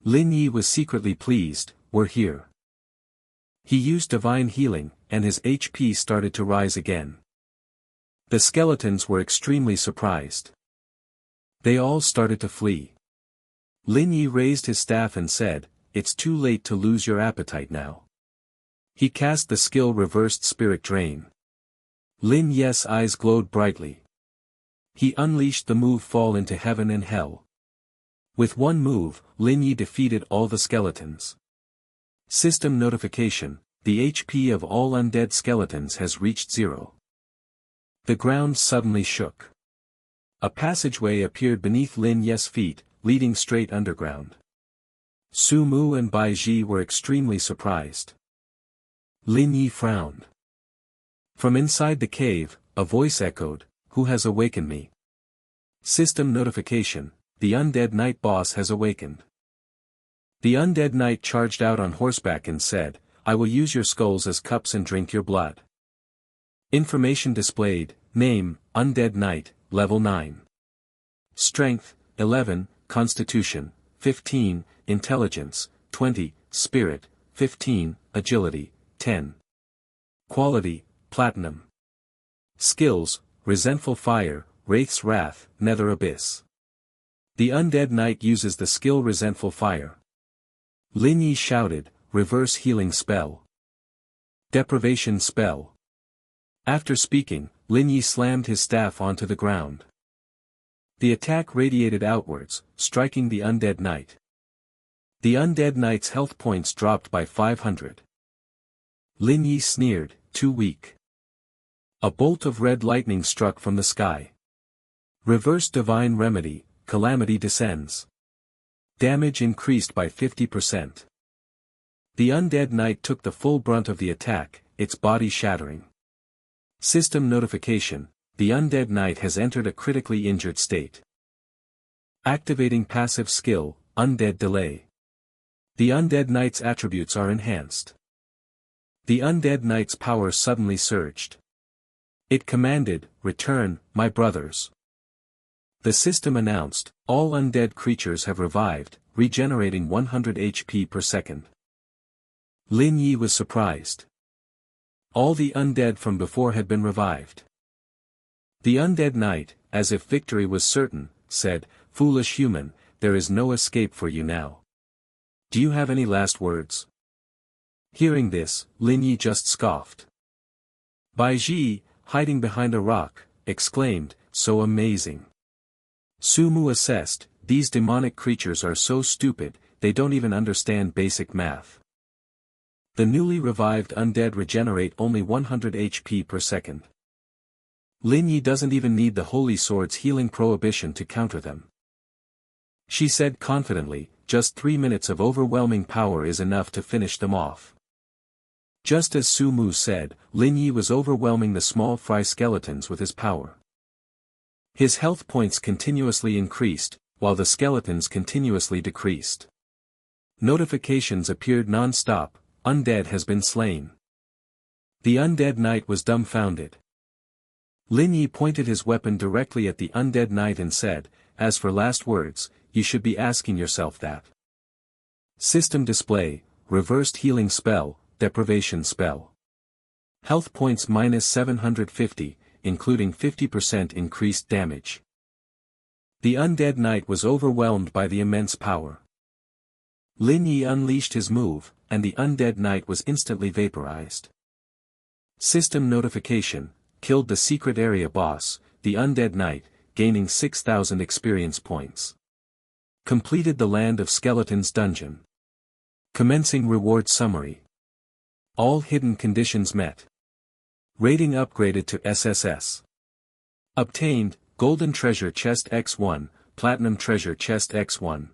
Lin Yi was secretly pleased, we're here. He used divine healing, and his HP started to rise again. The skeletons were extremely surprised. They all started to flee. Lin Yi raised his staff and said, it's too late to lose your appetite now. He cast the skill reversed spirit drain. Lin Yi's eyes glowed brightly. He unleashed the move fall into heaven and hell. With one move, Lin Yi defeated all the skeletons. System notification, the HP of all undead skeletons has reached 0. The ground suddenly shook. A passageway appeared beneath Lin Yi's feet, leading straight underground. Sumu and Baiji were extremely surprised. Lin Yi frowned. From inside the cave, a voice echoed, who has awakened me? System notification, the undead knight boss has awakened. The undead knight charged out on horseback and said, I will use your skulls as cups and drink your blood. Information displayed, name, undead knight, level 9. Strength, 11, Constitution, 15, Intelligence, 20, Spirit, 15, Agility, 10. Quality, Platinum. Skills, Resentful Fire, Wraith's Wrath, Nether Abyss. The undead knight uses the skill Resentful Fire. Lin Yi shouted, Reverse Healing Spell. Deprivation Spell. After speaking, Lin Yi slammed his staff onto the ground. The attack radiated outwards, striking the undead knight. The undead knight's health points dropped by 500. Lin Yi sneered, too weak. A bolt of red lightning struck from the sky. Reverse Divine Remedy, Calamity descends. Damage increased by 50%. The undead knight took the full brunt of the attack, its body shattering. System notification, the undead knight has entered a critically injured state. Activating passive skill, Undead Delay. The undead knight's attributes are enhanced. The undead knight's power suddenly surged. It commanded, "Return, my brothers." The system announced, "All undead creatures have revived, regenerating 100 HP per second." Lin Yi was surprised. All the undead from before had been revived. The undead knight, as if victory was certain, said, "Foolish human, there is no escape for you now. Do you have any last words?" Hearing this, Lin Yi just scoffed. Bai Ji, hiding behind a rock, exclaimed, "So amazing." Su Mu assessed, "These demonic creatures are so stupid, they don't even understand basic math." The newly revived undead regenerate only 100 HP per second. Lin Yi doesn't even need the Holy Sword's healing prohibition to counter them. She said confidently, "Just 3 minutes of overwhelming power is enough to finish them off." Just as Su Mu said, Lin Yi was overwhelming the small fry skeletons with his power. His health points continuously increased, while the skeletons continuously decreased. Notifications appeared non-stop, "Undead has been slain." The undead knight was dumbfounded. Lin Yi pointed his weapon directly at the undead knight and said, "As for last words, you should be asking yourself that." System display, reversed healing spell, deprivation spell. Health points minus 750, including 50% increased damage. The undead knight was overwhelmed by the immense power. Lin Yi unleashed his move, and the undead knight was instantly vaporized. System notification, killed the secret area boss, the undead knight, gaining 6,000 experience points. Completed the Land of Skeletons dungeon. Commencing reward summary. All hidden conditions met. Rating upgraded to SSS. Obtained, Golden Treasure Chest X1, Platinum Treasure Chest X1.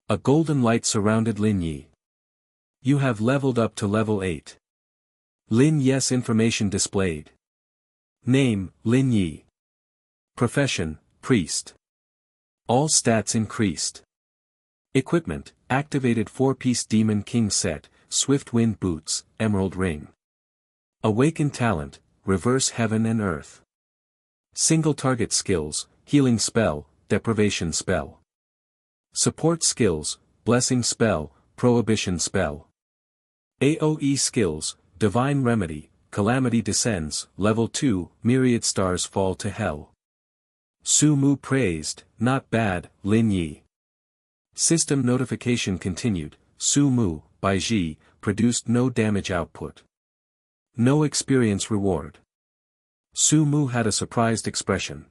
A golden light surrounded Lin Yi. You have leveled up to level 8. Lin Yi's information displayed. Name, Lin Yi. Profession, Priest. All stats increased. Equipment, activated 4-piece Demon King set, Swift Wind Boots, Emerald Ring. Awakened talent, Reverse Heaven and Earth. Single target skills, Healing Spell, Deprivation Spell. Support skills, Blessing Spell, Prohibition Spell. AoE skills, Divine Remedy, Calamity Descends, Level 2, Myriad Stars Fall to Hell. Su Mu praised, "Not bad, Lin Yi." System notification continued, Su Mu, Bai Ji, produced no damage output. No experience reward. Su Mu had a surprised expression.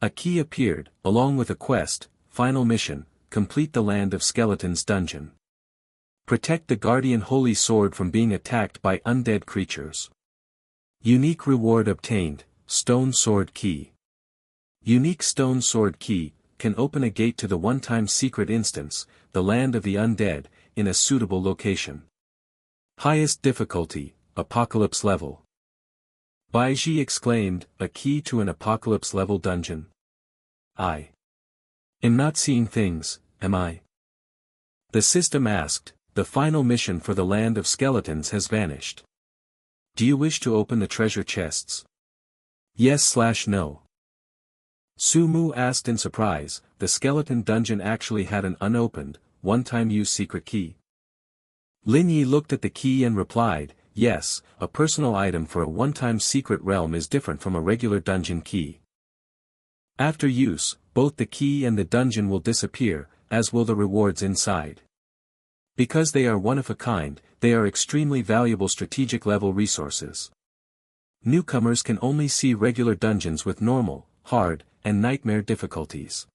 A key appeared, along with a quest, final mission, complete the Land of Skeletons dungeon. Protect the Guardian Holy Sword from being attacked by undead creatures. Unique reward obtained, Stone Sword Key. Unique Stone Sword Key, can open a gate to the one-time secret instance, the Land of the Undead, in a suitable location. Highest difficulty, Apocalypse level. Bai Ji exclaimed, "A key to an Apocalypse level dungeon? I am not seeing things, am I?" The system asked, "The final mission for the Land of Skeletons has vanished. Do you wish to open the treasure chests? Yes/no." Su Mu asked in surprise, the skeleton dungeon actually had an unopened, one-time use secret key. Lin Yi looked at the key and replied, "Yes, a personal item for a one-time secret realm is different from a regular dungeon key. After use, both the key and the dungeon will disappear, as will the rewards inside. Because they are one of a kind, they are extremely valuable strategic level resources. Newcomers can only see regular dungeons with normal, hard, and nightmare difficulties.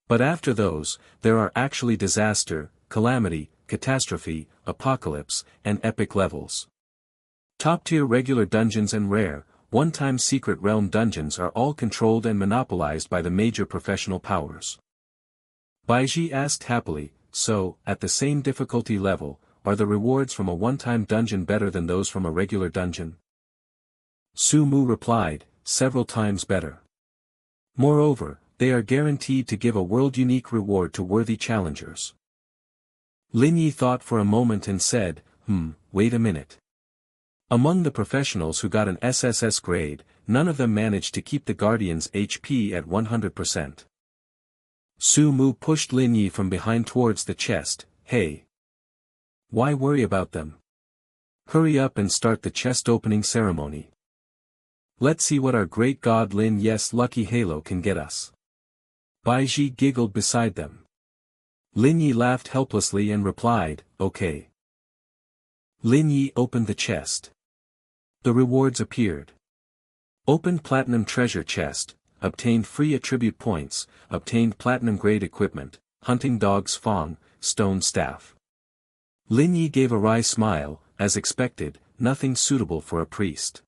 But after those, there are actually disaster, calamity, catastrophe, apocalypse, and epic levels. Top-tier regular dungeons and rare, one-time secret realm dungeons are all controlled and monopolized by the major professional powers." Bai Ji asked happily, "So, at the same difficulty level, are the rewards from a one-time dungeon better than those from a regular dungeon?" Su Mu replied, "Several times better. Moreover, they are guaranteed to give a world-unique reward to worthy challengers." Lin Yi thought for a moment and said, wait a minute. Among the professionals who got an SSS grade, none of them managed to keep the Guardian's HP at 100%. Su Mu pushed Lin Yi from behind towards the chest. Hey! Why worry about them? Hurry up and start the chest opening ceremony. Let's see what our great god Lin Yi's lucky halo can get us. Bai Ji giggled beside them. Lin Yi laughed helplessly and replied, okay. Lin Yi opened the chest. The rewards appeared. Opened Platinum Treasure Chest, obtained free attribute points, obtained Platinum Grade Equipment, Hunting Dog's Fong, Stone Staff. Lin Yi gave a wry smile, as expected, nothing suitable for a priest.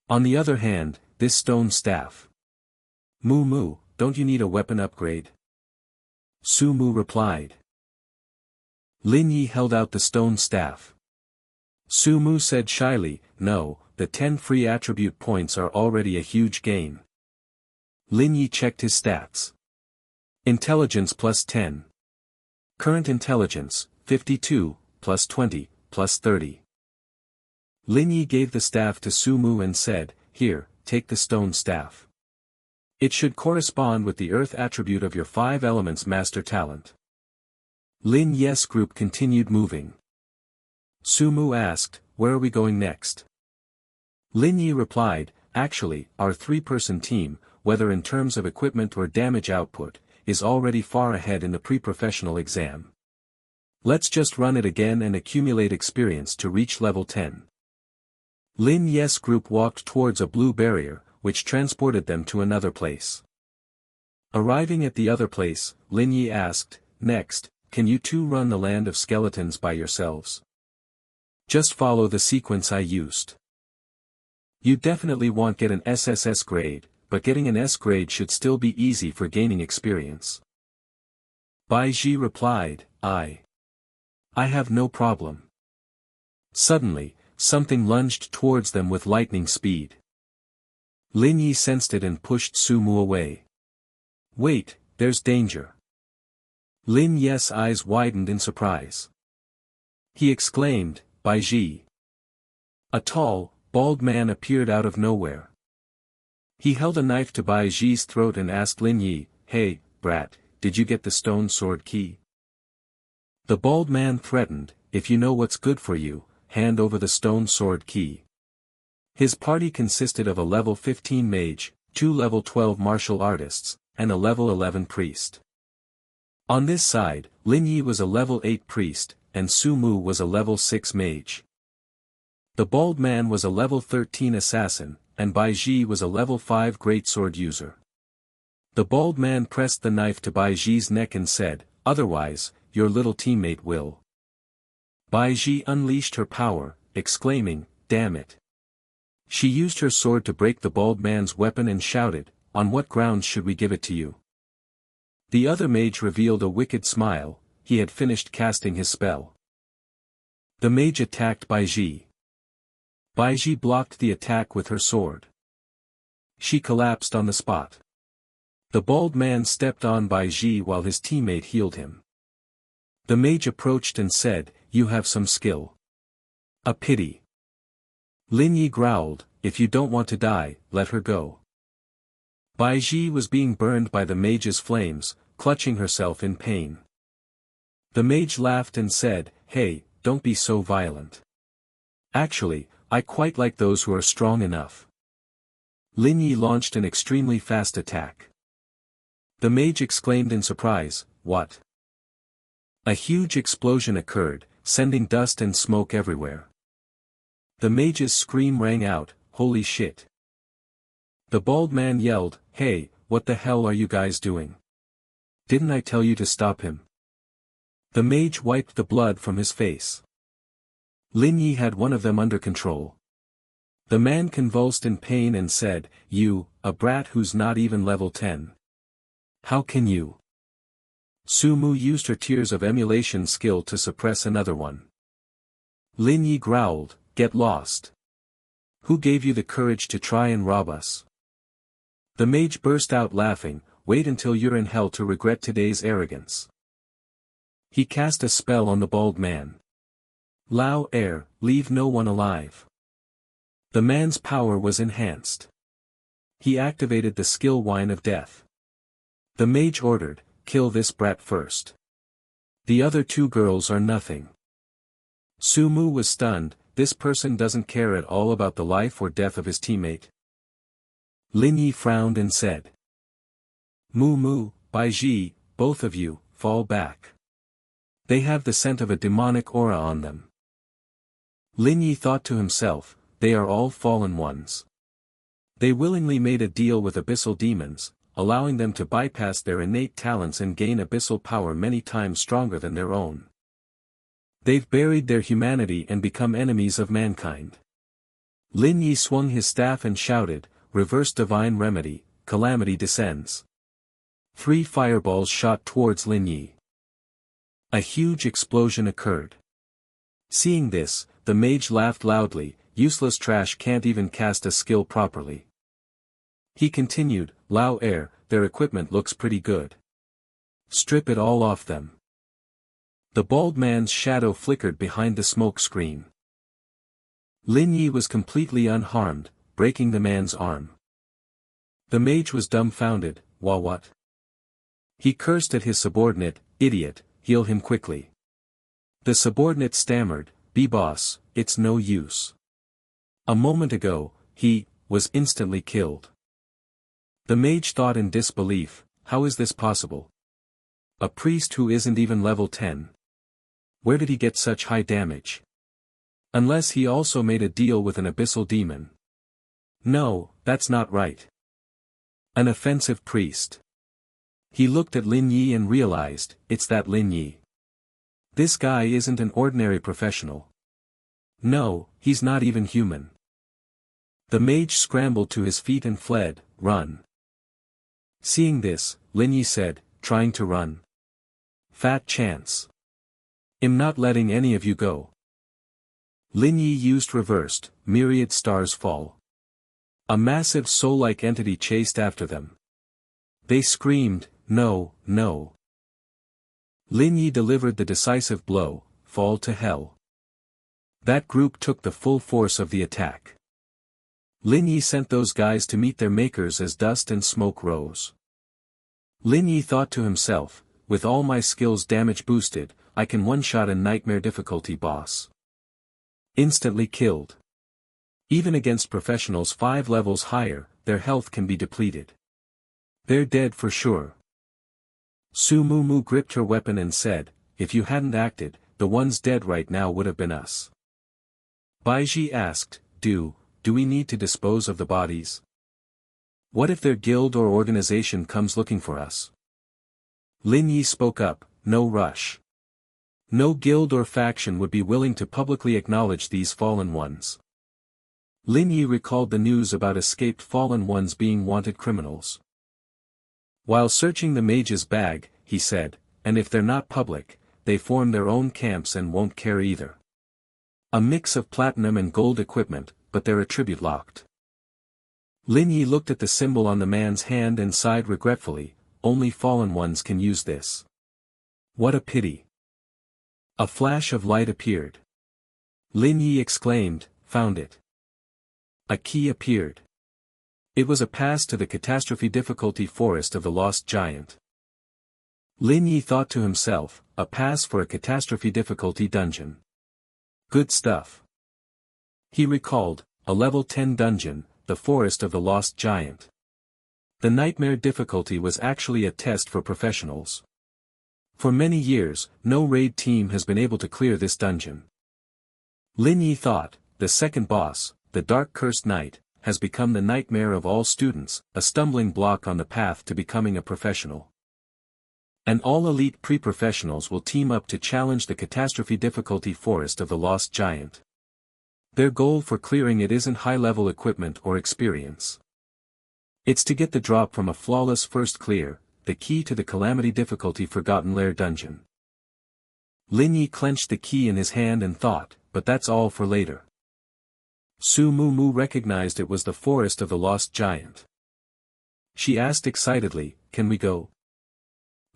On the other hand, this stone staff. Mu Mu, don't you need a weapon upgrade? Su Mu replied. Lin Yi held out the stone staff. Su Mu said shyly, no, the 10 free attribute points are already a huge gain. Lin Yi checked his stats. Intelligence plus 10. Current intelligence, 52, plus 20, plus 30. Lin Yi gave the staff to Su Mu and said, here, take the stone staff. It should correspond with the earth attribute of your 5 elements master talent. Lin Yi's group continued moving. Su Mu asked, where are we going next? Lin Yi replied, actually, our 3-person team, whether in terms of equipment or damage output, is already far ahead in the pre-professional exam. Let's just run it again and accumulate experience to reach level 10. Lin Yi's group walked towards a blue barrier, which transported them to another place. Arriving at the other place, Lin Yi asked, next, can you two run the land of skeletons by yourselves? Just follow the sequence I used. You definitely won't get an SSS grade, but getting an S grade should still be easy for gaining experience. Bai Ji replied, I have no problem. Suddenly, something lunged towards them with lightning speed. Lin Yi sensed it and pushed Su Mu away. Wait, there's danger. Lin Yi's eyes widened in surprise. He exclaimed, Bai Ji. A tall, bald man appeared out of nowhere. He held a knife to Bai Ji's throat and asked Lin Yi, hey, brat, did you get the stone sword key? The bald man threatened, if you know what's good for you, hand over the stone sword key. His party consisted of a level 15 mage, 2 level 12 martial artists, and a level 11 priest. On this side, Lin Yi was a level 8 priest, and Su Mu was a level 6 mage. The bald man was a level 13 assassin, and Bai Ji was a level 5 greatsword user. The bald man pressed the knife to Bai Ji's neck and said, otherwise, your little teammate will. Bai Ji unleashed her power, exclaiming, damn it. She used her sword to break the bald man's weapon and shouted, on what grounds should we give it to you? The other mage revealed a wicked smile, he had finished casting his spell. The mage attacked Bai Ji. Bai Ji blocked the attack with her sword. She collapsed on the spot. The bald man stepped on Bai Ji while his teammate healed him. The mage approached and said, you have some skill. A pity. Lin Yi growled, if you don't want to die, let her go. Bai Ji was being burned by the mage's flames, clutching herself in pain. The mage laughed and said, hey, don't be so violent. Actually, I quite like those who are strong enough. Lin Yi launched an extremely fast attack. The mage exclaimed in surprise, what? A huge explosion occurred, sending dust and smoke everywhere. The mage's scream rang out, holy shit. The bald man yelled, hey, what the hell are you guys doing? Didn't I tell you to stop him? The mage wiped the blood from his face. Lin Yi had one of them under control. The man convulsed in pain and said, you, a brat who's not even level 10. How can you? Su Mu used her tears of emulation skill to suppress another one. Lin Yi growled, get lost. Who gave you the courage to try and rob us? The mage burst out laughing, wait until you're in hell to regret today's arrogance. He cast a spell on the bald man. Lao air, leave no one alive. The man's power was enhanced. He activated the skill wine of death. The mage ordered, kill this brat first. The other two girls are nothing. Su Mu was stunned, this person doesn't care at all about the life or death of his teammate. Lin Yi frowned and said. Mu Mu, Bai Ji, both of you, fall back. They have the scent of a demonic aura on them. Lin Yi thought to himself, they are all fallen ones. They willingly made a deal with abyssal demons, allowing them to bypass their innate talents and gain abyssal power many times stronger than their own. They've buried their humanity and become enemies of mankind. Lin Yi swung his staff and shouted, reverse divine remedy, calamity descends. 3 fireballs shot towards Lin Yi. A huge explosion occurred. Seeing this, the mage laughed loudly, useless trash can't even cast a skill properly. He continued, Lao air, their equipment looks pretty good. Strip it all off them. The bald man's shadow flickered behind the smoke screen. Lin Yi was completely unharmed, breaking the man's arm. The mage was dumbfounded, what? He cursed at his subordinate, idiot, heal him quickly. The subordinate stammered, B-boss, it's no use. A moment ago, he was instantly killed. The mage thought in disbelief, how is this possible? A priest who isn't even level 10. Where did he get such high damage? Unless he also made a deal with an abyssal demon. No, that's not right. An offensive priest. He looked at Lin Yi and realized, it's that Lin Yi. This guy isn't an ordinary professional. No, he's not even human. The mage scrambled to his feet and fled, run. Seeing this, Lin Yi said, trying to run. Fat chance. I'm not letting any of you go. Lin Yi used reversed, myriad stars fall. A massive soul-like entity chased after them. They screamed, no, no. Lin Yi delivered the decisive blow, fall to hell. That group took the full force of the attack. Lin Yi sent those guys to meet their makers as dust and smoke rose. Lin Yi thought to himself, with all my skills damage boosted, I can one-shot a nightmare difficulty boss. Instantly killed. Even against professionals 5 levels higher, their health can be depleted. They're dead for sure. Su Mu gripped her weapon and said, if you hadn't acted, the ones dead right now would have been us. Bai Ji asked, do we need to dispose of the bodies? What if their guild or organization comes looking for us? Lin Yi spoke up, no rush. No guild or faction would be willing to publicly acknowledge these fallen ones. Lin Yi recalled the news about escaped fallen ones being wanted criminals. While searching the mage's bag, he said, and if they're not public, they form their own camps and won't care either. A mix of platinum and gold equipment, but they're attribute locked. Lin Yi looked at the symbol on the man's hand and sighed regretfully, only fallen ones can use this. What a pity. A flash of light appeared. Lin Yi exclaimed, found it. A key appeared. It was a pass to the catastrophe difficulty forest of the lost giant. Lin Yi thought to himself, a pass for a catastrophe difficulty dungeon. Good stuff. He recalled, a level 10 dungeon, the forest of the lost giant. The nightmare difficulty was actually a test for professionals. For many years, no raid team has been able to clear this dungeon. Lin Yi thought, the second boss, the Dark Cursed Knight, has become the nightmare of all students, a stumbling block on the path to becoming a professional. And all elite pre-professionals will team up to challenge the catastrophe difficulty forest of the lost giant. Their goal for clearing it isn't high-level equipment or experience. It's to get the drop from a flawless first clear, the key to the calamity difficulty Forgotten Lair dungeon. Lin Yi clenched the key in his hand and thought, but that's all for later. Su Mu recognized it was the forest of the lost giant. She asked excitedly, can we go?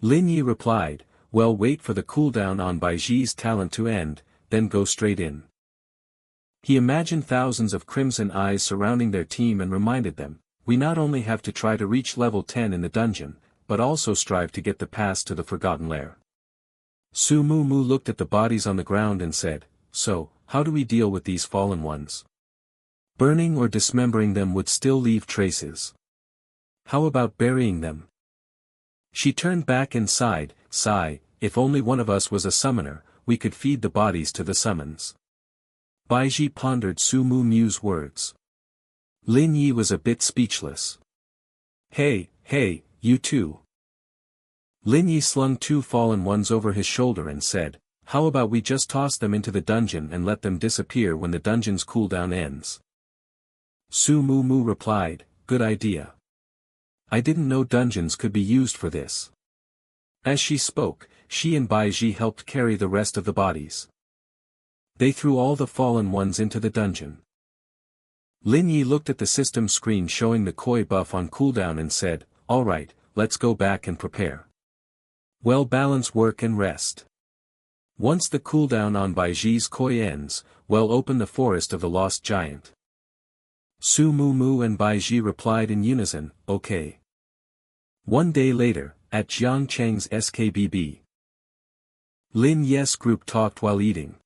Lin Yi replied, well, wait for the cooldown on Bai Ji's talent to end, then go straight in. He imagined thousands of crimson eyes surrounding their team and reminded them, we not only have to try to reach level 10 in the dungeon, but also strive to get the pass to the Forgotten Lair. Su Mu Mu looked at the bodies on the ground and said, so, how do we deal with these fallen ones? Burning or dismembering them would still leave traces. How about burying them? She turned back and sighed, if only one of us was a summoner, we could feed the bodies to the summons. Baiji pondered Su Mu Mu's words. Lin Yi was a bit speechless. Hey, you two. Lin Yi slung two fallen ones over his shoulder and said, how about we just toss them into the dungeon and let them disappear when the dungeon's cooldown ends? Su Mu Mu replied, good idea. I didn't know dungeons could be used for this. As she spoke, she and Baiji helped carry the rest of the bodies. They threw all the fallen ones into the dungeon. Lin Yi looked at the system screen showing the Koi buff on cooldown and said, alright, let's go back and prepare. Well, balance work and rest. Once the cooldown on Baiji's Koi ends, well, open the Forest of the Lost Giant. Su Mu Mu and Baiji replied in unison, okay. One day later, at Jiang Cheng's SKBB. Lin Yes group talked while eating.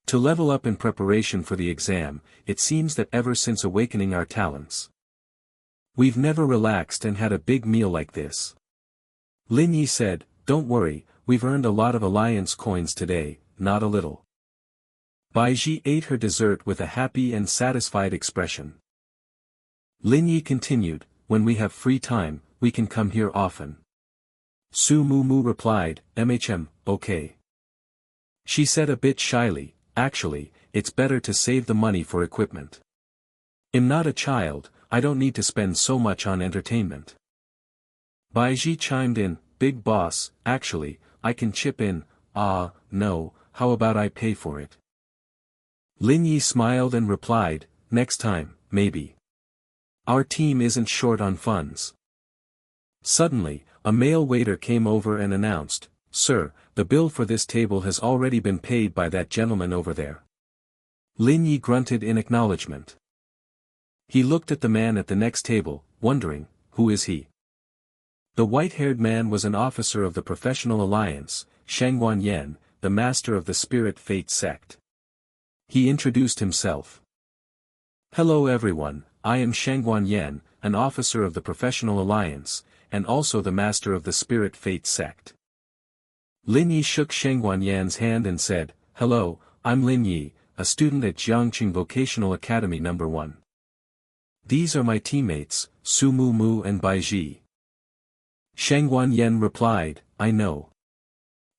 To level up in preparation for the exam, it seems that ever since awakening our talents, we've never relaxed and had a big meal like this. Lin Yi said, don't worry, we've earned a lot of alliance coins today, not a little. Baiji ate her dessert with a happy and satisfied expression. Lin Yi continued, when we have free time, we can come here often. Su Mu Mu replied, okay. She said a bit shyly, actually, it's better to save the money for equipment. I'm not a child, I don't need to spend so much on entertainment. Baiji chimed in, big boss, actually, I can chip in, no, how about I pay for it? Lin Yi smiled and replied, next time, maybe. Our team isn't short on funds. Suddenly, a male waiter came over and announced, sir, the bill for this table has already been paid by that gentleman over there. Lin Yi grunted in acknowledgement. He looked at the man at the next table, wondering, who is he? The white-haired man was an officer of the Professional Alliance, Shangguan Yan, the master of the Spirit Fate sect. He introduced himself. Hello everyone, I am Shangguan Yan, an officer of the Professional Alliance, and also the master of the Spirit Fate sect. Lin Yi shook Shangguan Yan's hand and said, hello, I'm Lin Yi, a student at Jiangqing Vocational Academy No. 1. These are my teammates, Su Mu Mu and Baiji. Shangguan Yan replied, I know.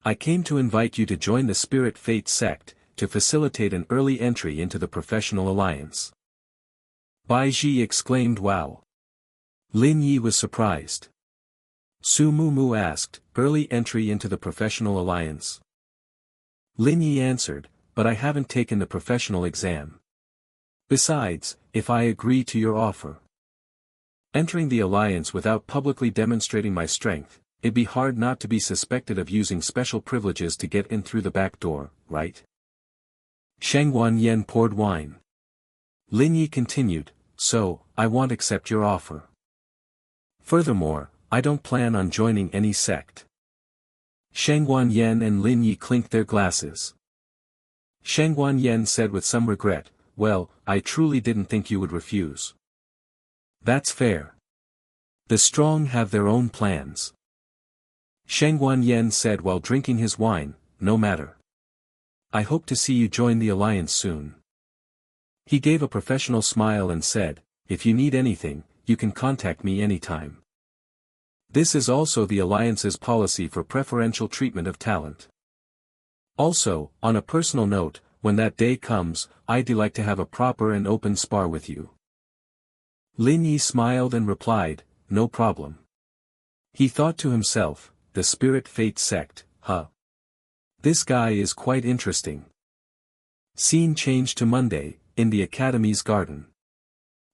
I came to invite you to join the Spirit Fate sect, to facilitate an early entry into the Professional Alliance. Baiji exclaimed wow. Lin Yi was surprised. Su Mu Mu asked, early entry into the Professional Alliance? Lin Yi answered, but I haven't taken the professional exam. Besides, if I agree to your offer, entering the alliance without publicly demonstrating my strength, it'd be hard not to be suspected of using special privileges to get in through the back door, right? Shangguan Yan poured wine. Lin Yi continued, so, I won't accept your offer. Furthermore, I don't plan on joining any sect. Shangguan Yan and Lin Yi clinked their glasses. Shangguan Yan said with some regret, well, I truly didn't think you would refuse. That's fair. The strong have their own plans. Shangguan Yan said while drinking his wine, no matter. I hope to see you join the alliance soon. He gave a professional smile and said, if you need anything, you can contact me anytime. This is also the alliance's policy for preferential treatment of talent. Also, on a personal note, when that day comes, I'd like to have a proper and open spar with you. Lin Yi smiled and replied, no problem. He thought to himself, the Spirit Fate sect, huh? This guy is quite interesting. Scene changed to Monday, in the Academy's garden.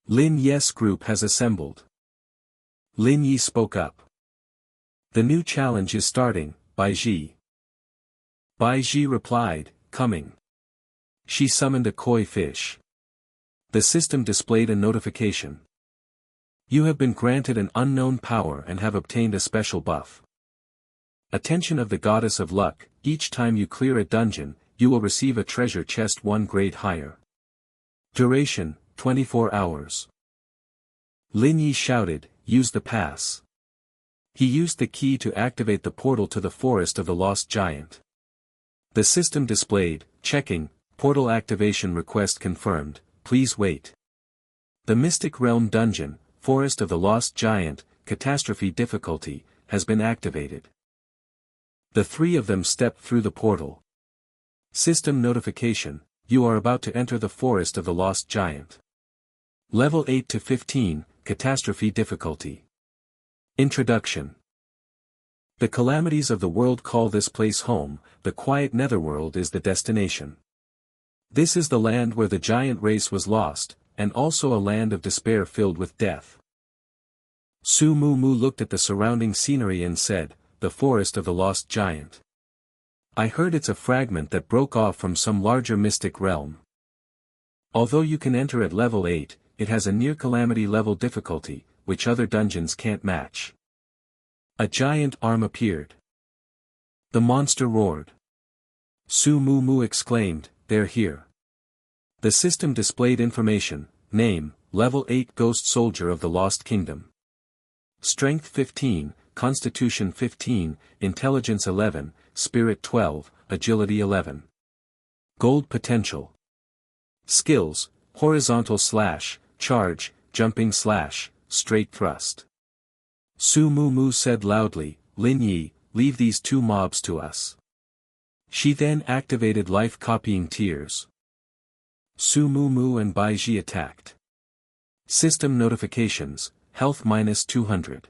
Lin Yes group has assembled. Lin Yi spoke up. The new challenge is starting, Baiji. Baiji replied, coming. She summoned a koi fish. The system displayed a notification. You have been granted an unknown power and have obtained a special buff. Attention of the Goddess of Luck, each time you clear a dungeon, you will receive a treasure chest 1 grade higher. Duration, 24 hours. Lin Yi shouted, use the pass. He used the key to activate the portal to the Forest of the Lost Giant. The system displayed, checking, portal activation request confirmed, please wait. The Mystic Realm Dungeon, Forest of the Lost Giant, Catastrophe difficulty, has been activated. The 3 of them stepped through the portal. System notification, you are about to enter the Forest of the Lost Giant. Level 8 to 15, Catastrophe difficulty. Introduction. The calamities of the world call this place home, the quiet netherworld is the destination. This is the land where the giant race was lost, and also a land of despair filled with death. Su Mu Mu looked at the surrounding scenery and said, the Forest of the Lost Giant. I heard it's a fragment that broke off from some larger mystic realm. Although you can enter at level 8, it has a near calamity level difficulty, which other dungeons can't match. A giant arm appeared. The monster roared. Su Mu Mu exclaimed, they're here. The system displayed information, name, level 8 Ghost Soldier of the Lost Kingdom. Strength 15, Constitution 15, Intelligence 11, Spirit 12, Agility 11. Gold Potential. Skills, Horizontal Slash, Charge, Jumping Slash, Straight Thrust. Su Mu Mu said loudly, Lin Yi, leave these 2 mobs to us. She then activated life-copying tears. Su Mu Mu and Bai Ji attacked. System notifications, health minus 200.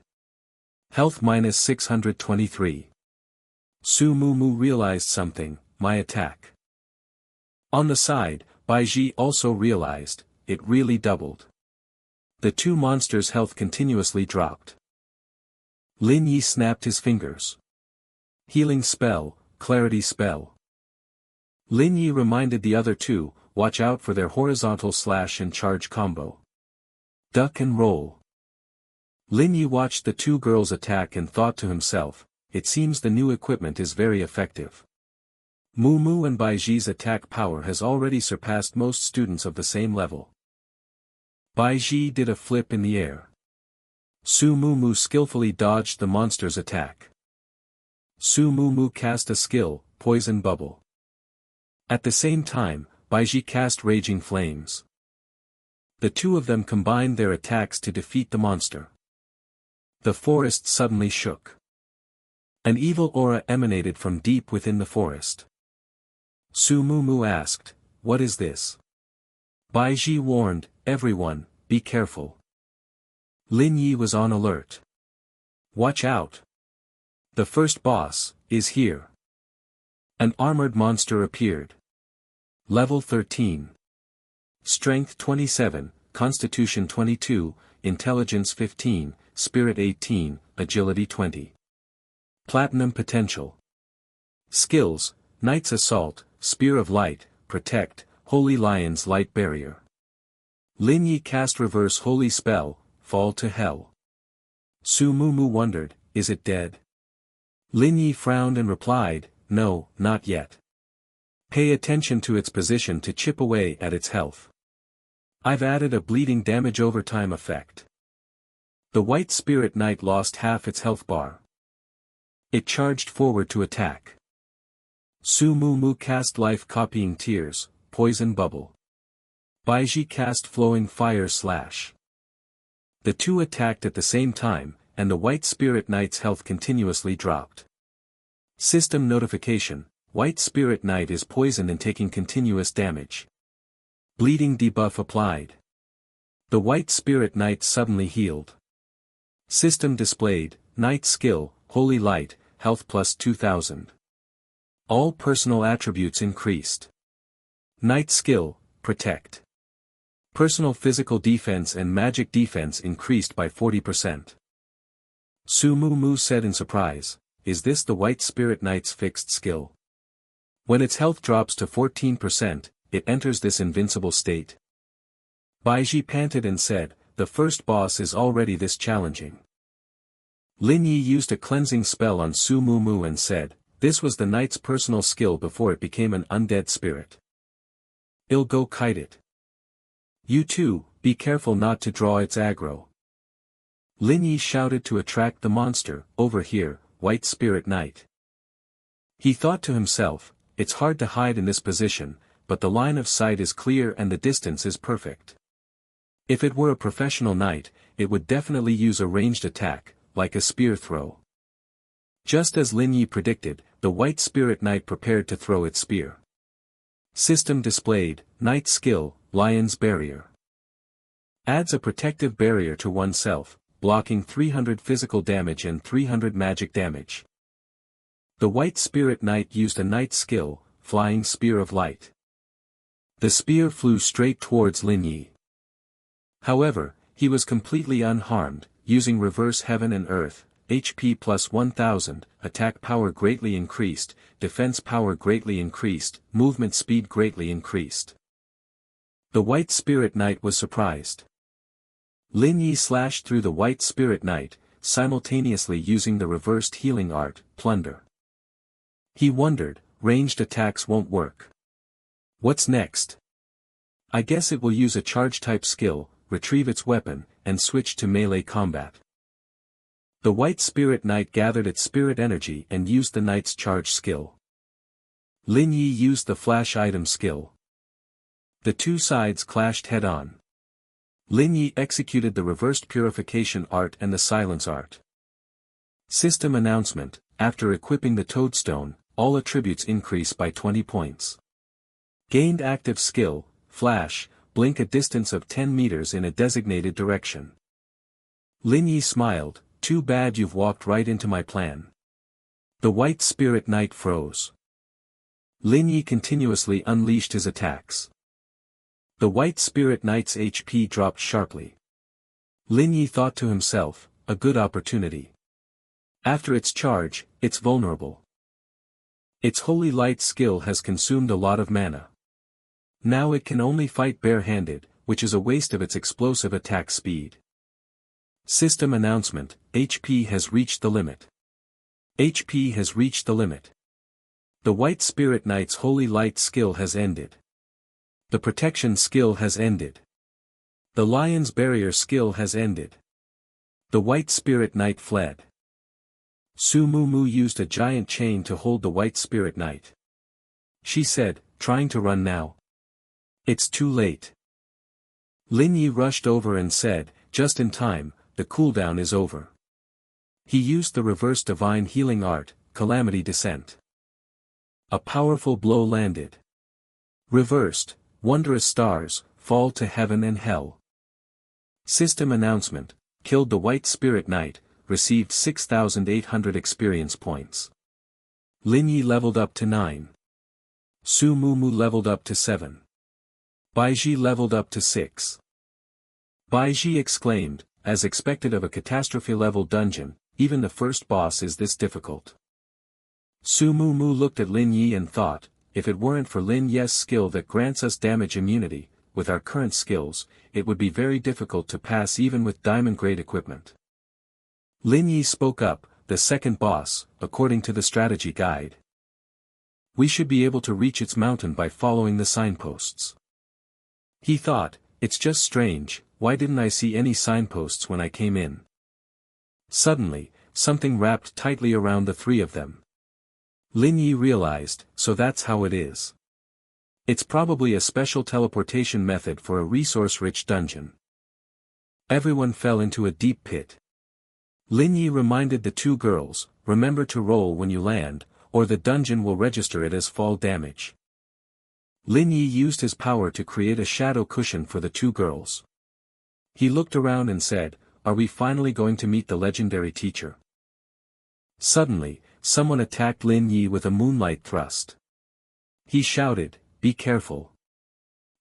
Health minus 623. Su Mu Mu realized something, my attack. On the side, Bai Ji also realized, it really doubled. The 2 monsters' health continuously dropped. Lin Yi snapped his fingers. Healing spell, clarity spell. Lin Yi reminded the other 2, watch out for their horizontal slash and charge combo. Duck and roll. Lin Yi watched the 2 girls attack and thought to himself, it seems the new equipment is very effective. Mu Mu and Bai Ji's attack power has already surpassed most students of the same level. Bai Ji did a flip in the air. Su Mu Mu skillfully dodged the monster's attack. Su Mu Mu cast a skill, Poison Bubble. At the same time, Bai Ji cast Raging Flames. The 2 of them combined their attacks to defeat the monster. The forest suddenly shook. An evil aura emanated from deep within the forest. Su Mu Mu asked, what is this? Bai Ji warned, everyone, be careful. Lin Yi was on alert. Watch out. The first boss is here. An armored monster appeared. Level 13. Strength 27, Constitution 22, Intelligence 15, Spirit 18, Agility 20. Platinum Potential. Skills, Knight's Assault, Spear of Light, Protect, Holy Lion's Light Barrier. Lin Yi cast Reverse Holy Spell, Fall to Hell. Su Mu Mu wondered, is it dead? Lin Yi frowned and replied, no, not yet. Pay attention to its position to chip away at its health. I've added a bleeding damage overtime effect. The White Spirit Knight lost half its health bar. It charged forward to attack. Su Mu Mu cast Life Copying Tears, Poison Bubble. Bai Ji cast Flowing Fire Slash. The 2 attacked at the same time, and the White Spirit Knight's health continuously dropped. System notification, White Spirit Knight is poisoned and taking continuous damage. Bleeding debuff applied. The White Spirit Knight suddenly healed. System displayed, Knight skill, Holy Light, health plus 2000. All personal attributes increased. Knight skill, Protect. Personal physical defense and magic defense increased by 40%. Su Mu Mu said in surprise, is this the White Spirit Knight's fixed skill? When its health drops to 14%, it enters this invincible state. Baizhi panted and said, the first boss is already this challenging. Lin Yi used a cleansing spell on Su Mu Mu and said, this was the knight's personal skill before it became an undead spirit. I'll go kite it. You too, be careful not to draw its aggro. Lin Yi shouted to attract the monster, over here, white spirit knight. He thought to himself, it's hard to hide in this position, but the line of sight is clear and the distance is perfect. If it were a professional knight, it would definitely use a ranged attack, like a spear throw. Just as Lin Yi predicted, the white spirit knight prepared to throw its spear. System displayed, Knight skill, Lion's Barrier. Adds a protective barrier to oneself, blocking 300 physical damage and 300 magic damage. The white spirit knight used a knight skill, Flying Spear of Light. The spear flew straight towards Lin Yi. However, he was completely unharmed, using Reverse Heaven and Earth, HP plus 1000, attack power greatly increased, defense power greatly increased, movement speed greatly increased. The white spirit knight was surprised. Lin Yi slashed through the white spirit knight, simultaneously using the reversed healing art, Plunder. He wondered, ranged attacks won't work. What's next? I guess it will use a charge-type skill, retrieve its weapon, and switch to melee combat. The white spirit knight gathered its spirit energy and used the knight's charge skill. Lin Yi used the flash item skill. The two sides clashed head-on. Lin Yi executed the reversed purification art and the silence art. System announcement, after equipping the toadstone, all attributes increase by 20 points. Gained active skill, flash, blink a distance of 10 meters in a designated direction. Lin Yi smiled, too bad you've walked right into my plan. The white spirit knight froze. Lin Yi continuously unleashed his attacks. The white spirit knight's HP dropped sharply. Lin Yi thought to himself, a good opportunity. After its charge, it's vulnerable. Its holy light skill has consumed a lot of mana. Now it can only fight bare-handed, which is a waste of its explosive attack speed. System announcement, HP has reached the limit. HP has reached the limit. The white spirit knight's holy light skill has ended. The protection skill has ended. The lion's barrier skill has ended. The white spirit knight fled. Su Mu Mu used a giant chain to hold the white spirit knight. She said, trying to run now. It's too late. Lin Yi rushed over and said, just in time, the cooldown is over. He used the reverse divine healing art, Calamity Descent. A powerful blow landed. Reversed, wondrous stars, fall to heaven and hell. System announcement, killed the white spirit knight, received 6,800 experience points. Lin Yi leveled up to 9. Su Mu Mu leveled up to 7. Baizhi leveled up to 6. Baizhi exclaimed, as expected of a catastrophe-level dungeon, even the first boss is this difficult. Su Mu Mu looked at Lin Yi and thought, if it weren't for Lin Yi's skill that grants us damage immunity, with our current skills, it would be very difficult to pass even with diamond-grade equipment. Lin Yi spoke up, the second boss, according to the strategy guide. We should be able to reach its mountain by following the signposts. He thought, it's just strange, why didn't I see any signposts when I came in? Suddenly, something wrapped tightly around the three of them. Lin Yi realized, so that's how it is. It's probably a special teleportation method for a resource-rich dungeon. Everyone fell into a deep pit. Lin Yi reminded the two girls, remember to roll when you land, or the dungeon will register it as fall damage. Lin Yi used his power to create a shadow cushion for the two girls. He looked around and said, are we finally going to meet the legendary teacher? Suddenly, someone attacked Lin Yi with a moonlight thrust. He shouted, be careful.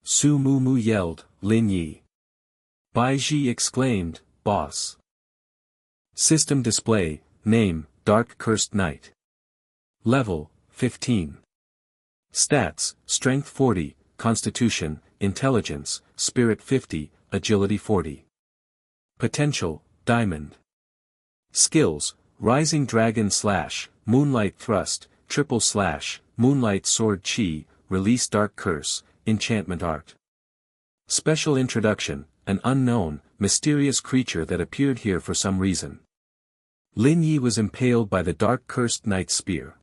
Su Mu Mu yelled, Lin Yi. Baizhi exclaimed, boss. System display, name, Dark Cursed Knight. Level, 15. Stats, Strength 40, Constitution, Intelligence, Spirit 50, Agility 40. Potential, Diamond. Skills, Rising Dragon / Moonlight Thrust, Triple / Moonlight Sword Chi, Release Dark Curse, Enchantment Art. Special Introduction, an unknown, mysterious creature that appeared here for some reason. Lin Yi was impaled by the dark cursed knight's spear.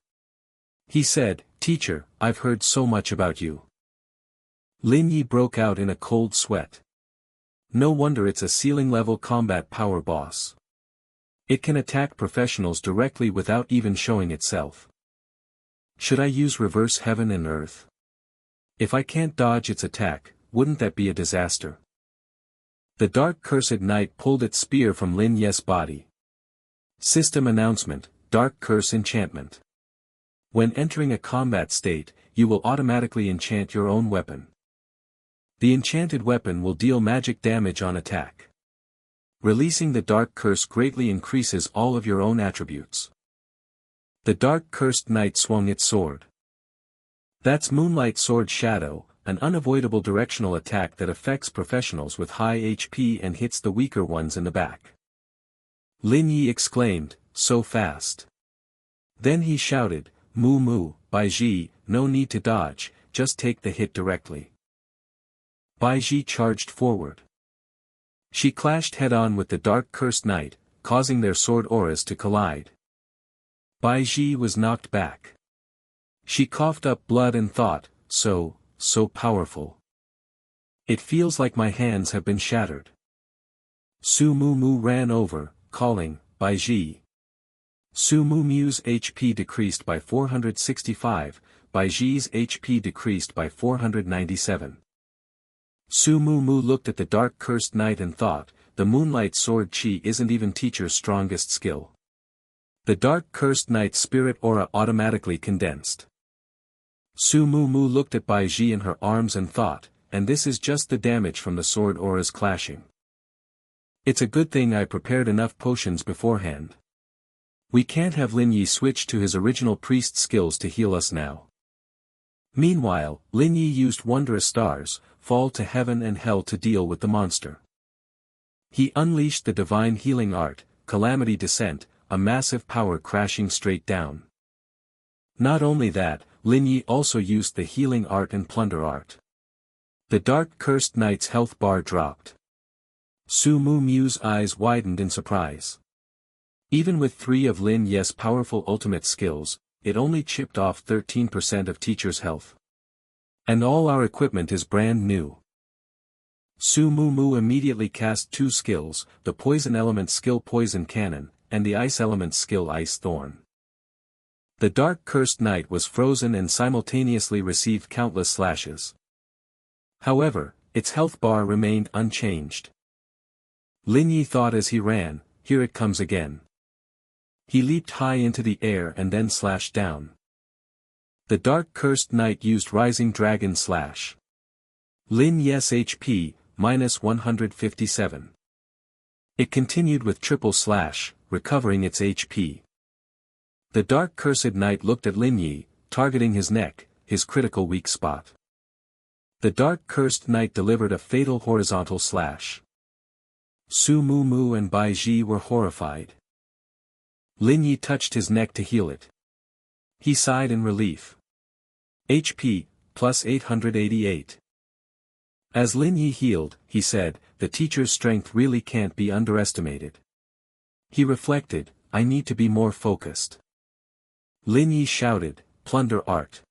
He said, "Teacher, I've heard so much about you." Lin Yi broke out in a cold sweat. No wonder it's a ceiling-level combat power boss. It can attack professionals directly without even showing itself. Should I use Reverse Heaven and Earth? If I can't dodge its attack, wouldn't that be a disaster? The dark cursed knight pulled its spear from Lin Yi's body. System announcement, Dark Curse Enchantment. When entering a combat state, you will automatically enchant your own weapon. The enchanted weapon will deal magic damage on attack. Releasing the dark curse greatly increases all of your own attributes. The dark cursed knight swung its sword. That's Moonlight Sword Shadow, an unavoidable directional attack that affects professionals with high HP and hits the weaker ones in the back. Lin Yi exclaimed, "So fast." Then he shouted, "Mu Mu, Bai Ji, no need to dodge, just take the hit directly." Bai Ji charged forward. She clashed head-on with the dark cursed knight, causing their sword auras to collide. Bai Ji was knocked back. She coughed up blood and thought, so powerful. It feels like my hands have been shattered. Su Mu Mu ran over, calling, "Bai Ji." Su Mu Mu's HP decreased by 465, Bai Ji's HP decreased by 497. Su Mu Mu looked at the dark cursed knight and thought, the Moonlight Sword Chi isn't even teacher's strongest skill. The dark cursed knight's spirit aura automatically condensed. Su Mu Mu looked at Bai Ji in her arms and thought, and this is just the damage from the sword auras clashing. It's a good thing I prepared enough potions beforehand. We can't have Lin Yi switch to his original priest skills to heal us now. Meanwhile, Lin Yi used Wondrous Stars, Fall to Heaven and Hell to deal with the monster. He unleashed the divine healing art, Calamity Descent, a massive power crashing straight down. Not only that, Lin Yi also used the healing art and plunder art. The dark cursed knight's health bar dropped. Su Mu Mu's eyes widened in surprise. Even with 3 of Lin Yi's powerful ultimate skills, it only chipped off 13% of teacher's health. And all our equipment is brand new. Su Mu Mu immediately cast 2 skills, the Poison Element skill Poison Cannon, and the Ice Element skill Ice Thorn. The dark cursed knight was frozen and simultaneously received countless slashes. However, its health bar remained unchanged. Lin Yi thought as he ran, here it comes again. He leaped high into the air and then slashed down. The dark cursed knight used Rising Dragon Slash. Lin Yi's HP, minus 157. It continued with Triple Slash, recovering its HP. The dark cursed knight looked at Lin Yi, targeting his neck, his critical weak spot. The dark cursed knight delivered a fatal horizontal slash. Su Mu Mu and Bai Ji were horrified. Lin Yi touched his neck to heal it. He sighed in relief. HP, plus 888. As Lin Yi healed, he said, the teacher's strength really can't be underestimated. He reflected, I need to be more focused. Lin Yi shouted, Plunder Art.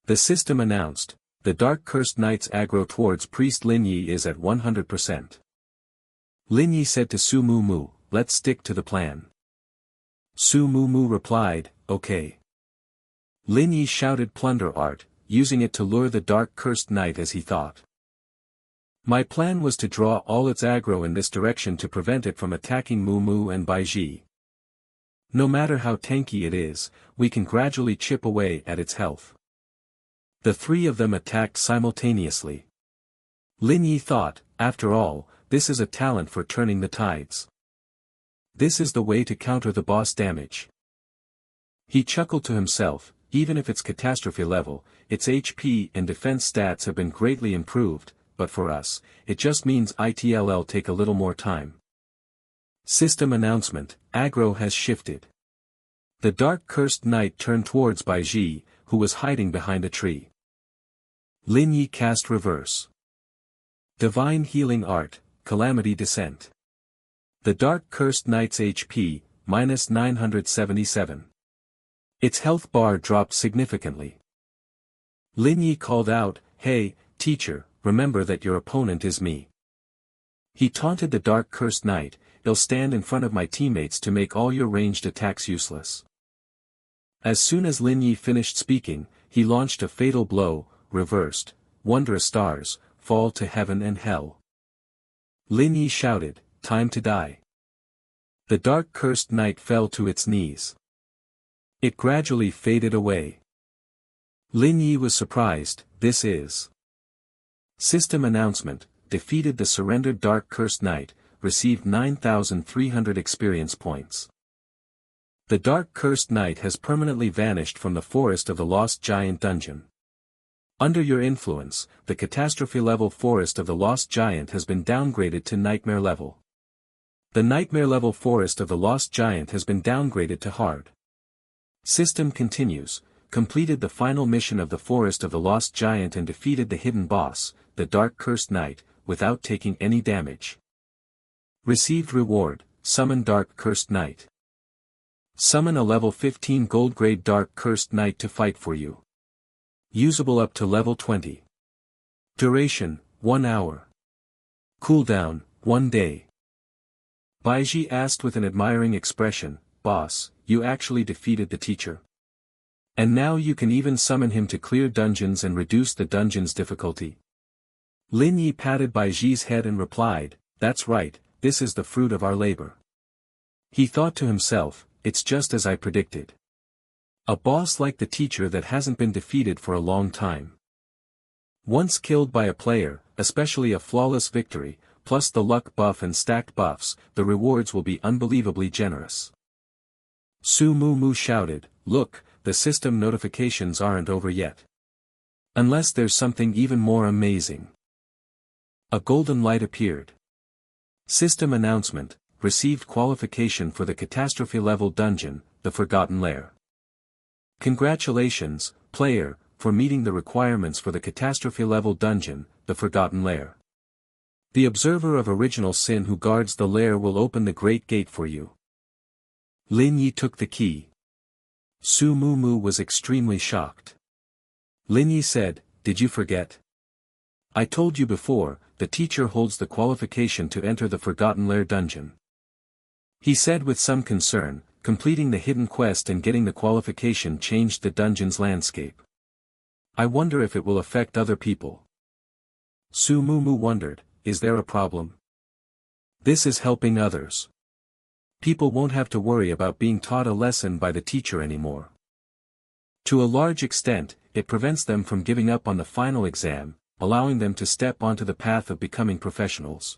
The system announced, the dark cursed knight's aggro towards Priest Lin Yi is at 100%. Lin Yi said to Su Mu Mu, let's stick to the plan. Su Mu Mu replied, okay. Lin Yi shouted Plunder Art, using it to lure the dark cursed knight as he thought. My plan was to draw all its aggro in this direction to prevent it from attacking Mu Mu and Bai Ji. No matter how tanky it is, we can gradually chip away at its health. The 3 of them attacked simultaneously. Lin Yi thought, after all, this is a talent for turning the tides. This is the way to counter the boss damage. He chuckled to himself, even if it's catastrophe level, its HP and defense stats have been greatly improved, but for us, it just means it'll take a little more time. System announcement, aggro has shifted. The dark cursed knight turned towards Bai Ji, who was hiding behind a tree. Lin Yi cast reverse. Divine healing art, calamity descent. The dark cursed knight's HP, minus 977. Its health bar dropped significantly. Lin Yi called out, "Hey, teacher, remember that your opponent is me." He taunted the dark cursed knight, "I'll stand in front of my teammates to make all your ranged attacks useless." As soon as Lin Yi finished speaking, he launched a fatal blow, reversed, wondrous stars, fall to heaven and hell. Lin Yi shouted, "Time to die." The dark cursed knight fell to its knees. It gradually faded away. Lin Yi was surprised, this is. System announcement, defeated the surrendered dark cursed knight, received 9,300 experience points. The dark cursed knight has permanently vanished from the Forest of the Lost Giant dungeon. Under your influence, the catastrophe level Forest of the Lost Giant has been downgraded to nightmare level. The nightmare level Forest of the Lost Giant has been downgraded to hard. System continues, completed the final mission of the Forest of the Lost Giant and defeated the hidden boss, the dark cursed knight, without taking any damage. Received reward, summon dark cursed knight. Summon a level 15 gold grade dark cursed knight to fight for you. Usable up to level 20. Duration, 1 hour. Cooldown, 1 day. Bai Ji asked with an admiring expression, "Boss, you actually defeated the teacher. And now you can even summon him to clear dungeons and reduce the dungeon's difficulty." Lin Yi patted Bai Ji's head and replied, "That's right, this is the fruit of our labor." He thought to himself, it's just as I predicted. A boss like the teacher that hasn't been defeated for a long time. Once killed by a player, especially a flawless victory, plus the luck buff and stacked buffs, the rewards will be unbelievably generous. Su Mu Mu shouted, "Look, the system notifications aren't over yet. Unless there's something even more amazing." A golden light appeared. System announcement, received qualification for the catastrophe level dungeon, the Forgotten Lair. Congratulations, player, for meeting the requirements for the catastrophe level dungeon, the Forgotten Lair. The observer of original sin who guards the lair will open the great gate for you. Lin Yi took the key. Su Mu Mu was extremely shocked. Lin Yi said, "Did you forget? I told you before, the teacher holds the qualification to enter the Forgotten Lair dungeon." He said with some concern, completing the hidden quest and getting the qualification changed the dungeon's landscape. I wonder if it will affect other people. Su Mu Mu wondered, is there a problem? This is helping others. People won't have to worry about being taught a lesson by the teacher anymore. To a large extent, it prevents them from giving up on the final exam, allowing them to step onto the path of becoming professionals.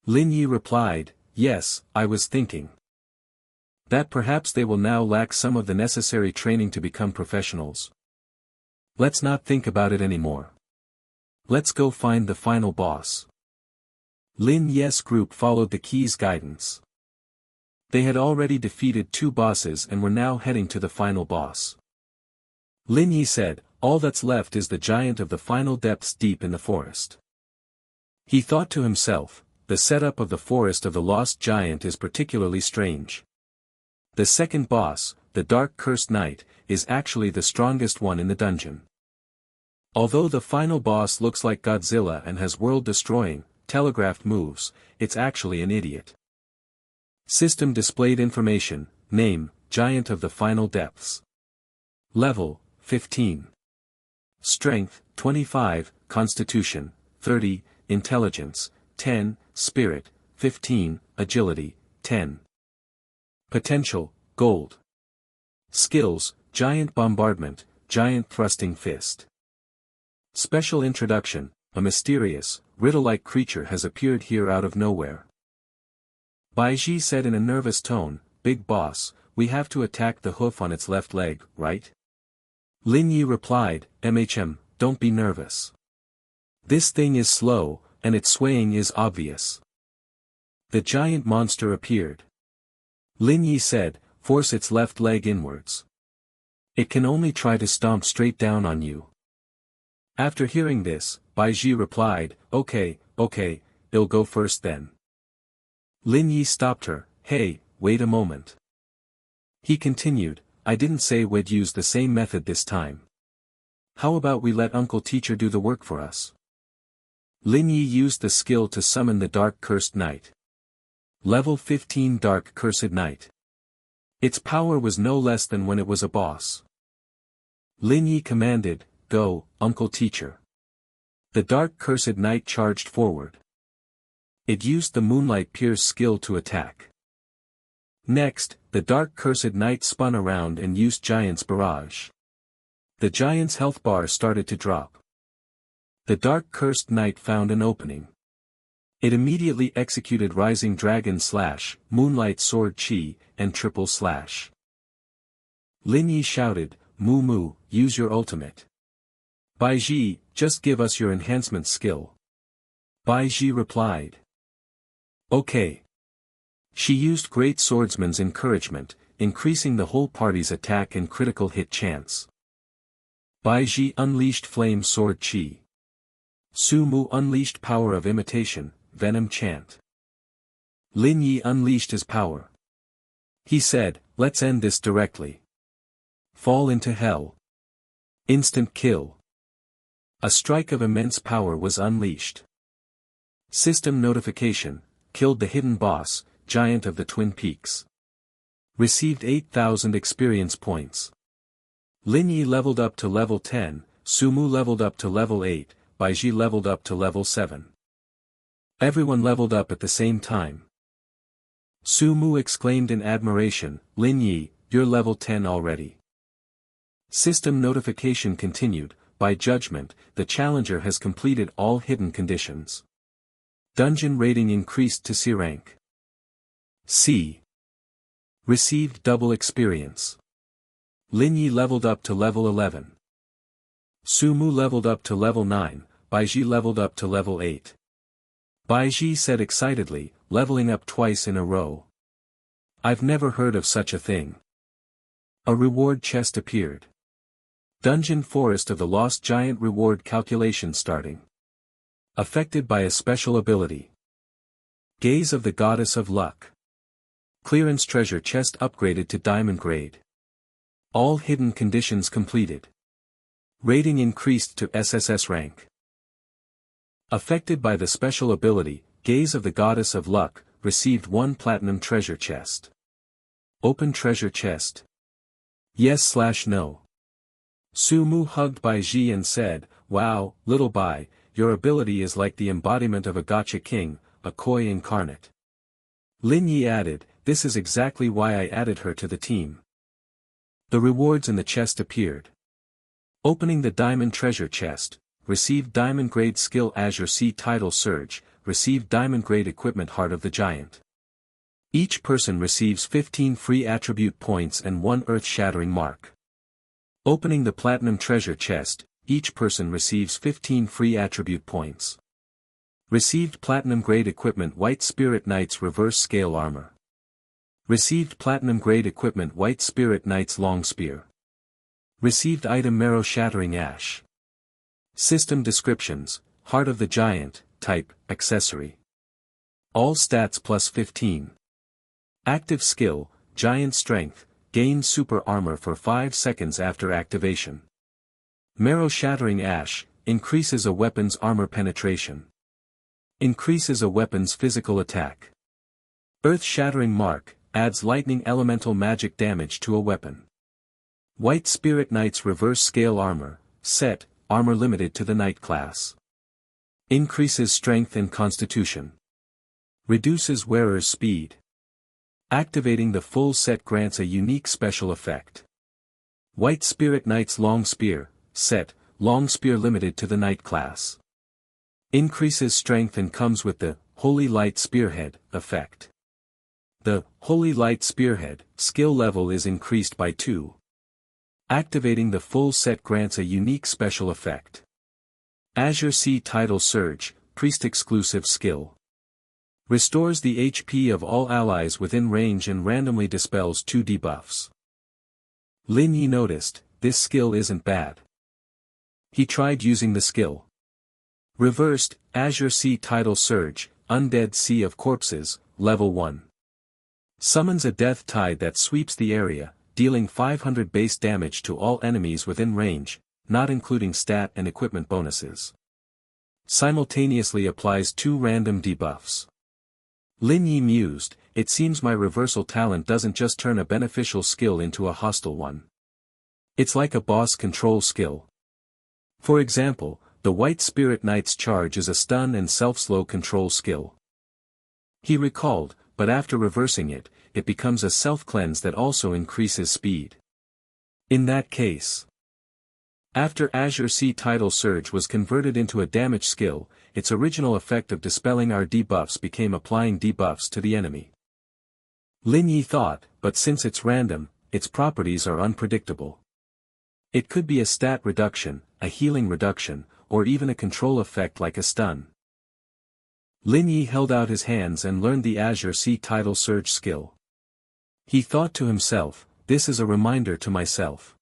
Lin Yi replied, "Yes, I was thinking that perhaps they will now lack some of the necessary training to become professionals. Let's not think about it anymore. Let's go find the final boss." Lin Yi's group followed the key's guidance. They had already defeated 2 bosses and were now heading to the final boss. Lin Yi said, "All that's left is the giant of the final depths deep in the forest." He thought to himself, the setup of the Forest of the Lost Giant is particularly strange. The second boss, the Dark Cursed Knight, is actually the strongest one in the dungeon. Although the final boss looks like Godzilla and has world-destroying, telegraphed moves, it's actually an idiot. System displayed information, name, Giant of the Final Depths. Level, 15. Strength, 25, Constitution, 30, Intelligence, 10, Spirit, 15, Agility, 10. Potential, Gold. Skills, Giant Bombardment, Giant Thrusting Fist. Special Introduction, a mysterious, riddle-like creature has appeared here out of nowhere. Bai Ji said in a nervous tone, "Big boss, we have to attack the hoof on its left leg, right?" Lin Yi replied, don't be nervous. This thing is slow, and its swaying is obvious. The giant monster appeared. Lin Yi said, force its left leg inwards. It can only try to stomp straight down on you. After hearing this, Bai Ji replied, okay, it'll go first then. Lin Yi stopped her, hey, wait a moment. He continued, I didn't say we'd use the same method this time. How about we let Uncle Teacher do the work for us? Lin Yi used the skill to summon the Dark Cursed Knight. Level 15 Dark Cursed Knight. Its power was no less than when it was a boss. Lin Yi commanded, go, Uncle Teacher. The Dark Cursed Knight charged forward. It used the Moonlight Pierce skill to attack. Next, the Dark Cursed Knight spun around and used Giant's Barrage. The Giant's health bar started to drop. The Dark Cursed Knight found an opening. It immediately executed Rising Dragon Slash, Moonlight Sword Chi, and Triple Slash. Lin Yi shouted, Moo, use your ultimate. Bai Ji, just give us your enhancement skill. Bai Ji replied. Okay. She used Great Swordsman's encouragement, increasing the whole party's attack and critical hit chance. Bai Ji unleashed Flame Sword Chi. Su Mu unleashed Power of Imitation, Venom Chant. Lin Yi unleashed his power. He said, let's end this directly. Fall into hell. Instant kill. A strike of immense power was unleashed. System notification, killed the hidden boss, Giant of the Twin Peaks. Received 8,000 experience points. Lin Yi leveled up to level 10, Su Mu leveled up to level 8, Bai Ji leveled up to level 7. Everyone leveled up at the same time. Su Mu exclaimed in admiration, Lin Yi, you're level 10 already. System notification continued, by judgment, the challenger has completed all hidden conditions. Dungeon rating increased to C rank. C. Received double experience. Lin Yi leveled up to level 11. Su Mu leveled up to level 9, Bai Ji leveled up to level 8. Bai Ji said excitedly, leveling up twice in a row. I've never heard of such a thing. A reward chest appeared. Dungeon Forest of the Lost Giant reward calculation starting. Affected by a special ability. Gaze of the Goddess of Luck. Clearance treasure chest upgraded to diamond grade. All hidden conditions completed. Rating increased to SSS rank. Affected by the special ability, Gaze of the Goddess of Luck, received 1 platinum treasure chest. Open treasure chest. Yes/no. Su Mu hugged Bai Ji and said, wow, little Bai, your ability is like the embodiment of a Gacha King, a koi incarnate. Lin Yi added, this is exactly why I added her to the team. The rewards in the chest appeared. Opening the diamond treasure chest, received diamond grade skill Azure Sea Tidal Surge, received diamond grade equipment Heart of the Giant. Each person receives 15 free attribute points and 1 earth-shattering mark. Opening the platinum treasure chest, each person receives 15 free attribute points. Received platinum grade equipment White Spirit Knight's reverse scale armor. Received platinum grade equipment White Spirit Knight's long spear. Received item Marrow Shattering Ash. System descriptions, Heart of the Giant, type, accessory. All stats plus 15. Active skill, Giant Strength, gain super armor for 5 seconds after activation. Marrow Shattering Ash, increases a weapon's armor penetration. Increases a weapon's physical attack. Earth Shattering Mark, adds lightning elemental magic damage to a weapon. White Spirit Knight's reverse scale armor, set, armor limited to the Knight class. Increases strength and constitution. Reduces wearer's speed. Activating the full set grants a unique special effect. White Spirit Knight's long spear, set, long spear limited to the Knight class. Increases strength and comes with the Holy Light Spearhead effect. The Holy Light Spearhead skill level is increased by 2. Activating the full set grants a unique special effect. Azure Sea Tidal Surge, Priest exclusive skill. Restores the HP of all allies within range and randomly dispels 2 debuffs. Lin Yi noticed, this skill isn't bad. He tried using the skill. Reversed, Azure Sea Tidal Surge, Undead Sea of Corpses, Level 1. Summons a death tide that sweeps the area, dealing 500 base damage to all enemies within range, not including stat and equipment bonuses. Simultaneously applies 2 random debuffs. Lin Yi mused, it seems my reversal talent doesn't just turn a beneficial skill into a hostile one. It's like a boss control skill. For example, the White Spirit Knight's charge is a stun and self-slow control skill. He recalled, but after reversing it, it becomes a self-cleanse that also increases speed. In that case, after Azure Sea Tidal Surge was converted into a damage skill, its original effect of dispelling our debuffs became applying debuffs to the enemy. Lin Yi thought, but since it's random, its properties are unpredictable. It could be a stat reduction, a healing reduction, or even a control effect like a stun. Lin Yi held out his hands and learned the Azure Sea Tidal Surge skill. He thought to himself, this is a reminder to myself.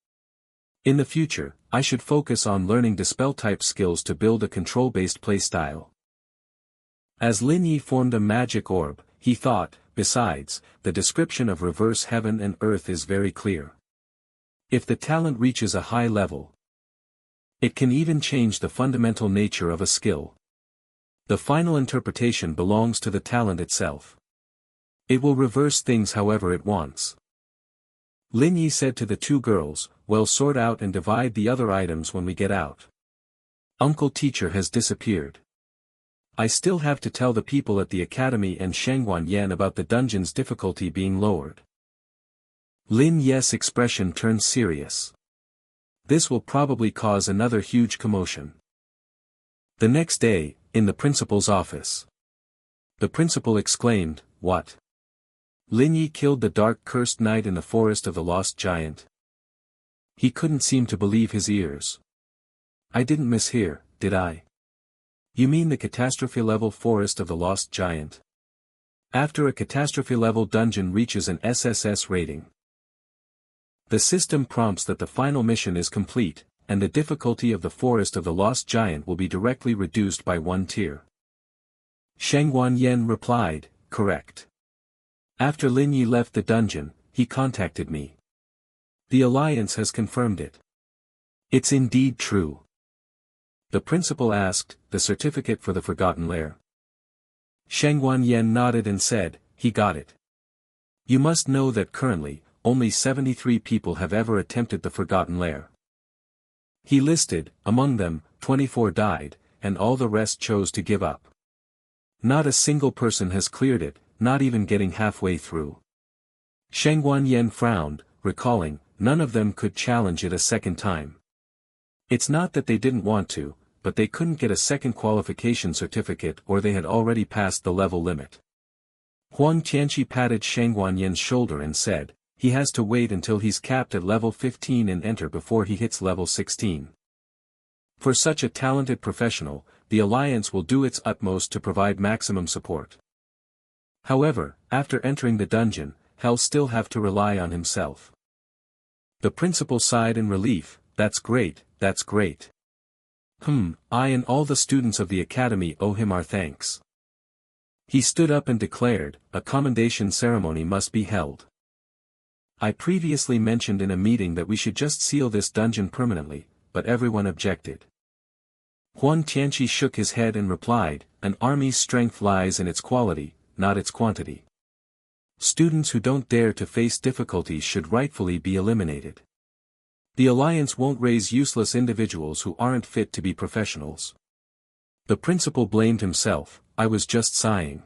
In the future, I should focus on learning dispel-type skills to build a control-based playstyle. As Lin Yi formed a magic orb, he thought, besides, the description of Reverse Heaven and Earth is very clear. If the talent reaches a high level, it can even change the fundamental nature of a skill. The final interpretation belongs to the talent itself. It will reverse things however it wants. Lin Yi said to the 2 girls, well, sort out and divide the other items when we get out. Uncle Teacher has disappeared. I still have to tell the people at the academy and Shangguan Yan about the dungeon's difficulty being lowered. Lin Yi's expression turned serious. This will probably cause another huge commotion. The next day, in the principal's office, the principal exclaimed, what? Lin Yi killed the dark cursed knight in the forest of the lost giant. He couldn't seem to believe his ears. I didn't mishear, did I? You mean the catastrophe level forest of the lost giant? After a catastrophe level dungeon reaches an SSS rating, the system prompts that the final mission is complete, and the difficulty of the Forest of the Lost Giant will be directly reduced by 1 tier. Shangguan Yan replied, correct. After Lin Yi left the dungeon, he contacted me. The Alliance has confirmed it. It's indeed true. The principal asked, the certificate for the Forgotten Lair. Shangguan Yan nodded and said, he got it. You must know that currently, only 73 people have ever attempted the Forgotten Lair. He listed, among them, 24 died, and all the rest chose to give up. Not a single person has cleared it, not even getting halfway through. Shangguan Yan frowned, recalling, none of them could challenge it a second time. It's not that they didn't want to, but they couldn't get a second qualification certificate or they had already passed the level limit. Huang Tianqi patted Shangguan Yan's shoulder and said, he has to wait until he's capped at level 15 and enter before he hits level 16. For such a talented professional, the Alliance will do its utmost to provide maximum support. However, after entering the dungeon, he'll still have to rely on himself. The principal sighed in relief, that's great, that's great. I and all the students of the academy owe him our thanks. He stood up and declared, a commendation ceremony must be held. I previously mentioned in a meeting that we should just seal this dungeon permanently, but everyone objected. Huang Tianqi shook his head and replied, an army's strength lies in its quality, not its quantity. Students who don't dare to face difficulties should rightfully be eliminated. The Alliance won't raise useless individuals who aren't fit to be professionals. The principal blamed himself, I was just sighing.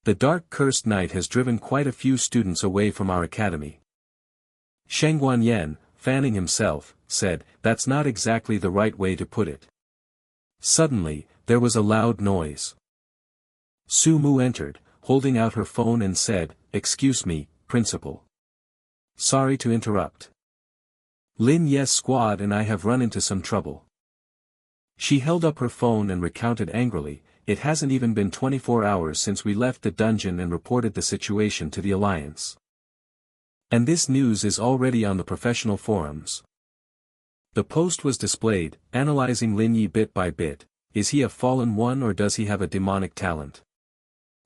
The Dark Cursed Knight has driven quite a few students away from our academy. Shangguan Yan, fanning himself, said, that's not exactly the right way to put it. Suddenly, there was a loud noise. Su Mu entered, holding out her phone and said, excuse me, principal. Sorry to interrupt. Lin Ye's squad and I have run into some trouble. She held up her phone and recounted angrily, it hasn't even been 24 hours since we left the dungeon and reported the situation to the Alliance. And this news is already on the professional forums. The post was displayed, analyzing Lin Yi bit by bit. Is he a fallen one or does he have a demonic talent?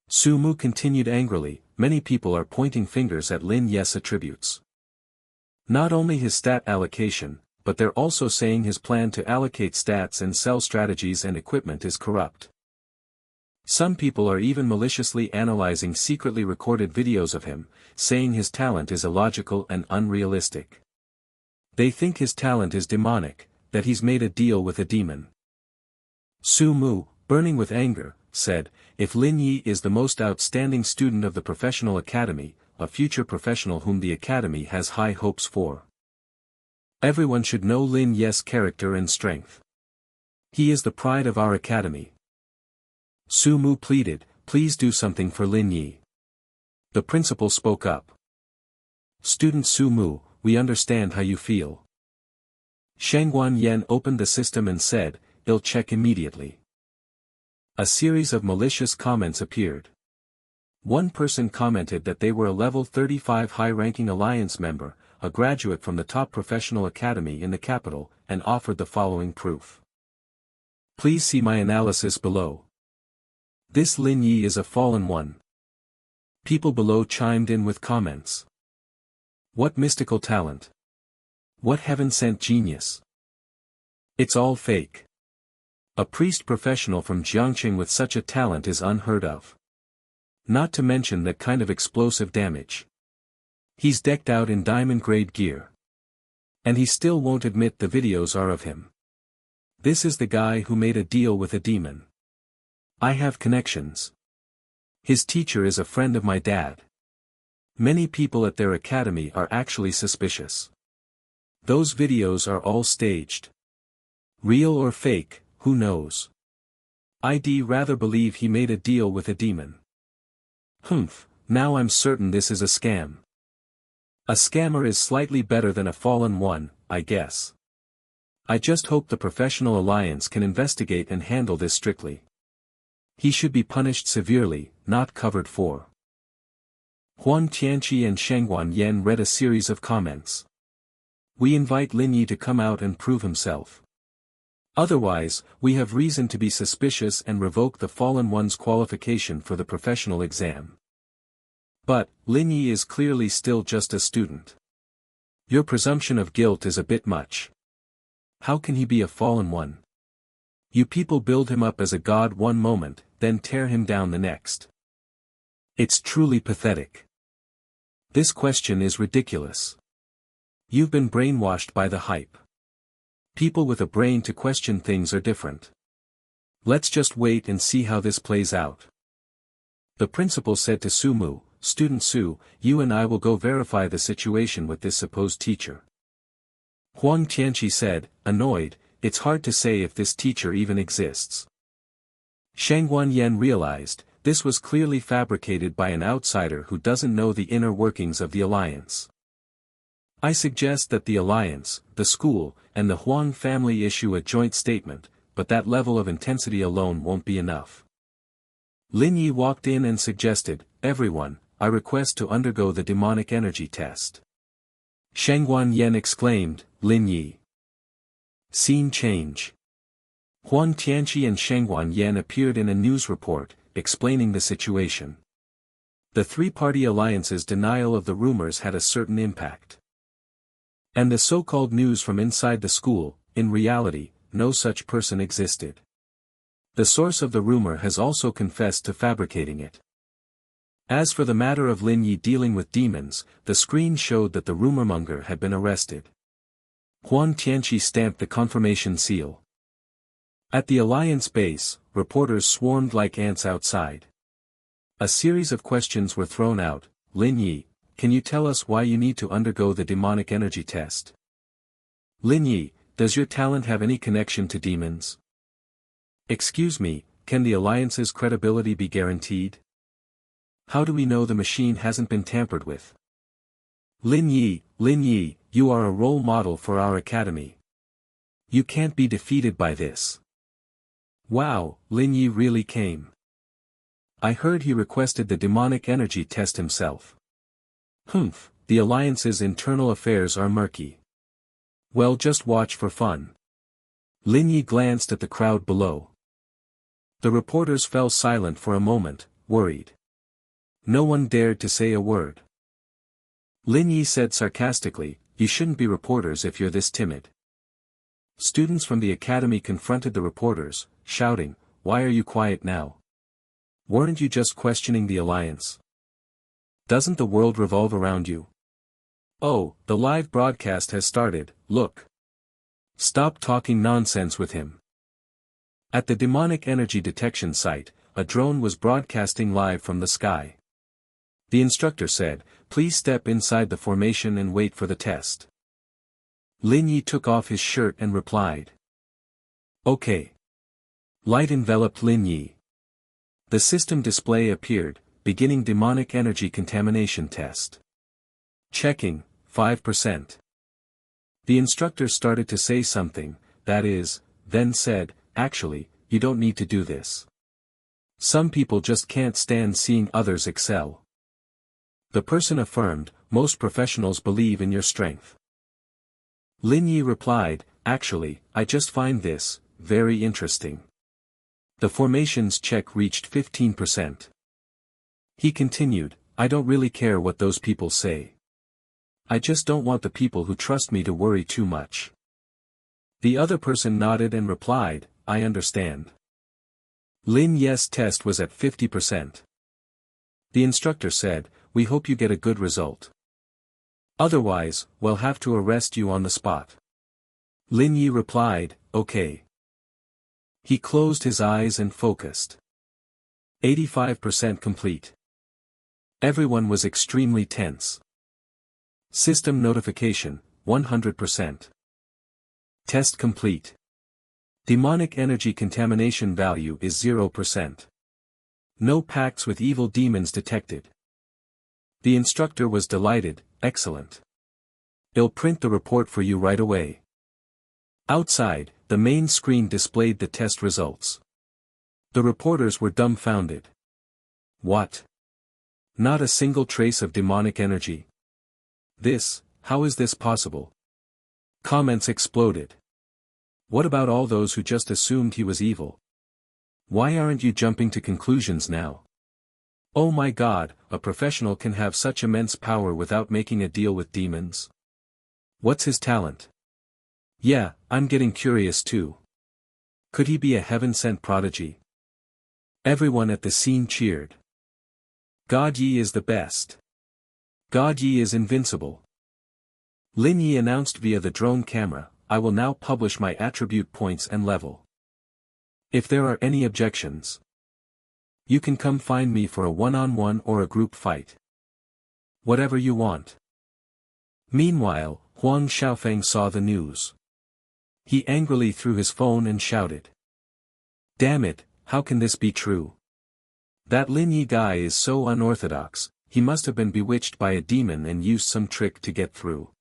Su Mu continued angrily, many people are pointing fingers at Lin Ye's attributes. Not only his stat allocation, but they're also saying his plan to allocate stats and sell strategies and equipment is corrupt. Some people are even maliciously analyzing secretly recorded videos of him, saying his talent is illogical and unrealistic. They think his talent is demonic, that he's made a deal with a demon. Su Mu, burning with anger, said, if Lin Yi is the most outstanding student of the professional academy, a future professional whom the academy has high hopes for. Everyone should know Lin Ye's character and strength. He is the pride of our academy. Su Mu pleaded, please do something for Lin Yi. The principal spoke up. Student Su Mu, we understand how you feel. Shangguan Yan opened the system and said, I'll check immediately. A series of malicious comments appeared. One person commented that they were a level 35 high-ranking Alliance member, a graduate from the top professional academy in the capital, and offered the following proof. Please see my analysis below. This Lin Yi is a fallen one. People below chimed in with comments. What mystical talent! What heaven-sent genius! It's all fake. A priest professional from Jiangqing with such a talent is unheard of. Not to mention that kind of explosive damage. He's decked out in diamond-grade gear. And he still won't admit the videos are of him. This is the guy who made a deal with a demon. I have connections. His teacher is a friend of my dad. Many people at their academy are actually suspicious. Those videos are all staged. Real or fake, who knows? I'd rather believe he made a deal with a demon. Humph, now I'm certain this is a scam. A scammer is slightly better than a fallen one, I guess. I just hope the Professional Alliance can investigate and handle this strictly. He should be punished severely, not covered for. Huang Tianqi and Shangguan Yan read a series of comments. We invite Lin Yi to come out and prove himself. Otherwise, we have reason to be suspicious and revoke the fallen one's qualification for the professional exam. But, Lin Yi is clearly still just a student. Your presumption of guilt is a bit much. How can he be a fallen one? You people build him up as a god one moment, then tear him down the next. It's truly pathetic. This question is ridiculous. You've been brainwashed by the hype. People with a brain to question things are different. Let's just wait and see how this plays out. The principal said to Su Mu, Student Su, you and I will go verify the situation with this supposed teacher. Huang Tianqi said, annoyed, it's hard to say if this teacher even exists. Shangguan Yan realized, this was clearly fabricated by an outsider who doesn't know the inner workings of the Alliance. I suggest that the Alliance, the school, and the Huang family issue a joint statement, but that level of intensity alone won't be enough. Lin Yi walked in and suggested, everyone, I request to undergo the demonic energy test. Shangguan Yan exclaimed, Lin Yi. Scene change. Huang Tianqi and Shangguan Yan appeared in a news report, explaining the situation. The three-party alliance's denial of the rumors had a certain impact. And the so-called news from inside the school, in reality, no such person existed. The source of the rumor has also confessed to fabricating it. As for the matter of Lin Yi dealing with demons, the screen showed that the rumormonger had been arrested. Huang Tianqi stamped the confirmation seal. At the Alliance base, reporters swarmed like ants outside. A series of questions were thrown out. Lin Yi, can you tell us why you need to undergo the demonic energy test? Lin Yi, does your talent have any connection to demons? Excuse me, can the Alliance's credibility be guaranteed? How do we know the machine hasn't been tampered with? Lin Yi, you are a role model for our academy. You can't be defeated by this. Wow, Lin Yi really came. I heard he requested the demonic energy test himself. Humph, the Alliance's internal affairs are murky. Well, just watch for fun. Lin Yi glanced at the crowd below. The reporters fell silent for a moment, worried. No one dared to say a word. Lin Yi said sarcastically, "You shouldn't be reporters if you're this timid." Students from the academy confronted the reporters, shouting, "Why are you quiet now? Weren't you just questioning the Alliance? Doesn't the world revolve around you? Oh, the live broadcast has started, look. Stop talking nonsense with him." At the demonic energy detection site, a drone was broadcasting live from the sky. The instructor said, "Please step inside the formation and wait for the test." Lin Yi took off his shirt and replied. "Okay." Light enveloped Lin Yi. The system display appeared, beginning demonic energy contamination test. Checking, 5%. The instructor started to say something, that is, then said, "Actually, you don't need to do this. Some people just can't stand seeing others excel." The person affirmed, "Most professionals believe in your strength." Lin Yi replied, "Actually, I just find this very interesting." The formations check reached 15%. He continued, "I don't really care what those people say. I just don't want the people who trust me to worry too much." The other person nodded and replied, "I understand." Lin Yi's test was at 50%. The instructor said, "We hope you get a good result. Otherwise, we'll have to arrest you on the spot." Lin Yi replied, "Okay." He closed his eyes and focused. 85% complete. Everyone was extremely tense. System notification, 100%. Test complete. Demonic energy contamination value is 0%. No pacts with evil demons detected. The instructor was delighted, "Excellent. I'll print the report for you right away." Outside, the main screen displayed the test results. The reporters were dumbfounded. What? Not a single trace of demonic energy? How is this possible? Comments exploded. What about all those who just assumed he was evil? Why aren't you jumping to conclusions now? Oh my God, a professional can have such immense power without making a deal with demons? What's his talent? Yeah, I'm getting curious too. Could he be a heaven-sent prodigy? Everyone at the scene cheered. God Yi is the best. God Yi is invincible. Lin Yi announced via the drone camera, "I will now publish my attribute points and level. If there are any objections, you can come find me for a one-on-one or a group fight. Whatever you want." Meanwhile, Huang Xiaofeng saw the news. He angrily threw his phone and shouted. "Damn it, how can this be true? That Lin Yi guy is so unorthodox, he must have been bewitched by a demon and used some trick to get through."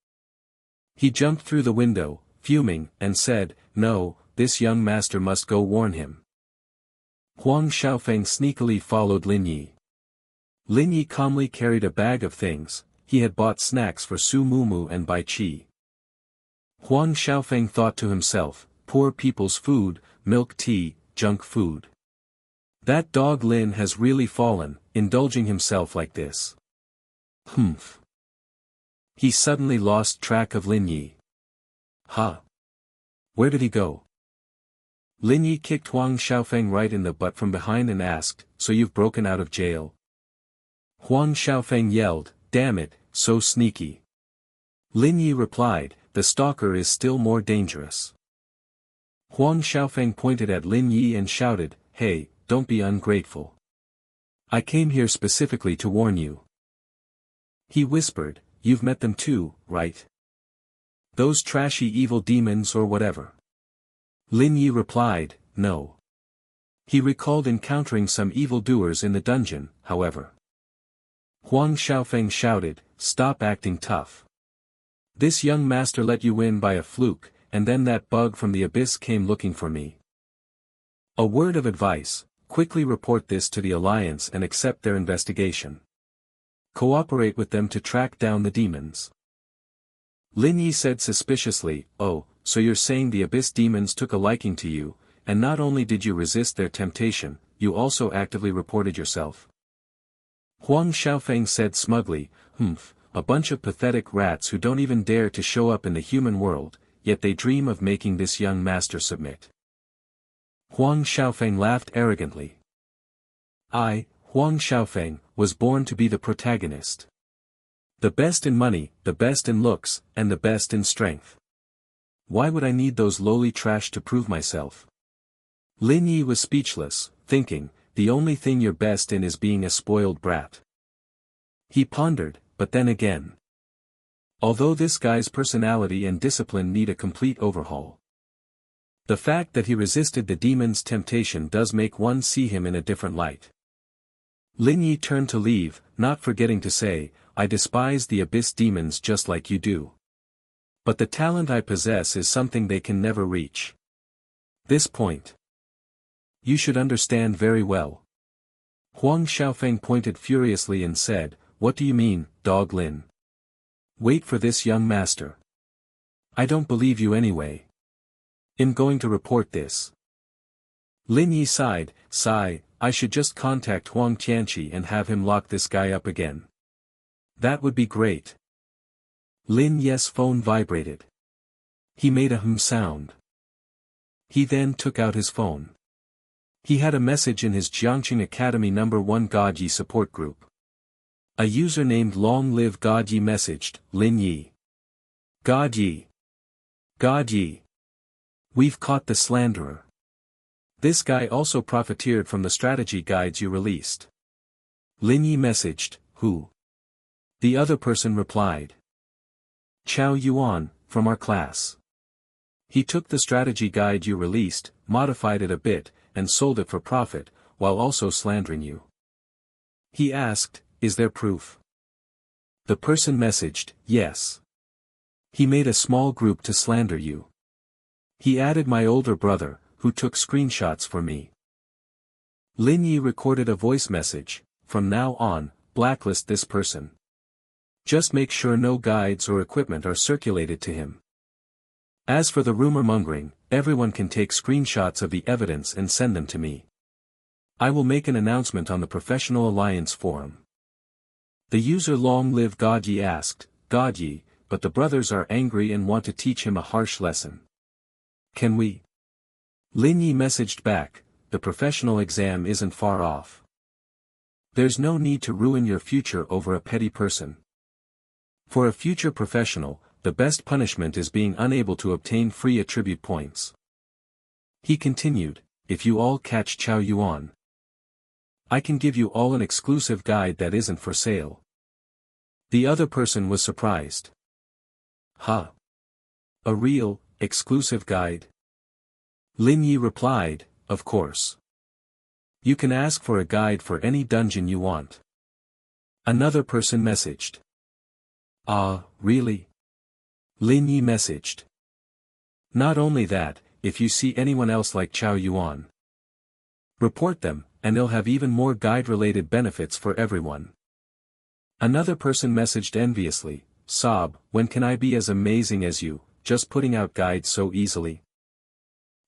He jumped through the window, fuming, and said, "No, this young master must go warn him." Huang Xiaofeng sneakily followed Lin Yi. Lin Yi calmly carried a bag of things. He had bought snacks for Su Mumu and Bai Qi. Huang Xiaofeng thought to himself, "Poor people's food, milk tea, junk food. That dog Lin has really fallen, indulging himself like this. Humph." He suddenly lost track of Lin Yi. Huh? Where did he go? Lin Yi kicked Huang Xiaofeng right in the butt from behind and asked, "So you've broken out of jail?" Huang Xiaofeng yelled, "Damn it, so sneaky." Lin Yi replied, "The stalker is still more dangerous." Huang Xiaofeng pointed at Lin Yi and shouted, "Hey, don't be ungrateful. I came here specifically to warn you." He whispered, "You've met them too, right? Those trashy evil demons or whatever." Lin Yi replied, "No." He recalled encountering some evildoers in the dungeon, however. Huang Xiaofeng shouted, "Stop acting tough. This young master let you win by a fluke, and then that bug from the abyss came looking for me. A word of advice, quickly report this to the Alliance and accept their investigation. Cooperate with them to track down the demons." Lin Yi said suspiciously, "Oh, so you're saying the abyss demons took a liking to you, and not only did you resist their temptation, you also actively reported yourself?" Huang Xiaofeng said smugly, "Humph, a bunch of pathetic rats who don't even dare to show up in the human world, yet they dream of making this young master submit." Huang Xiaofeng laughed arrogantly. "I, Huang Xiaofeng, was born to be the protagonist. The best in money, the best in looks, and the best in strength. Why would I need those lowly trash to prove myself?" Lin Yi was speechless, thinking, the only thing you're best in is being a spoiled brat. He pondered, but then again. Although this guy's personality and discipline need a complete overhaul. The fact that he resisted the demon's temptation does make one see him in a different light. Lin Yi turned to leave, not forgetting to say, "I despise the abyss demons just like you do. But the talent I possess is something they can never reach. This point you should understand very well." Huang Xiaofeng pointed furiously and said, "What do you mean, Dog Lin? Wait for this young master. I don't believe you anyway. I'm going to report this." Lin Yi sighed, "I should just contact Huang Tianqi and have him lock this guy up again. That would be great." Lin Yi's phone vibrated. He made a sound. He then took out his phone. He had a message in his Jiangqing Academy No. 1 Godyi support group. A user named Long Live Godyi messaged, "Lin Yi. Godyi. Godyi. We've caught the slanderer. This guy also profiteered from the strategy guides you released." Lin Yi messaged, "Who?" The other person replied, "Chao Yuan, from our class. He took the strategy guide you released, modified it a bit, and sold it for profit, while also slandering you. He asked, 'Is there proof?' The person messaged, 'Yes. He made a small group to slander you. He added my older brother, who took screenshots for me.'" Lin Yi recorded a voice message, "From now on, blacklist this person. Just make sure no guides or equipment are circulated to him. As for the rumor mongering, everyone can take screenshots of the evidence and send them to me. I will make an announcement on the Professional Alliance forum." The user Long Live Godyi asked, "Godyi, but the brothers are angry and want to teach him a harsh lesson. Can we?" Lin Yi messaged back, "The professional exam isn't far off. There's no need to ruin your future over a petty person. For a future professional, the best punishment is being unable to obtain free attribute points." He continued, "If you all catch Chao Yuan, I can give you all an exclusive guide that isn't for sale." The other person was surprised. "Huh? A real, exclusive guide?" Lin Yi replied, "Of course. You can ask for a guide for any dungeon you want." Another person messaged. "Ah, really?" Lin Yi messaged. "Not only that, if you see anyone else like Chao Yuan, report them, and they'll have even more guide-related benefits for everyone." Another person messaged enviously, "Sob, when can I be as amazing as you, just putting out guides so easily?"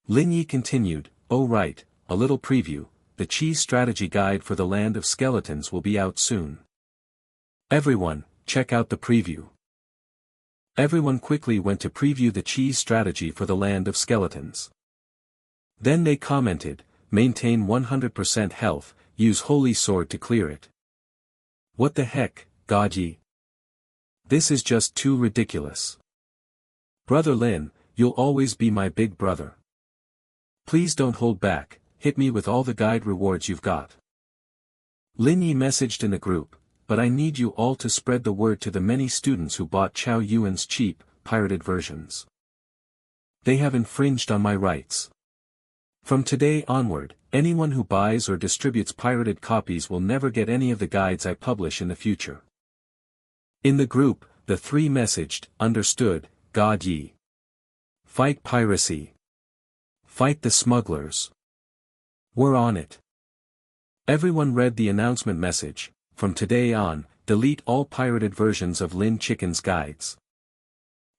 Lin Yi continued, "Oh right, a little preview, the Cheese Strategy Guide for the Land of Skeletons will be out soon. Everyone, check out the preview." Everyone quickly went to preview the cheese strategy for the Land of Skeletons. Then they commented, "Maintain 100% health, use Holy Sword to clear it." What the heck, Godyi? This is just too ridiculous. Brother Lin, you'll always be my big brother. Please don't hold back, hit me with all the guide rewards you've got. Lin Yi messaged in the group, "But I need you all to spread the word to the many students who bought Chao Yuan's cheap, pirated versions. They have infringed on my rights. From today onward, Anyone who buys or distributes pirated copies will never get any of the guides I publish in the future. In the group, the three messaged, understood, God ye. Fight piracy. Fight the smugglers. We're on it. Everyone read the announcement message: from today on, delete all pirated versions of Lin Chicken's guides.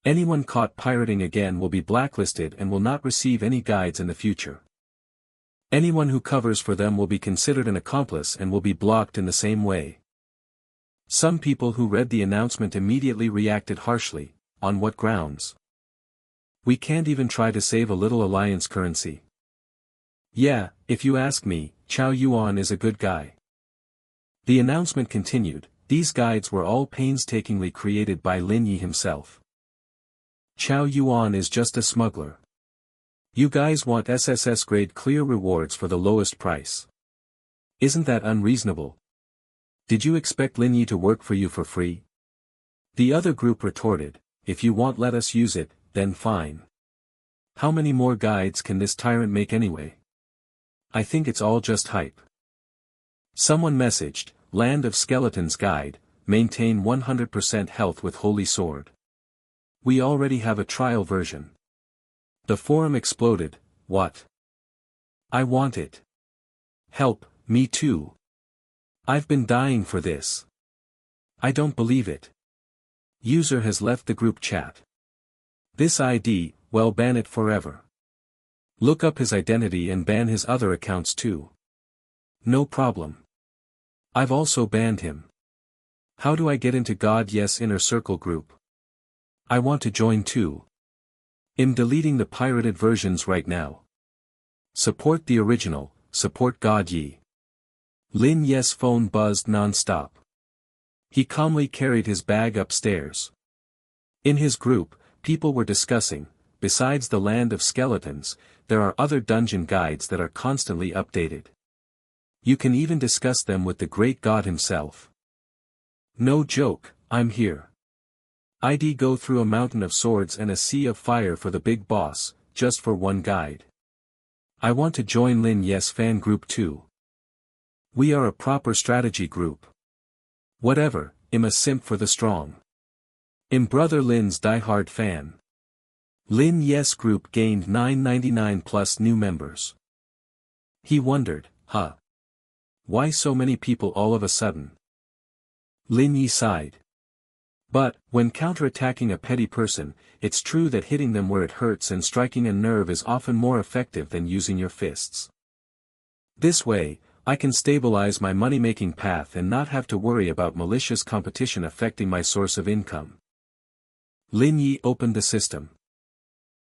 Anyone caught pirating again will be blacklisted and will not receive any guides in the future. Anyone who covers for them will be considered an accomplice and will be blocked in the same way. Some people who read the announcement immediately reacted harshly. On what grounds? We can't even try to save a little alliance currency. Yeah, if you ask me, Chao Yuan is a good guy. The announcement continued: these guides were all painstakingly created by Lin Yi himself. Chao Yuan is just a smuggler. You guys want SSS grade clear rewards for the lowest price. Isn't that unreasonable? Did you expect Lin Yi to work for you for free? The other group retorted: if you want, let us use it, then fine. How many more guides can this tyrant make anyway? I think it's all just hype. Someone messaged, Land of Skeletons guide, maintain 100% health with Holy Sword. We already have a trial version. The forum exploded. What? I want it. Help, me too. I've been dying for this. I don't believe it. User has left the group chat. This ID, well, ban it forever. Look up his identity and ban his other accounts too. No problem. I've also banned him. How do I get into God Yes Inner Circle group? I want to join too. I'm deleting the pirated versions right now. Support the original, support God Ye. Lin Yes phone buzzed non-stop. He calmly carried his bag upstairs. In his group, people were discussing, besides the Land of Skeletons, there are other dungeon guides that are constantly updated. You can even discuss them with the great god himself. No joke, I'm here. I'd go through a mountain of swords and a sea of fire for the big boss, just for one guide. I want to join Lin Yes fan group too. We are a proper strategy group. Whatever, I'm a simp for the strong. I'm brother Lin's diehard fan. Lin Yes group gained 999 plus new members. He wondered, why so many people all of a sudden? Lin Yi sighed. But, when counterattacking a petty person, it's true that hitting them where it hurts and striking a nerve is often more effective than using your fists. This way, I can stabilize my money-making path and not have to worry about malicious competition affecting my source of income. Lin Yi opened the system.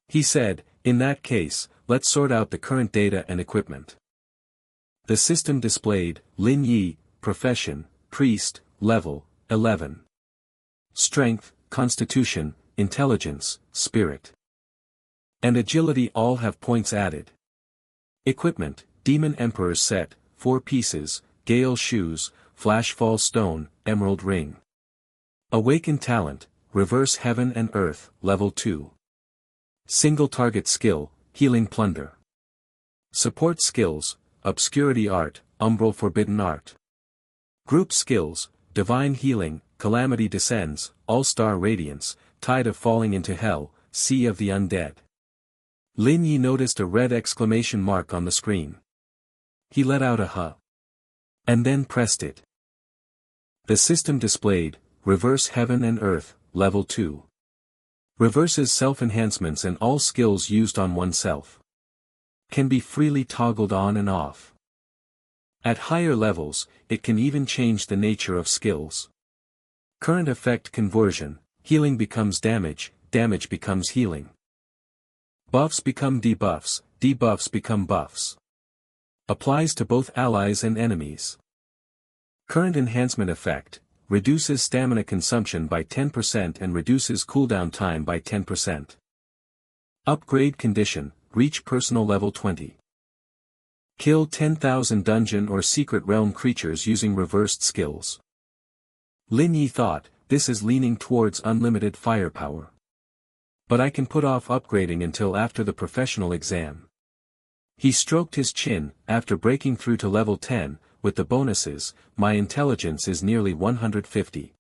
He said, in that case, let's sort out the current data and equipment. The system displayed, Lin Yi, profession, priest, level, 11. Strength, constitution, intelligence, spirit, and agility all have points added. Equipment, Demon Emperor's set, 4 pieces, Gale shoes, Flashfall stone, Emerald ring. Awaken talent, Reverse heaven and earth, level 2. Single target skill, Healing plunder. Support skills, Obscurity art, Umbral forbidden art. Group skills, Divine healing, Calamity descends, All-star radiance, Tide of falling into hell, Sea of the undead. Lin Yi noticed a red exclamation mark on the screen. He let out a huh. And then pressed it. The system displayed, Reverse heaven and earth, level 2. Reverses self-enhancements and all skills used on oneself. Can be freely toggled on and off. At higher levels, it can even change the nature of skills. Current effect conversion, healing becomes damage, damage becomes healing. Buffs become debuffs, debuffs become buffs. Applies to both allies and enemies. Current enhancement effect, reduces stamina consumption by 10% and reduces cooldown time by 10%. Upgrade condition, reach personal level 20. Kill 10,000 dungeon or secret realm creatures using reversed skills. Lin Yi thought, this is leaning towards unlimited firepower. But I can put off upgrading until after the professional exam. He stroked his chin. After breaking through to level 10, with the bonuses, my intelligence is nearly 150.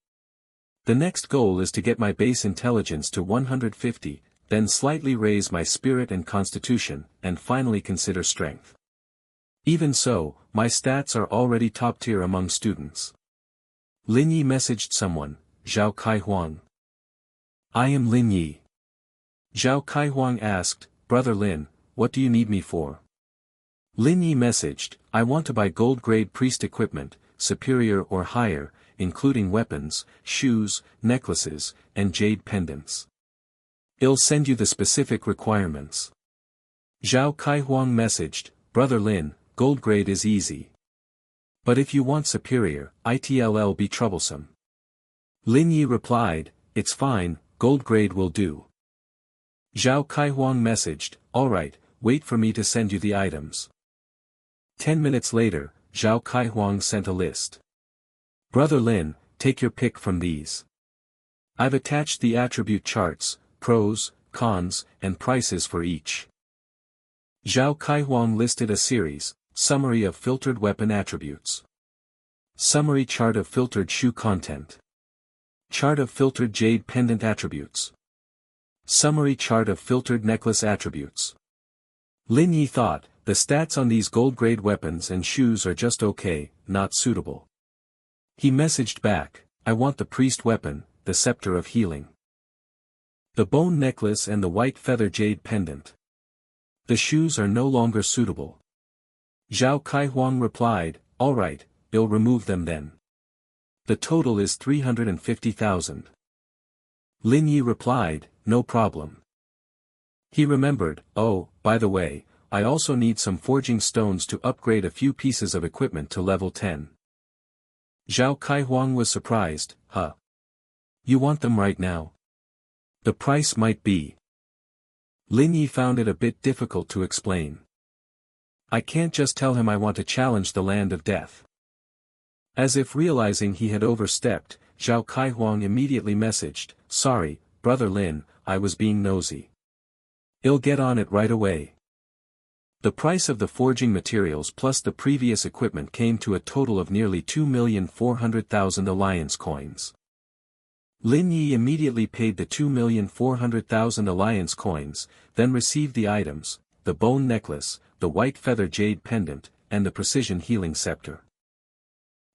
The next goal is to get my base intelligence to 150, then slightly raise my spirit and constitution, and finally consider strength. Even so, my stats are already top tier among students. Lin Yi messaged someone, Zhao Kaihuang. I am Lin Yi. Zhao Kaihuang asked, Brother Lin, what do you need me for? Lin Yi messaged, I want to buy gold-grade priest equipment, superior or higher, including weapons, shoes, necklaces, and jade pendants. I'll send you the specific requirements. Zhao Kaihuang messaged, Brother Lin, gold grade is easy. But if you want superior, it'll be troublesome. Lin Yi replied, it's fine, gold grade will do. Zhao Kaihuang messaged, alright, wait for me to send you the items. 10 minutes later, Zhao Kaihuang sent a list. Brother Lin, take your pick from these. I've attached the attribute charts, pros, cons, and prices for each. Zhao Kaihuang listed a series, summary of filtered weapon attributes. Summary chart of filtered shoe content. Chart of filtered jade pendant attributes. Summary chart of filtered necklace attributes. Lin Yi thought, the stats on these gold-grade weapons and shoes are just okay, not suitable. He messaged back, I want the priest weapon, the scepter of healing. The bone necklace and the white feather jade pendant. The shoes are no longer suitable. Zhao Kaihuang replied, alright, I'll remove them then. The total is 350,000. Lin Yi replied, no problem. He remembered, oh, by the way, I also need some forging stones to upgrade a few pieces of equipment to level 10. Zhao Kaihuang was surprised, huh? You want them right now? The price might be. Lin Yi found it a bit difficult to explain. I can't just tell him I want to challenge the land of death. As if realizing he had overstepped, Zhao Kaihuang immediately messaged, sorry, Brother Lin, I was being nosy. I'll get on it right away. The price of the forging materials plus the previous equipment came to a total of nearly 2,400,000 alliance coins. Lin Yi immediately paid the 2,400,000 alliance coins, then received the items, the bone necklace, the white feather jade pendant, and the precision healing scepter.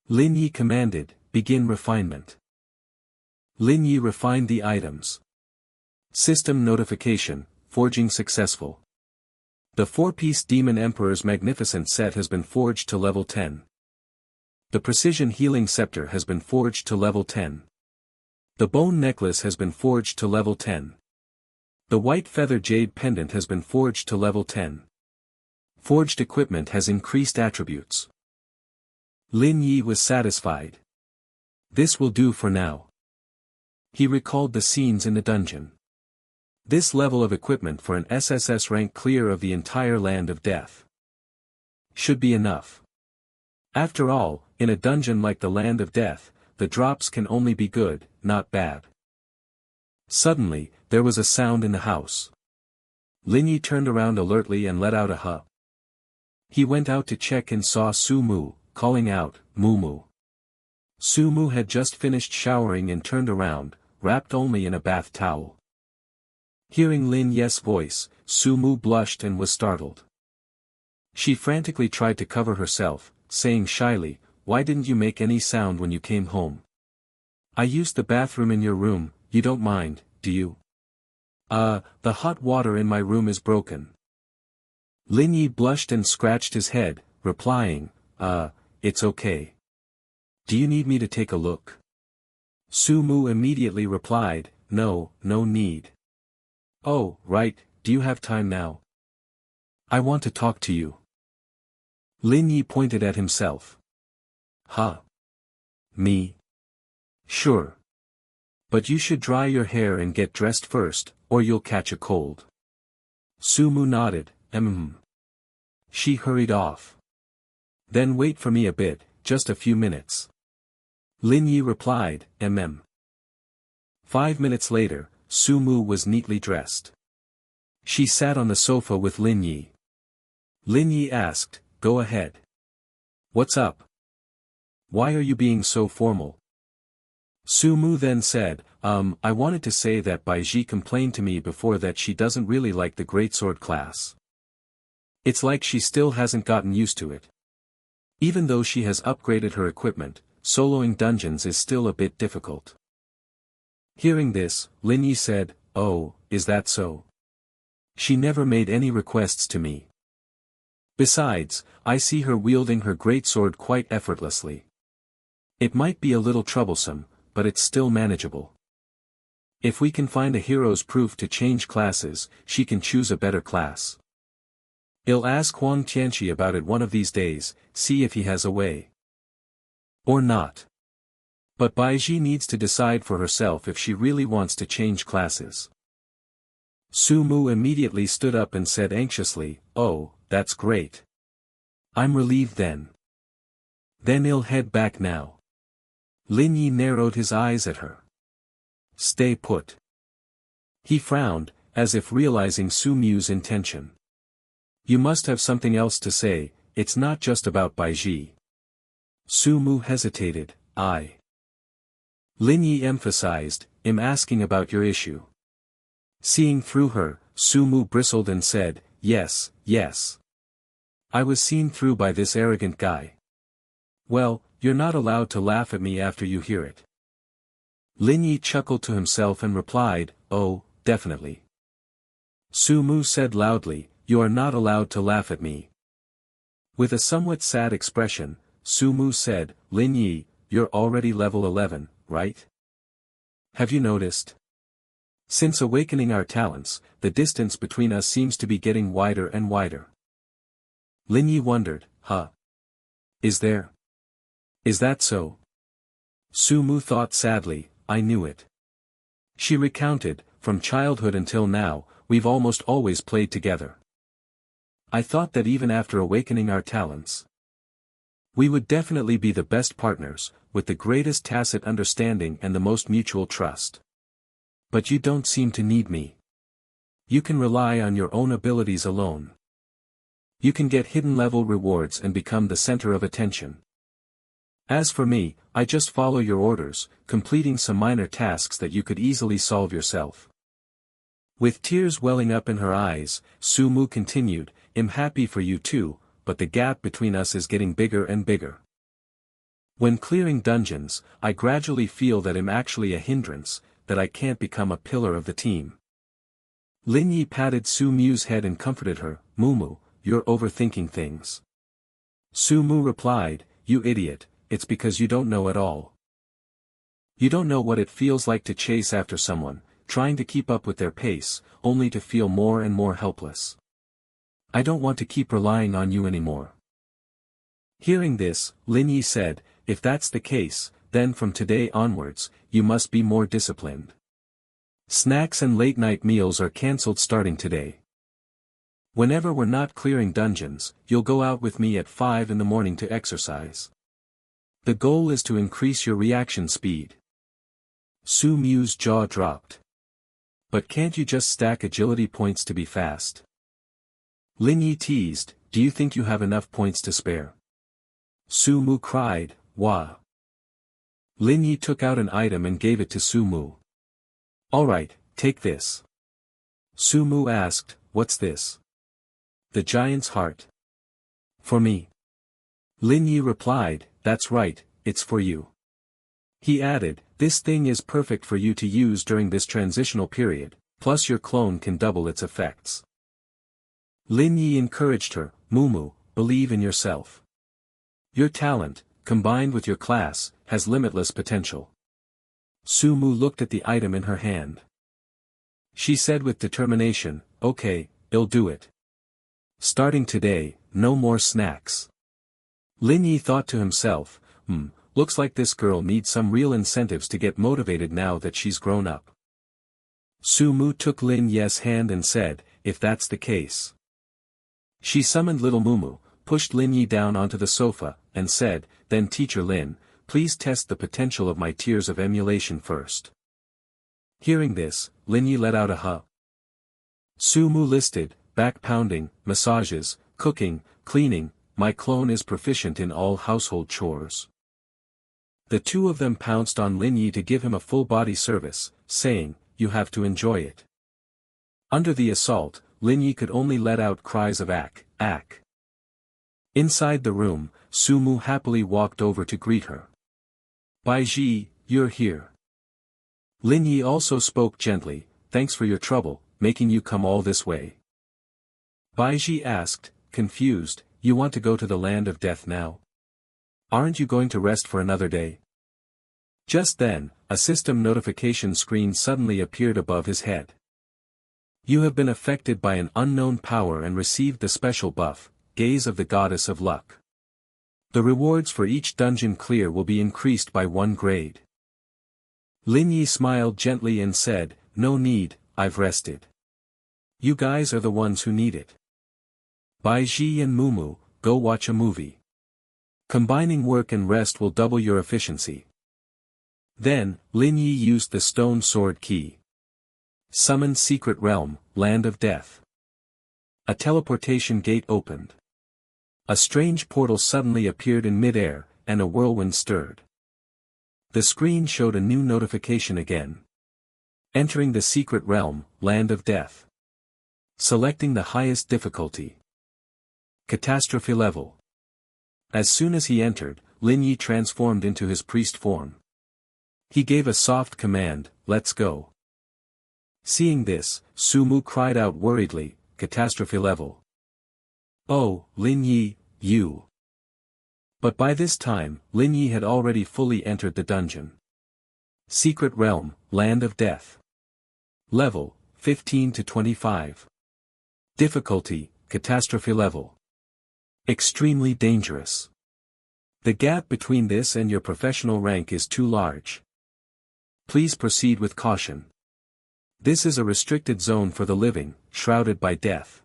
Lin Yi commanded, begin refinement. Lin Yi refined the items. System notification, forging successful. The 4-piece Demon Emperor's magnificent set has been forged to level 10. The precision healing scepter has been forged to level 10. The bone necklace has been forged to level 10. The white feather jade pendant has been forged to level 10. Forged equipment has increased attributes. Lin Yi was satisfied. This will do for now. He recalled the scenes in the dungeon. This level of equipment for an SSS rank clear of the entire land of death should be enough. After all, in a dungeon like the land of death, the drops can only be good, not bad. Suddenly, there was a sound in the house. Lin Yi turned around alertly and let out a huh. He went out to check and saw Su Mu, calling out, Mu Mu. Su Mu had just finished showering and turned around, wrapped only in a bath towel. Hearing Lin Yi's voice, Su Mu blushed and was startled. She frantically tried to cover herself, saying shyly, why didn't you make any sound when you came home? I used the bathroom in your room, you don't mind, do you? The hot water in my room is broken. Lin Yi blushed and scratched his head, replying, it's okay. Do you need me to take a look? Su Mu immediately replied, no need. Oh, right, do you have time now? I want to talk to you. Lin Yi pointed at himself. Huh? Me? Sure. But you should dry your hair and get dressed first, or you'll catch a cold. Su Mu nodded, She hurried off. Then wait for me a bit, just a few minutes. Lin Yi replied, 5 minutes later, Su Mu was neatly dressed. She sat on the sofa with Lin Yi. Lin Yi asked, go ahead. What's up? Why are you being so formal? Su Mu then said, I wanted to say that Bai Ji complained to me before that she doesn't really like the greatsword class. It's like she still hasn't gotten used to it. Even though she has upgraded her equipment, soloing dungeons is still a bit difficult. Hearing this, Lin Yi said, oh, is that so? She never made any requests to me. Besides, I see her wielding her greatsword quite effortlessly. It might be a little troublesome, but it's still manageable. If we can find a hero's proof to change classes, she can choose a better class. I'll ask Huang Tianqi about it one of these days, see if he has a way. Or not. But Bai Ji needs to decide for herself if she really wants to change classes. Su Mu immediately stood up and said anxiously, oh, that's great. I'm relieved then. Then I'll head back now. Lin Yi narrowed his eyes at her. Stay put. He frowned, as if realizing Su Mu's intention. You must have something else to say, it's not just about Bai Ji. Su Mu hesitated, Lin Yi emphasized, I'm asking about your issue. Seeing through her, Su Mu bristled and said, yes, yes. I was seen through by this arrogant guy. Well, you're not allowed to laugh at me after you hear it. Lin Yi chuckled to himself and replied, oh, definitely. Su Mu said loudly, you are not allowed to laugh at me. With a somewhat sad expression, Su Mu said, Lin Yi, you're already level 11, right? Have you noticed? Since awakening our talents, the distance between us seems to be getting wider and wider. Lin Yi wondered, huh? Is that so? Su Mu thought sadly, I knew it. She recounted, from childhood until now, we've almost always played together. I thought that even after awakening our talents, we would definitely be the best partners, with the greatest tacit understanding and the most mutual trust. But you don't seem to need me. You can rely on your own abilities alone. You can get hidden level rewards and become the center of attention. As for me, I just follow your orders, completing some minor tasks that you could easily solve yourself. With tears welling up in her eyes, Su Mu continued, I'm happy for you too, but the gap between us is getting bigger and bigger. When clearing dungeons, I gradually feel that I'm actually a hindrance, that I can't become a pillar of the team. Lin Yi patted Su Mu's head and comforted her, Mumu, you're overthinking things. Su Mu replied, you idiot, it's because you don't know at all. You don't know what it feels like to chase after someone, trying to keep up with their pace, only to feel more and more helpless. I don't want to keep relying on you anymore. Hearing this, Lin Yi said, if that's the case, then from today onwards, you must be more disciplined. Snacks and late-night meals are cancelled starting today. Whenever we're not clearing dungeons, you'll go out with me at 5 in the morning to exercise. The goal is to increase your reaction speed. Su Mu's jaw dropped. But can't you just stack agility points to be fast? Lin Yi teased, do you think you have enough points to spare? Su Mu cried, wah. Lin Yi took out an item and gave it to Su Mu. Alright, take this. Su Mu asked, what's this? The giant's heart. For me. Lin Yi replied, that's right, it's for you. He added, this thing is perfect for you to use during this transitional period, plus your clone can double its effects. Lin Yi encouraged her, Mumu, believe in yourself. Your talent, combined with your class, has limitless potential. Su Mu looked at the item in her hand. She said with determination, okay, I'll do it. Starting today, no more snacks. Lin Yi thought to himself, looks like this girl needs some real incentives to get motivated now that she's grown up. Su Mu took Lin Yi's hand and said, if that's the case. She summoned little Mumu, pushed Lin Yi down onto the sofa, and said, then Teacher Lin, please test the potential of my tears of emulation first. Hearing this, Lin Yi let out a huh. Su Mu listed, back pounding, massages, cooking, cleaning, my clone is proficient in all household chores. The two of them pounced on Lin Yi to give him a full-body service, saying, you have to enjoy it. Under the assault, Lin Yi could only let out cries of ack, ack. Inside the room, Su Mu happily walked over to greet her. Bai Ji, you're here. Lin Yi also spoke gently, thanks for your trouble, making you come all this way. Bai Ji asked, confused, you want to go to the land of death now? Aren't you going to rest for another day? Just then, a system notification screen suddenly appeared above his head. You have been affected by an unknown power and received the special buff, Gaze of the Goddess of Luck. The rewards for each dungeon clear will be increased by 1 grade. Lin Yi smiled gently and said, no need, I've rested. You guys are the ones who need it. Bai Ji and Mumu, go watch a movie. Combining work and rest will double your efficiency. Then, Lin Yi used the stone sword key. Summon Secret Realm, Land of Death. A teleportation gate opened. A strange portal suddenly appeared in mid-air, and a whirlwind stirred. The screen showed a new notification again. Entering the Secret Realm, Land of Death. Selecting the highest difficulty. Catastrophe level. As soon as he entered, Lin Yi transformed into his priest form. He gave a soft command, let's go. Seeing this, Su Mu cried out worriedly, catastrophe level. Oh, Lin Yi, you. But by this time, Lin Yi had already fully entered the dungeon. Secret Realm, Land of Death. Level, 15 to 25. Difficulty, catastrophe level. Extremely dangerous. The gap between this and your professional rank is too large. Please proceed with caution. This is a restricted zone for the living, shrouded by death.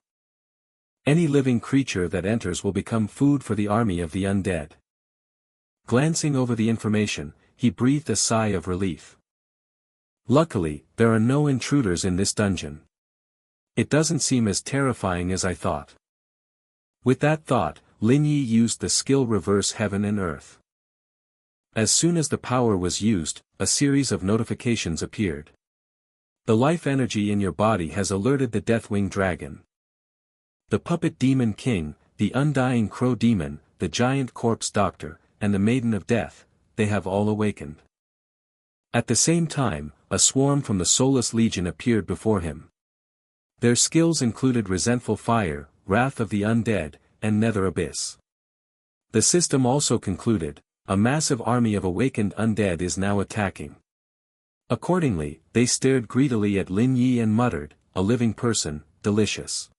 Any living creature that enters will become food for the army of the undead. Glancing over the information, he breathed a sigh of relief. Luckily, there are no intruders in this dungeon. It doesn't seem as terrifying as I thought. With that thought, Lin Yi used the skill Reverse Heaven and Earth. As soon as the power was used, a series of notifications appeared. The life energy in your body has alerted the Deathwing Dragon. The Puppet Demon King, the Undying Crow Demon, the Giant Corpse Doctor, and the Maiden of Death, they have all awakened. At the same time, a swarm from the Soulless Legion appeared before him. Their skills included Resentful Fire, Wrath of the Undead, and Nether Abyss. The system also concluded, a massive army of awakened undead is now attacking. Accordingly, they stared greedily at Lin Yi and muttered, a living person, delicious.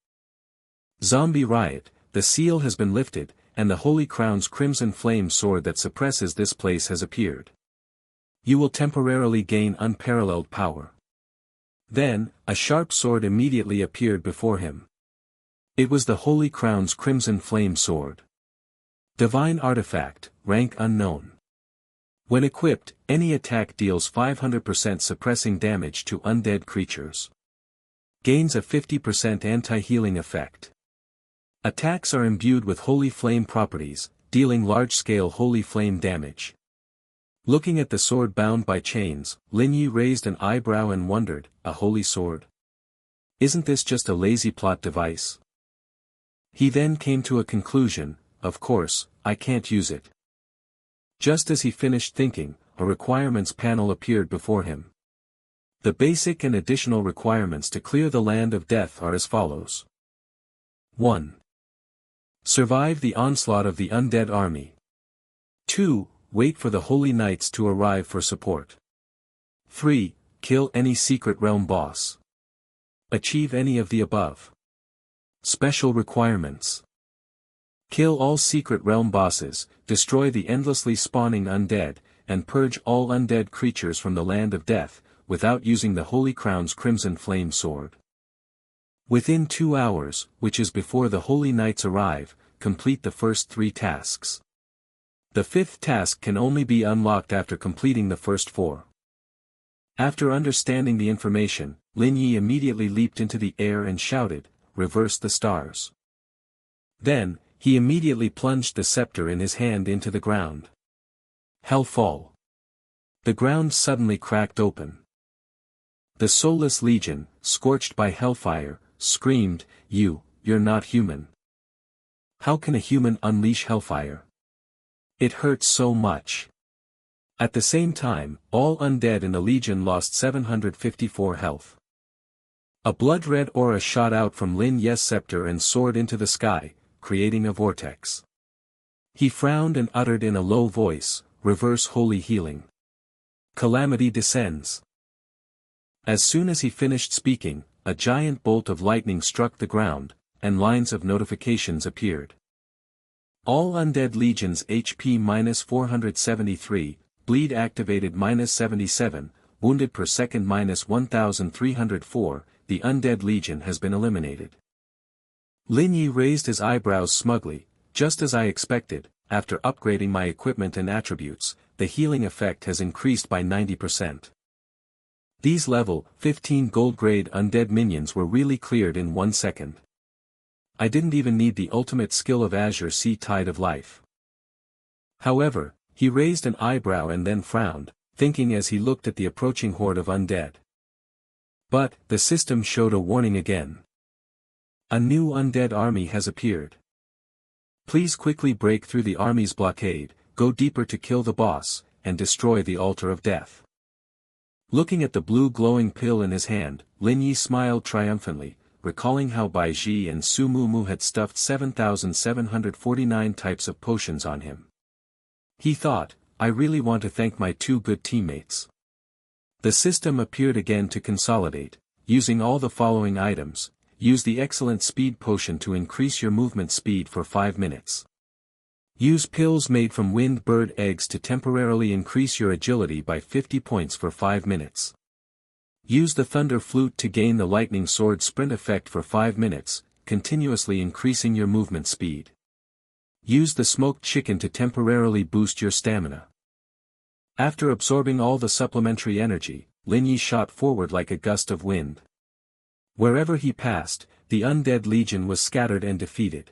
Zombie Riot, the seal has been lifted, and the Holy Crown's crimson flame sword that suppresses this place has appeared. You will temporarily gain unparalleled power. Then, a sharp sword immediately appeared before him. It was the Holy Crown's crimson flame sword. Divine Artifact, rank unknown. When equipped, any attack deals 500% suppressing damage to undead creatures. Gains a 50% anti-healing effect. Attacks are imbued with Holy Flame properties, dealing large-scale Holy Flame damage. Looking at the sword bound by chains, Lin Yi raised an eyebrow and wondered, a holy sword? Isn't this just a lazy plot device? He then came to a conclusion, of course, I can't use it. Just as he finished thinking, a requirements panel appeared before him. The basic and additional requirements to clear the Land of Death are as follows. 1. Survive the onslaught of the undead army. 2. Wait for the Holy Knights to arrive for support. 3. Kill any Secret Realm boss. Achieve any of the above. Special requirements. Kill all Secret Realm bosses, destroy the endlessly spawning undead, and purge all undead creatures from the Land of Death, without using the Holy Crown's Crimson Flame Sword. Within 2 hours, which is before the Holy Knights arrive, complete the first 3 tasks. The 5th task can only be unlocked after completing the first 4. After understanding the information, Lin Yi immediately leaped into the air and shouted, "Reverse the stars." Then, he immediately plunged the scepter in his hand into the ground. Hellfall. The ground suddenly cracked open. The soulless legion, scorched by hellfire, screamed, You're not human. How can a human unleash hellfire? It hurts so much. At the same time, all undead in the legion lost 754 health. A blood-red aura shot out from Lin Ye's scepter and soared into the sky, creating a vortex. He frowned and uttered in a low voice, "Reverse holy healing. Calamity descends." As soon as he finished speaking, a giant bolt of lightning struck the ground, and lines of notifications appeared. All undead legions HP -473, bleed activated -77, wounded per second -1304, the undead legion has been eliminated. Lin Yi raised his eyebrows smugly, just as I expected. After upgrading my equipment and attributes, the healing effect has increased by 90%. These level 15 gold grade undead minions were really cleared in 1 second. I didn't even need the ultimate skill of Azure Sea Tide of Life. However, he raised an eyebrow and then frowned, thinking as he looked at the approaching horde of undead. But, the system showed a warning again. A new undead army has appeared. Please quickly break through the army's blockade, go deeper to kill the boss, and destroy the altar of death. Looking at the blue glowing pill in his hand, Lin Yi smiled triumphantly, recalling how Bai Ji and Su Mumu had stuffed 7,749 types of potions on him. He thought, I really want to thank my two good teammates. The system appeared again to consolidate, using all the following items. Use the excellent speed potion to increase your movement speed for 5 minutes. Use pills made from wind bird eggs to temporarily increase your agility by 50 points for 5 minutes. Use the thunder flute to gain the lightning sword sprint effect for 5 minutes, continuously increasing your movement speed. Use the smoked chicken to temporarily boost your stamina. After absorbing all the supplementary energy, Lin Yi shot forward like a gust of wind. Wherever he passed, the undead legion was scattered and defeated.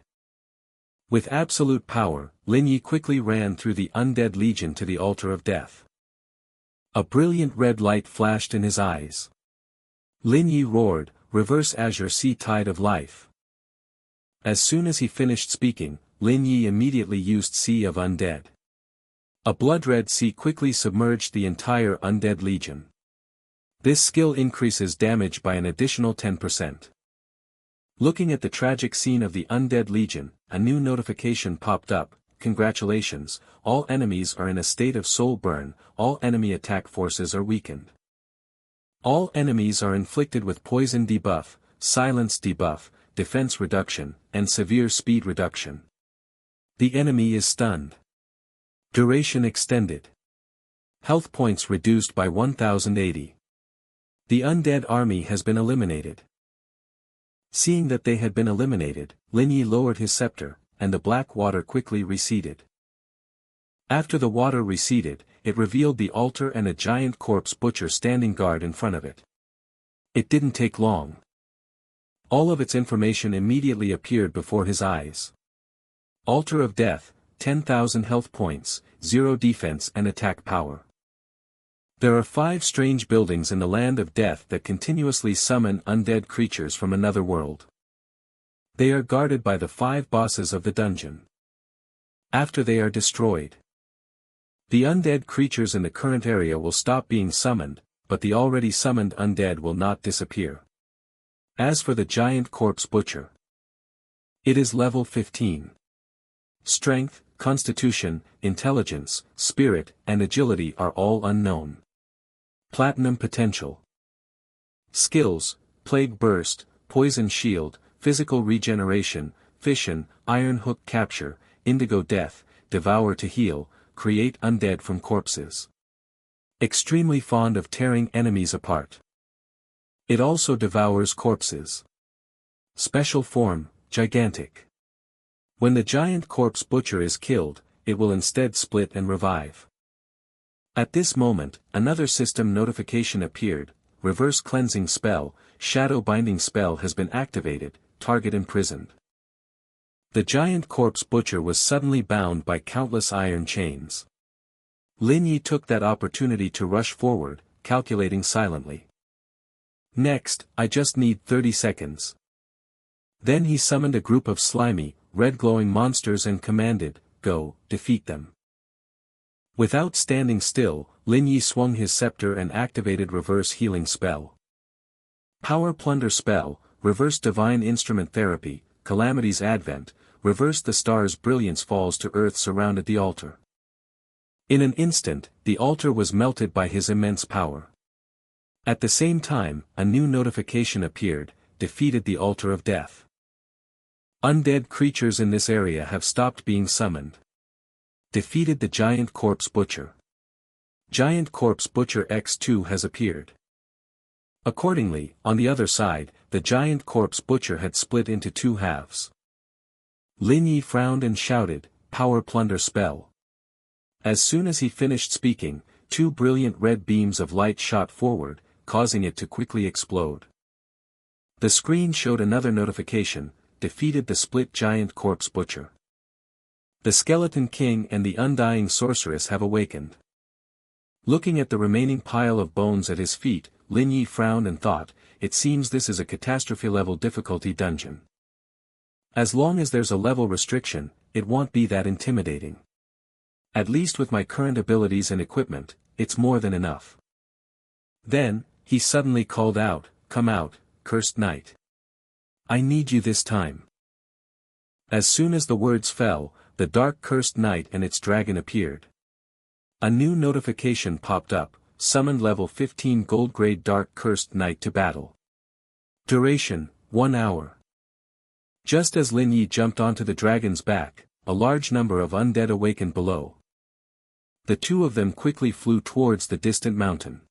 With absolute power, Lin Yi quickly ran through the undead legion to the altar of death. A brilliant red light flashed in his eyes. Lin Yi roared, "Reverse Azure Sea Tide of Life." As soon as he finished speaking, Lin Yi immediately used Sea of Undead. A blood-red sea quickly submerged the entire undead legion. This skill increases damage by an additional 10%. Looking at the tragic scene of the undead legion, a new notification popped up. Congratulations, all enemies are in a state of soul burn, all enemy attack forces are weakened. All enemies are inflicted with poison debuff, silence debuff, defense reduction, and severe speed reduction. The enemy is stunned. Duration extended. Health points reduced by 1080. The undead army has been eliminated. Seeing that they had been eliminated, Lin Yi lowered his scepter, and the black water quickly receded. After the water receded, it revealed the altar and a giant corpse butcher standing guard in front of it. It didn't take long. All of its information immediately appeared before his eyes. Altar of Death, 10,000 health points, 0 defense and attack power. There are 5 strange buildings in the land of death that continuously summon undead creatures from another world. They are guarded by the 5 bosses of the dungeon. After they are destroyed, the undead creatures in the current area will stop being summoned, but the already summoned undead will not disappear. As for the giant corpse butcher, it is level 15. Strength, constitution, intelligence, spirit, and agility are all unknown. Platinum potential. Skills, Plague Burst, Poison Shield, Physical Regeneration, Fission, Iron Hook Capture, Indigo Death, Devour to Heal, Create Undead from Corpses. Extremely fond of tearing enemies apart. It also devours corpses. Special form, Gigantic. When the giant corpse butcher is killed, it will instead split and revive. At this moment, another system notification appeared. Reverse Cleansing Spell, Shadow Binding Spell has been activated, target imprisoned. The giant corpse butcher was suddenly bound by countless iron chains. Lin Yi took that opportunity to rush forward, calculating silently. Next, I just need 30 seconds. Then he summoned a group of slimy, red-glowing monsters and commanded, "Go, defeat them." Without standing still, Lin Yi swung his scepter and activated Reverse Healing Spell. Power Plunder Spell, Reverse Divine Instrument Therapy, Calamity's Advent, Reverse the Star's Brilliance falls to earth surrounded the altar. In an instant, the altar was melted by his immense power. At the same time, a new notification appeared, defeated the altar of death. Undead creatures in this area have stopped being summoned. Defeated the Giant Corpse Butcher. Giant Corpse Butcher X2 has appeared. Accordingly, on the other side, the Giant Corpse Butcher had split into two halves. Lin Yi frowned and shouted, "Power Plunder Spell." As soon as he finished speaking, two brilliant red beams of light shot forward, causing it to quickly explode. The screen showed another notification, defeated the split Giant Corpse Butcher. The Skeleton King and the Undying Sorceress have awakened. Looking at the remaining pile of bones at his feet, Lin Yi frowned and thought, it seems this is a catastrophe-level difficulty dungeon. As long as there's a level restriction, it won't be that intimidating. At least with my current abilities and equipment, it's more than enough. Then, he suddenly called out, "Come out, cursed knight. I need you this time." As soon as the words fell, the dark cursed knight and its dragon appeared. A new notification popped up, summoned level 15 gold grade dark cursed knight to battle. Duration, 1 hour. Just as Lin Yi jumped onto the dragon's back, a large number of undead awakened below. The two of them quickly flew towards the distant mountain.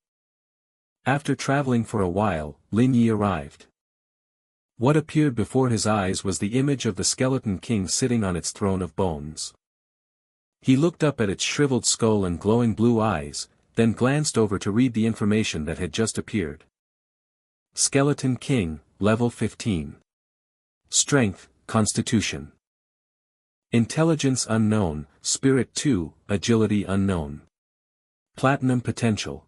After traveling for a while, Lin Yi arrived. What appeared before his eyes was the image of the Skeleton King sitting on its throne of bones. He looked up at its shriveled skull and glowing blue eyes, then glanced over to read the information that had just appeared. Skeleton King, level 15. Strength, Constitution. Intelligence unknown, Spirit 2, Agility unknown. Platinum potential.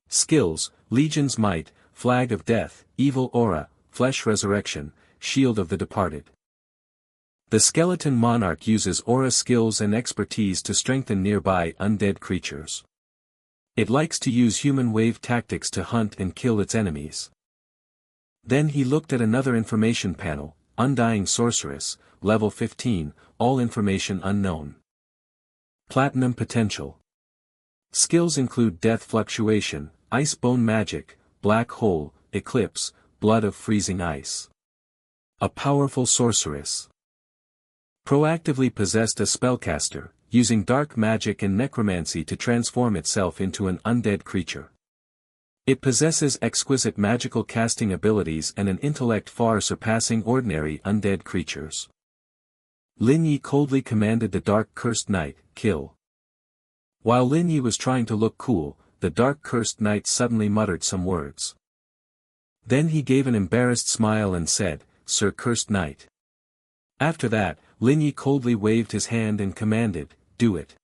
Skills, Legion's Might, Flag of Death, Evil Aura, Flesh Resurrection, Shield of the Departed. The Skeleton Monarch uses aura skills and expertise to strengthen nearby undead creatures. It likes to use human wave tactics to hunt and kill its enemies. Then he looked at another information panel, Undying Sorceress, level 15, all information unknown. Platinum potential. Skills include Death Fluctuation, Ice Bone Magic, Black Hole, Eclipse, Blood of Freezing Ice. A powerful sorceress. Proactively possessed a spellcaster, using dark magic and necromancy to transform itself into an undead creature. It possesses exquisite magical casting abilities and an intellect far surpassing ordinary undead creatures. Lin Yi coldly commanded the Dark Cursed Knight, "Kill." While Lin Yi was trying to look cool, the Dark Cursed Knight suddenly muttered some words. Then he gave an embarrassed smile and said, "Sir Cursed Knight." After that, Lin Yi coldly waved his hand and commanded, "Do it."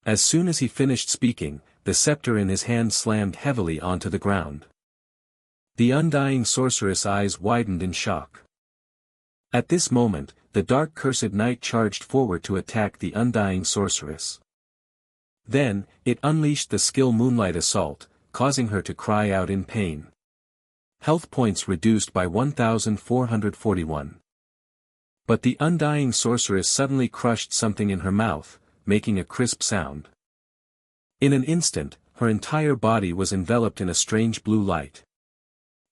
As soon as he finished speaking, the scepter in his hand slammed heavily onto the ground. The Undying Sorceress' eyes widened in shock. At this moment, the Dark Cursed Knight charged forward to attack the Undying Sorceress. Then, it unleashed the skill Moonlight Assault, causing her to cry out in pain. Health points reduced by 1,441. But the Undying Sorceress suddenly crushed something in her mouth, making a crisp sound. In an instant, her entire body was enveloped in a strange blue light.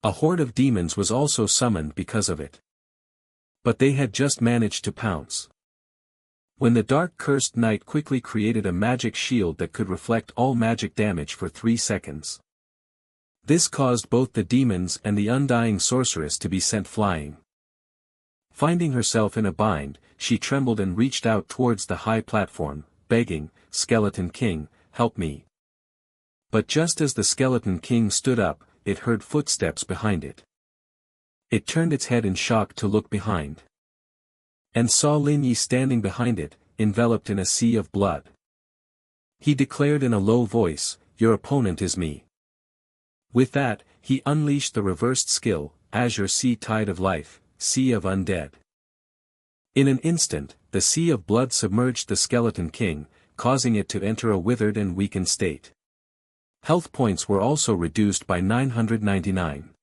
A horde of demons was also summoned because of it. But they had just managed to pounce. When the Dark Cursed Knight quickly created a magic shield that could reflect all magic damage for 3 seconds. This caused both the demons and the Undying Sorceress to be sent flying. Finding herself in a bind, she trembled and reached out towards the high platform, begging, "Skeleton King, help me." But just as the Skeleton King stood up, it heard footsteps behind it. It turned its head in shock to look behind. and saw Lin Yi standing behind it, enveloped in a sea of blood. He declared in a low voice, "Your opponent is me." With that, he unleashed the reversed skill, Azure Sea Tide of Life, Sea of Undead. In an instant, the sea of blood submerged the Skeleton King, causing it to enter a withered and weakened state. Health points were also reduced by 999.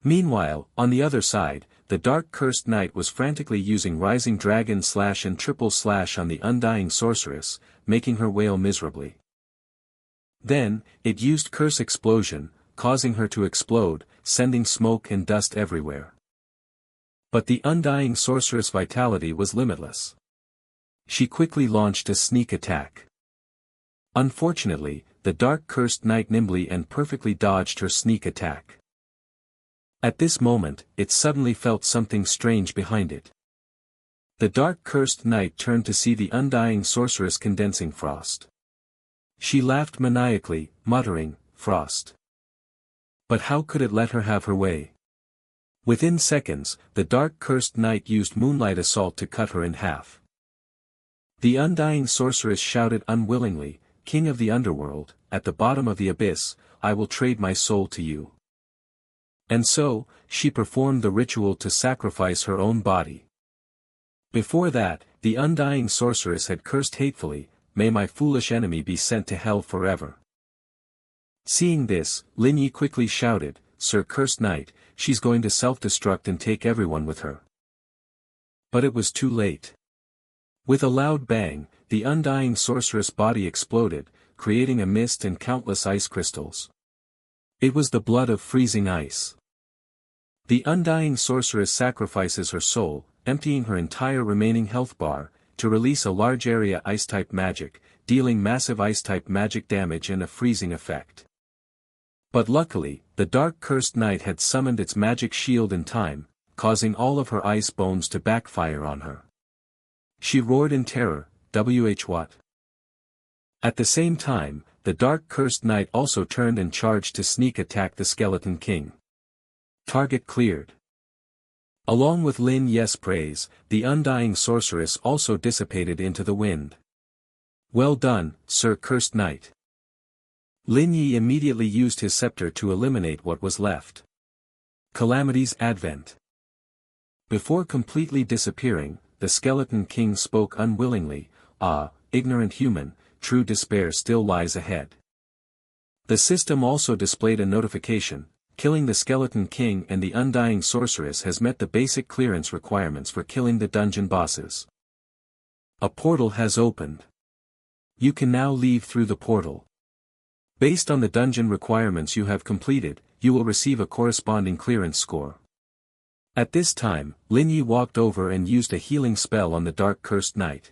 Meanwhile, on the other side, the Dark Cursed Knight was frantically using Rising Dragon Slash and Triple Slash on the Undying Sorceress, making her wail miserably. Then, it used Curse Explosion, causing her to explode, sending smoke and dust everywhere. But the Undying Sorceress' vitality was limitless. She quickly launched a sneak attack. Unfortunately, the Dark Cursed Knight nimbly and perfectly dodged her sneak attack. At this moment, it suddenly felt something strange behind it. The Dark Cursed Knight turned to see the Undying Sorceress condensing frost. She laughed maniacally, muttering, "Frost." But how could it let her have her way? Within seconds, the Dark Cursed Knight used Moonlight Assault to cut her in half. The Undying Sorceress shouted unwillingly, "King of the Underworld, at the bottom of the abyss, I will trade my soul to you." And so, she performed the ritual to sacrifice her own body. Before that, the Undying Sorceress had cursed hatefully, "May my foolish enemy be sent to hell forever." Seeing this, Lin Yi quickly shouted, "Sir Cursed Knight, she's going to self-destruct and take everyone with her." But it was too late. With a loud bang, the Undying Sorceress' body exploded, creating a mist and countless ice crystals. It was the blood of freezing ice. The Undying Sorceress sacrifices her soul, emptying her entire remaining health bar, to release a large area ice-type magic, dealing massive ice-type magic damage and a freezing effect. But luckily, the Dark Cursed Knight had summoned its magic shield in time, causing all of her ice bones to backfire on her. She roared in terror, "What?" At the same time, the Dark Cursed Knight also turned and charged to sneak attack the Skeleton King. Target cleared. Along with Lin Yi's praise, the Undying Sorceress also dissipated into the wind. "Well done, Sir Cursed Knight." Lin Yi immediately used his scepter to eliminate what was left. Calamity's Advent. Before completely disappearing, the Skeleton King spoke unwillingly, "Ah, ignorant human, true despair still lies ahead." The system also displayed a notification, "Killing the Skeleton King and the Undying Sorceress has met the basic clearance requirements for killing the dungeon bosses. A portal has opened. You can now leave through the portal. Based on the dungeon requirements you have completed, you will receive a corresponding clearance score." At this time, Lin Yi walked over and used a healing spell on the Dark Cursed Knight.